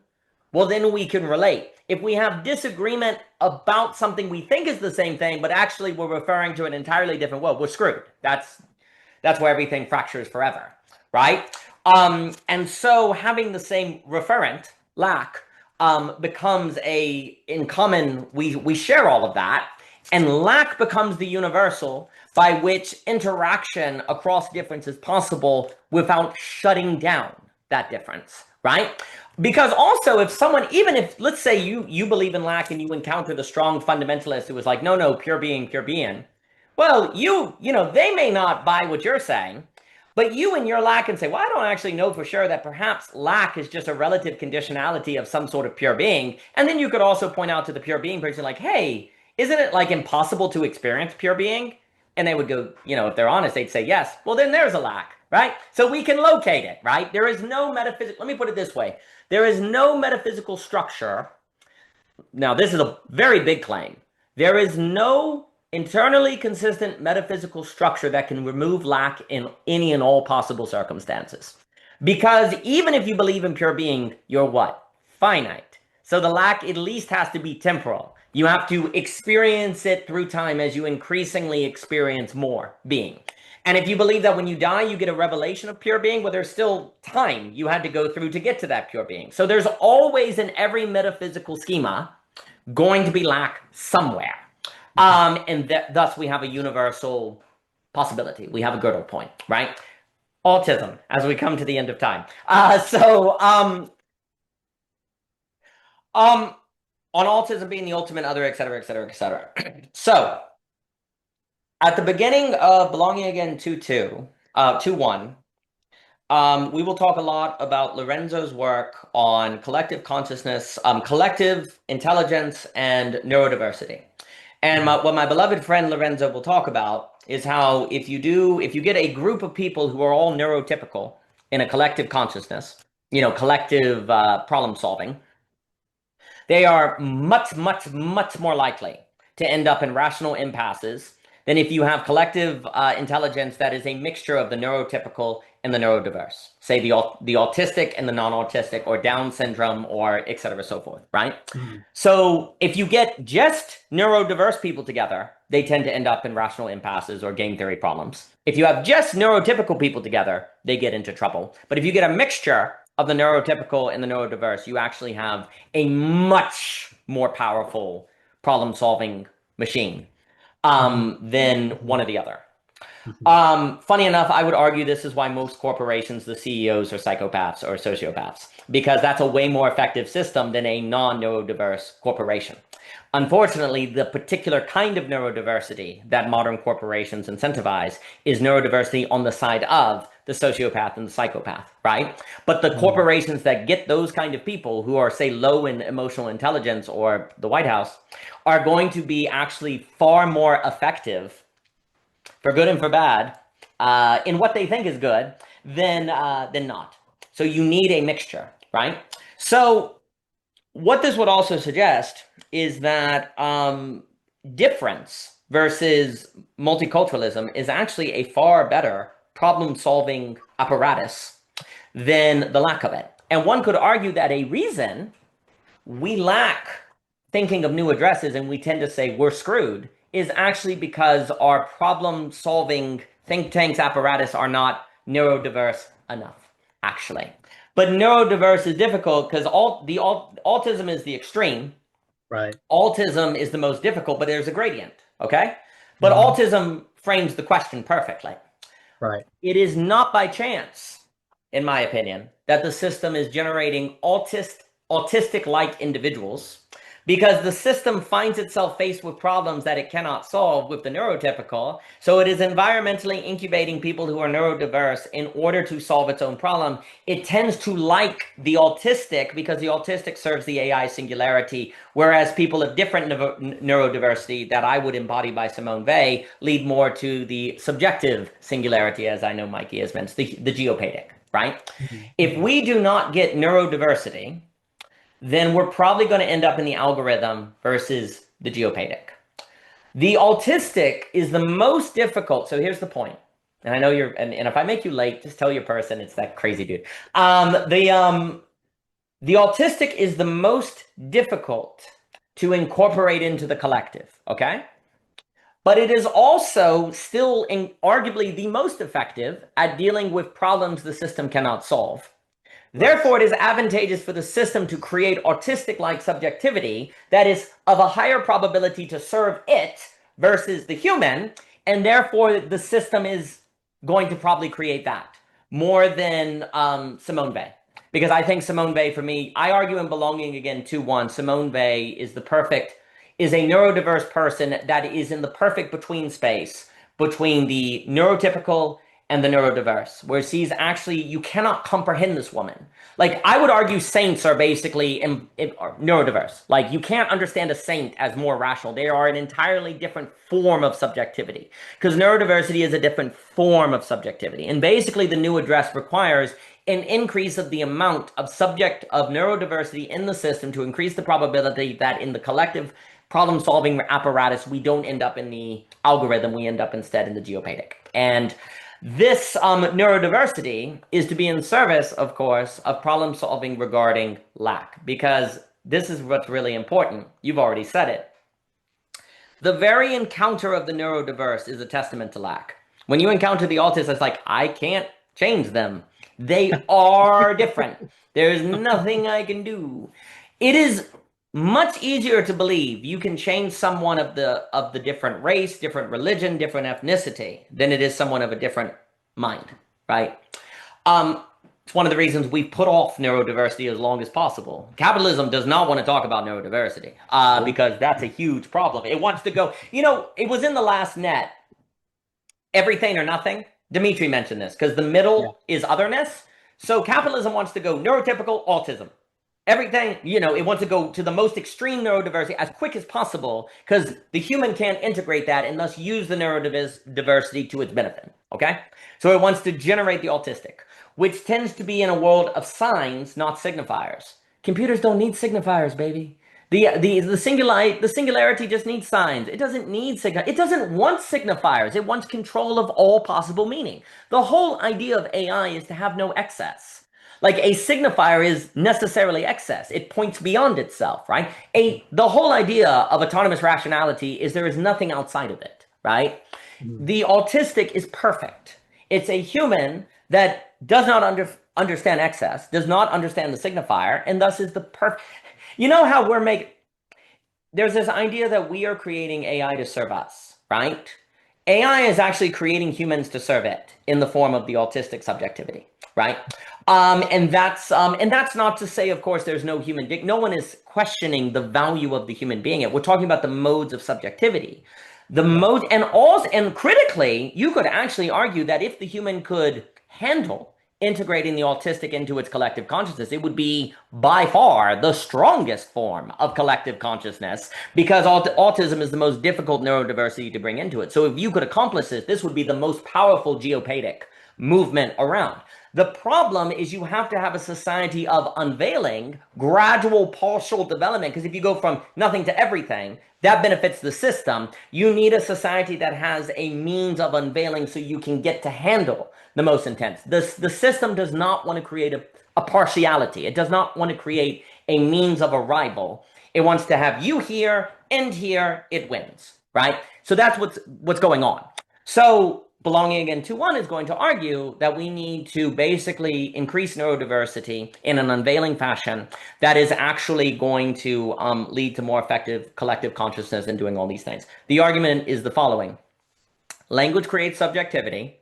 S1: well, then we can relate. If we have disagreement about something we think is the same thing, but actually we're referring to an entirely different world, we're screwed. That's where everything fractures forever, right? And so having the same referent, lack, becomes in common, we share all of that, and lack becomes the universal by which interaction across difference is possible without shutting down that difference, right? Because also, if someone, even if, let's say you believe in lack and you encounter the strong fundamentalist who was like, no, pure being, pure being. Well, you know, they may not buy what you're saying, but you in your lack can say, well, I don't actually know for sure that perhaps lack is just a relative conditionality of some sort of pure being. And then you could also point out to the pure being person like, hey, isn't it like impossible to experience pure being? And they would go, you know, if they're honest, they'd say yes. Well, then there's a lack, right? So we can locate it, right? There is no metaphysical, let me put it this way. There is no metaphysical structure. Now, this is a very big claim. There is no internally consistent metaphysical structure that can remove lack in any and all possible circumstances. Because even if you believe in pure being, you're what? Finite. So the lack at least has to be temporal. You have to experience it through time as you increasingly experience more being. And if you believe that when you die, you get a revelation of pure being, well, there's still time you had to go through to get to that pure being. So there's always in every metaphysical schema going to be lack somewhere. And thus we have a universal possibility. We have a Gödel point, right? Autism, as we come to the end of time. On autism being the ultimate other, et cetera, et cetera, et cetera. So, at the beginning of Belonging Again 2.1, we will talk a lot about Lorenzo's work on collective consciousness, collective intelligence, and neurodiversity. And what my beloved friend Lorenzo will talk about is how if you get a group of people who are all neurotypical in a collective consciousness, you know, collective problem solving, they are much, much, much more likely to end up in rational impasses than if you have collective intelligence that is a mixture of the neurotypical and the neurodiverse, say the autistic and the non-autistic, or Down syndrome, or et cetera, so forth, right? Mm-hmm. So if you get just neurodiverse people together, they tend to end up in rational impasses or game theory problems. If you have just neurotypical people together, they get into trouble. But if you get a mixture of the neurotypical and the neurodiverse, you actually have a much more powerful problem-solving machine than one or the other.
S2: Mhm.
S1: Funny enough, I would argue this is why most corporations, the CEOs are psychopaths or sociopaths, because that's a way more effective system than a non-neurodiverse corporation. Unfortunately, the particular kind of neurodiversity that modern corporations incentivize is neurodiversity on the side of the sociopath and the psychopath, right? But the
S2: Mhm.
S1: corporations that get those kind of people who are, say, low in emotional intelligence or the White House are going to be actually far more effective for good and for bad, in what they think is good, than not. So you need a mixture, right? So what this would also suggest is that difference versus multiculturalism is actually a far better problem-solving apparatus than the lack of it. And one could argue that a reason we lack thinking of new addresses and we tend to say we're screwed is actually because our problem solving think tanks apparatus are not neurodiverse enough, actually. But neurodiverse is difficult because autism is the extreme.
S2: Right.
S1: Autism is the most difficult, but there's a gradient, okay? But
S2: Mhm.
S1: autism frames the question perfectly.
S2: Right.
S1: It is not by chance, in my opinion, that the system is generating autistic-like individuals because the system finds itself faced with problems that it cannot solve with the neurotypical. So it is environmentally incubating people who are neurodiverse in order to solve its own problem. It tends to like the autistic because the autistic serves the AI singularity, whereas people of different neurodiversity that I would embody by Simone Weil lead more to the subjective singularity, as I know Mikey has mentioned, the geopadic, right?
S2: Mhm.
S1: If
S2: Mhm.
S1: we do not get neurodiversity, then we're probably going to end up in the algorithm versus the geopadic. The autistic is the most difficult. So here's the point. And I know and if I make you late, just tell your person it's that crazy dude. The autistic is the most difficult to incorporate into the collective, okay? But it is also still arguably the most effective at dealing with problems the system cannot solve.
S2: Right.
S1: Therefore, it is advantageous for the system to create autistic-like subjectivity that is of a higher probability to serve it versus the human, and therefore the system is going to probably create that more than Simone Weil. Because I think Simone Weil, for me, I argue in Belonging Again 2-1, Simone Weil is a neurodiverse person that is in the perfect between space between the neurotypical and the neurodiverse, where she's actually, you cannot comprehend this woman. Like, I would argue saints are basically are neurodiverse. Like, you can't understand a saint as more rational. They are an entirely different form of subjectivity because neurodiversity is a different form of subjectivity. And basically, the new address requires an increase of the amount of subject of neurodiversity in the system to increase the probability that in the collective problem solving apparatus, we don't end up in the algorithm, we end up instead in the geopadic. And this neurodiversity is to be in service, of course, of problem solving regarding lack, because this is what's really important. You've already said it. The very encounter of the neurodiverse is a testament to lack. When you encounter the autist, it's like, I can't change them. They are different. There's nothing I can do. It is much easier to believe you can change someone of the different race, different religion, different ethnicity than it is someone of a different mind, right? Um, it's one of the reasons we put off neurodiversity as long as possible. Capitalism does not want to talk about neurodiversity
S2: Nope.
S1: because that's a huge problem. It wants to go, it was in the last net, everything or nothing. Dimitri mentioned this because the
S2: Yeah.
S1: middle is otherness. So capitalism wants to go neurotypical autism. Everything, it wants to go to the most extreme neurodiversity as quick as possible because the human can't integrate that and thus use the neurodiversity to its benefit. Okay? So it wants to generate the autistic, which tends to be in a world of signs, not signifiers. Computers don't need signifiers, baby. The singularity just needs signs. It doesn't need it doesn't want signifiers. It wants control of all possible meaning. The whole idea of AI is to have no excess. Like a signifier is necessarily excess. It points beyond itself, right? The whole idea of autonomous rationality is there is nothing outside of it, right?
S2: Mhm.
S1: The autistic is perfect. It's a human that does not understand excess, does not understand the signifier, and thus is the perfect. You know how there's this idea that we are creating AI to serve us, right? AI is actually creating humans to serve it in the form of the autistic subjectivity, right? And that's not to say, of course, there's no human no one is questioning the value of the human being. We're talking about the modes of subjectivity. The
S2: Yeah.
S1: mode and also and critically, you could actually argue that if the human could handle integrating the autistic into its collective consciousness, it would be by far the strongest form of collective consciousness because autism is the most difficult neurodiversity to bring into it. So if you could accomplish this would be the most powerful geopathic movement around. The problem is you have to have a society of unveiling, gradual partial development, because if you go from nothing to everything, that benefits the system. You need a society that has a means of unveiling so you can get to handle the most intense. The system does not want to create a partiality. It does not want to create a means of arrival. It wants to have you here, end here, it wins, right? So that's what's going on. So belonging again to one is going to argue that we need to basically increase neurodiversity in an unveiling fashion that is actually going to lead to more effective collective consciousness and doing all these things. The argument is the following. Language creates subjectivity.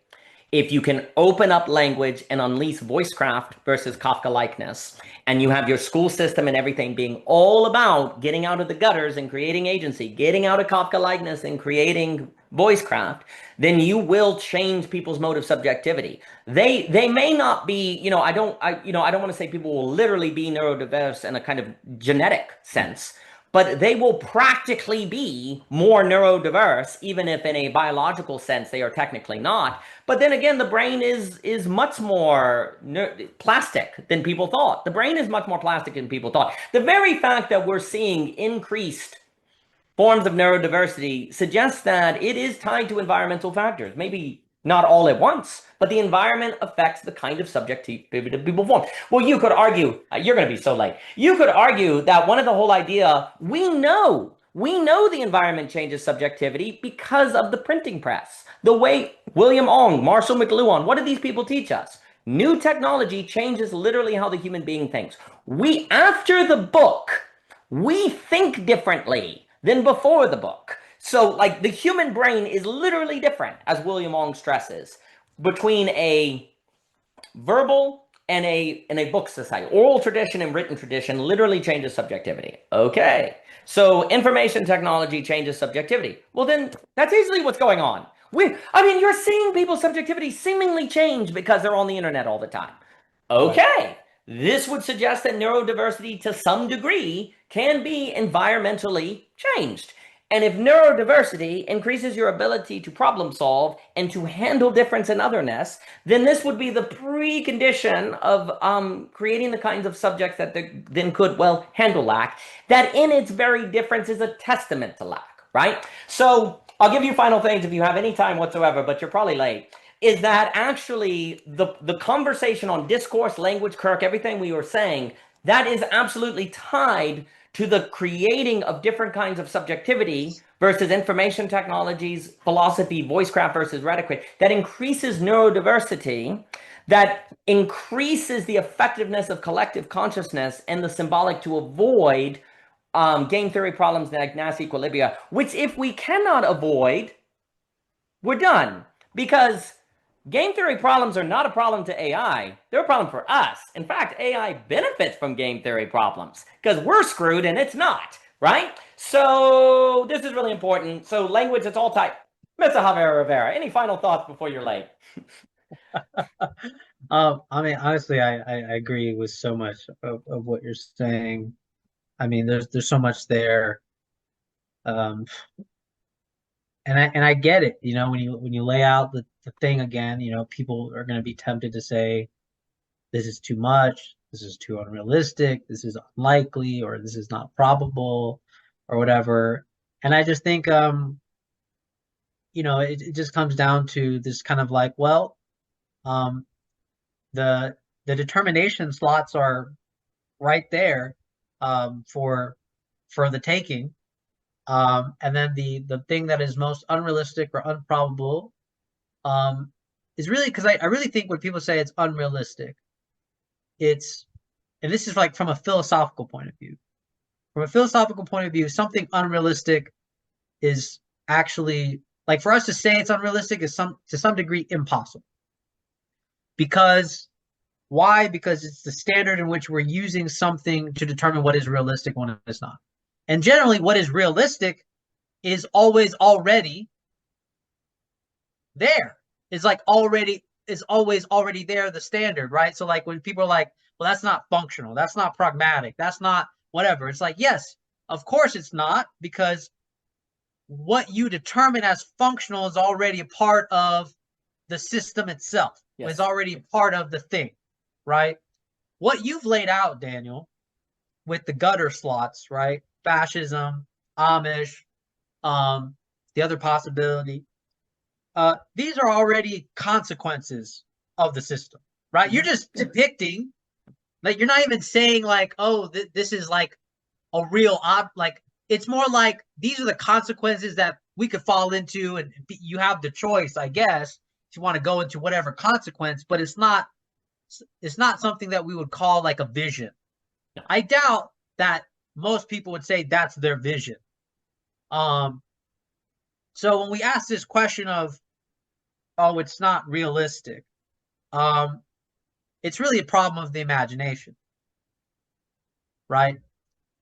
S1: If you can open up language and unleash voicecraft versus Kafka likeness, and you have your school system and everything being all about getting out of the gutters and creating agency, getting out of Kafka likeness and creating voicecraft, then you will change people's mode of subjectivity. They may not be, I don't want to say people will literally be neurodiverse in a kind of genetic sense, but they will practically be more neurodiverse, even if in a biological sense they are technically not. But then again, the brain is much more plastic than people thought. The brain is much more plastic than people thought. The very fact that we're seeing increased forms of neurodiversity suggests that it is tied to environmental factors. Maybe not all at once, but the environment affects the kind of subjectivity that people form. Well, you could argue, you're going to be so late. You could argue that one of the whole idea, we know the environment changes subjectivity because of the printing press. The way William Ong, Marshall McLuhan, what did these people teach us? New technology changes literally how the human being thinks. After the book, we think differently than before the book. So, like, the human brain is literally different, as William Ong stresses, between a verbal and a book society. Oral tradition and written tradition literally changes subjectivity. Okay. So information technology changes subjectivity. Well, then that's easily what's going on. You're seeing people's subjectivity seemingly change because they're on the internet all the time.
S2: Right.
S1: Okay. This would suggest that neurodiversity to some degree can be environmentally changed. And if neurodiversity increases your ability to problem solve and to handle difference and otherness, then this would be the precondition of creating the kinds of subjects that then could, well, handle lack. That in its very difference is a testament to lack, right? So I'll give you final things if you have any time whatsoever, but you're probably late. Is that actually the conversation on discourse, language, Kirk, everything we were saying, that is absolutely tied to the creating of different kinds of subjectivity versus information technologies, philosophy, voicecraft versus rhetoric, that increases neurodiversity, that increases the effectiveness of collective consciousness and the symbolic to avoid game theory problems like Nash equilibria, which if we cannot avoid, we're done. Because game theory problems are not a problem to AI. They're a problem for us. In fact, AI benefits from game theory problems because we're screwed and it's not, right? So this is really important. So language, it's all tight. Mr. Javier Rivera, any final thoughts before you're late?
S2: Honestly, I agree with so much of what you're saying. There's so much there. Um, and I get it, when you lay out the thing again, people are going to be tempted to say, this is too much, this is too unrealistic, this is unlikely, or this is not probable, or whatever. And I just think, it just comes down to this kind of like, well, um, the the determination slots are right there, for the taking. And then the thing that is most unrealistic or unprobable, um, is really, because I really think when people say it's unrealistic, it's, and this is like from a philosophical point of view. From a philosophical point of view, something unrealistic is actually Like for us to say it's unrealistic is to some degree impossible. Because why? Because it's the standard in which we're using something to determine what is realistic when it's not. And generally, what is realistic is always already there. Is like already is always already there, the standard, right? So like when people are like, well, that's not functional, that's not pragmatic, that's not whatever. It's like, yes, of course it's not, because what you determine as functional is already a part of the system itself. Yes. Is already a part of the thing, right? What you've laid out, Daniel, with the gutter slots, right? Fascism, Amish, the other possibility. These are already consequences of the system, right? Mm-hmm. You're just depicting, like, you're not even saying like, oh, this is like a real like, it's more like these are the consequences that we could fall into, and you have the choice, I guess, if you want to go into whatever consequence, but it's not something that we would call like a vision. No. I doubt that most people would say that's their vision. So when we ask this question of, oh, it's not realistic, it's really a problem of the imagination, right?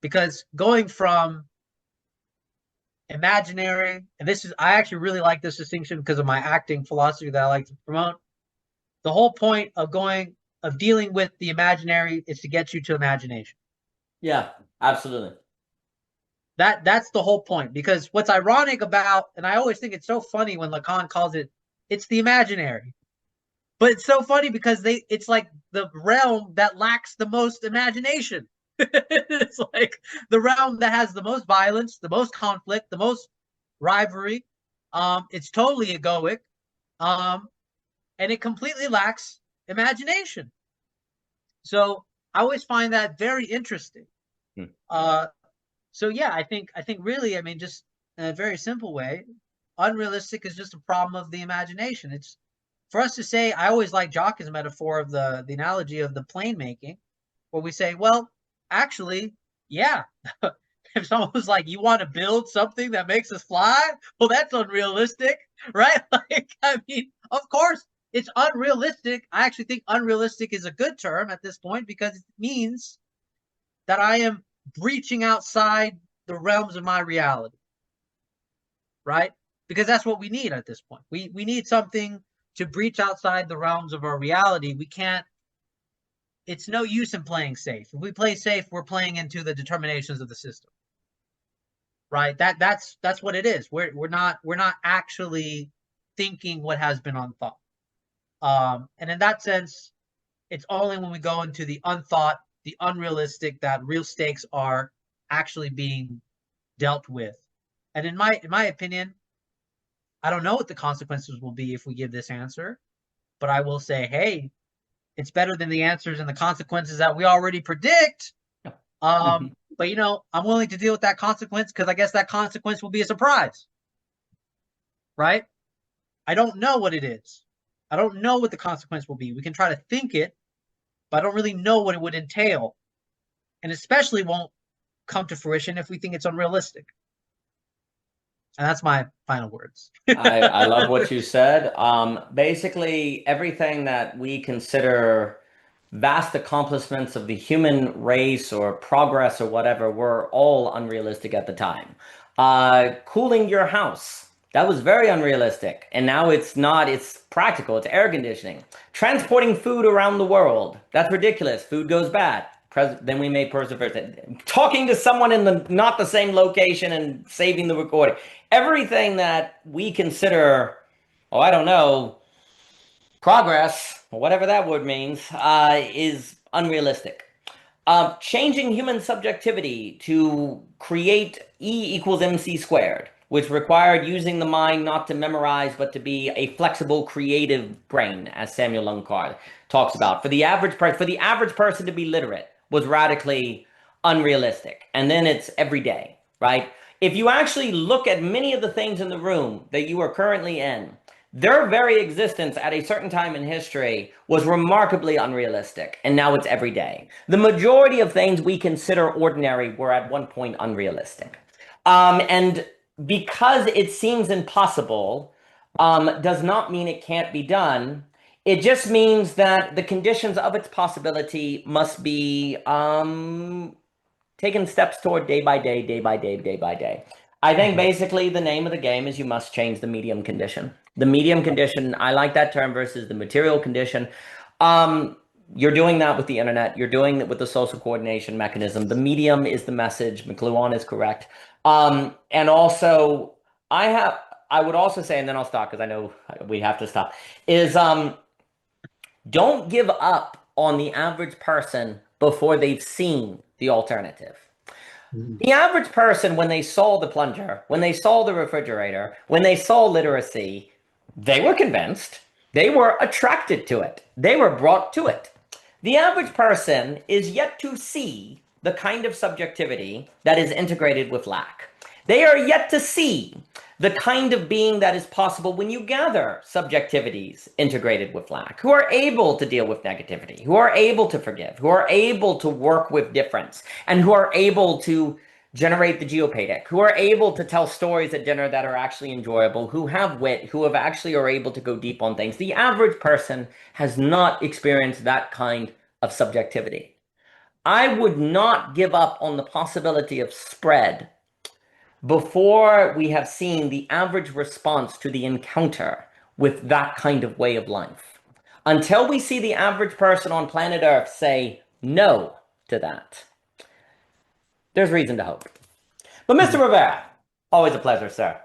S2: Because going from imaginary, and I actually really like this distinction because of my acting philosophy that I like to promote. The whole point of dealing with the imaginary is to get you to imagination.
S1: Yeah, absolutely.
S2: That's the whole point, because what's ironic about, and I always think it's so funny when Lacan calls it's the imaginary, but it's so funny because it's like the realm that lacks the most imagination. It's like the realm that has the most violence, the most conflict, the most rivalry. It's totally egoic, and it completely lacks imagination. So I always find that very interesting. So yeah, I think really, I mean, just in a very simple way, unrealistic is just a problem of the imagination. It's for us to say, I always like Jacques' metaphor of the analogy of the plane making, where we say, well, actually, yeah. If someone was like, you want to build something that makes us fly? Well, that's unrealistic, right? Like, I mean, of course, it's unrealistic. I actually think unrealistic is a good term at this point, because it means that I am breaching outside the realms of my reality, right? Because that's what we need at this point. We need something to breach outside the realms of our reality. We can't, it's no use in playing safe. If we play safe, we're playing into the determinations of the system, right? That's what it is. We're not actually thinking what has been unthought. And in that sense, it's only when we go into the unthought, the unrealistic, that real stakes are actually being dealt with. And in my opinion, I don't know what the consequences will be if we give this answer, but I will say, hey, it's better than the answers and the consequences that we already predict. But you know, I'm willing to deal with that consequence, because I guess that consequence will be a surprise, right? I don't know what it is. I don't know what the consequence will be. We can try to think it, but I don't really know what it would entail, and especially won't come to fruition if we think it's unrealistic. And that's my final words.
S1: I love what you said. Basically, everything that we consider vast accomplishments of the human race or progress or whatever were all unrealistic at the time. Cooling your house, that was very unrealistic. And now it's not, it's practical, it's air conditioning. Transporting food around the world, that's ridiculous. Food goes bad. Then we may persevere. Talking to someone in not the same location and saving the recording. Everything that we consider, oh, I don't know, progress, or whatever that word means, is unrealistic. Changing human subjectivity to create E equals MC squared, which required using the mind not to memorize, but to be a flexible, creative brain, as Samuel Lunkard talks about. For the average person to be literate was radically unrealistic. And then it's every day, right? If you actually look at many of the things in the room that you are currently in, their very existence at a certain time in history was remarkably unrealistic, and now it's every day. The majority of things we consider ordinary were at one point unrealistic. And because it seems impossible, does not mean it can't be done. It just means that the conditions of its possibility must be taking steps toward day by day, day by day, day by day. I think
S2: Mhm.
S1: basically the name of the game is you must change the medium condition. The medium condition, I like that term versus the material condition. Um, you're doing that with the internet. You're doing it with the social coordination mechanism. The medium is the message. McLuhan is correct. And also, I have, I would also say, and then I'll stop because I know we have to stop, is don't give up on the average person before they've seen the alternative.
S2: Mhm.
S1: The average person, when they saw the plunger, when they saw the refrigerator, when they saw literacy, they were convinced. They were attracted to it. They were brought to it. The average person is yet to see the kind of subjectivity that is integrated with lack. They are yet to see the kind of being that is possible when you gather subjectivities integrated with lack, who are able to deal with negativity, who are able to forgive, who are able to work with difference, and who are able to generate the geopadic, who are able to tell stories at dinner that are actually enjoyable, who have wit, who have actually are able to go deep on things. The average person has not experienced that kind of subjectivity. I would not give up on the possibility of spread before we have seen the average response to the encounter with that kind of way of life. Until we see the average person on planet Earth say no to that, there's reason to hope. But Mr.
S2: Mhm.
S1: Rivera, always a pleasure, sir.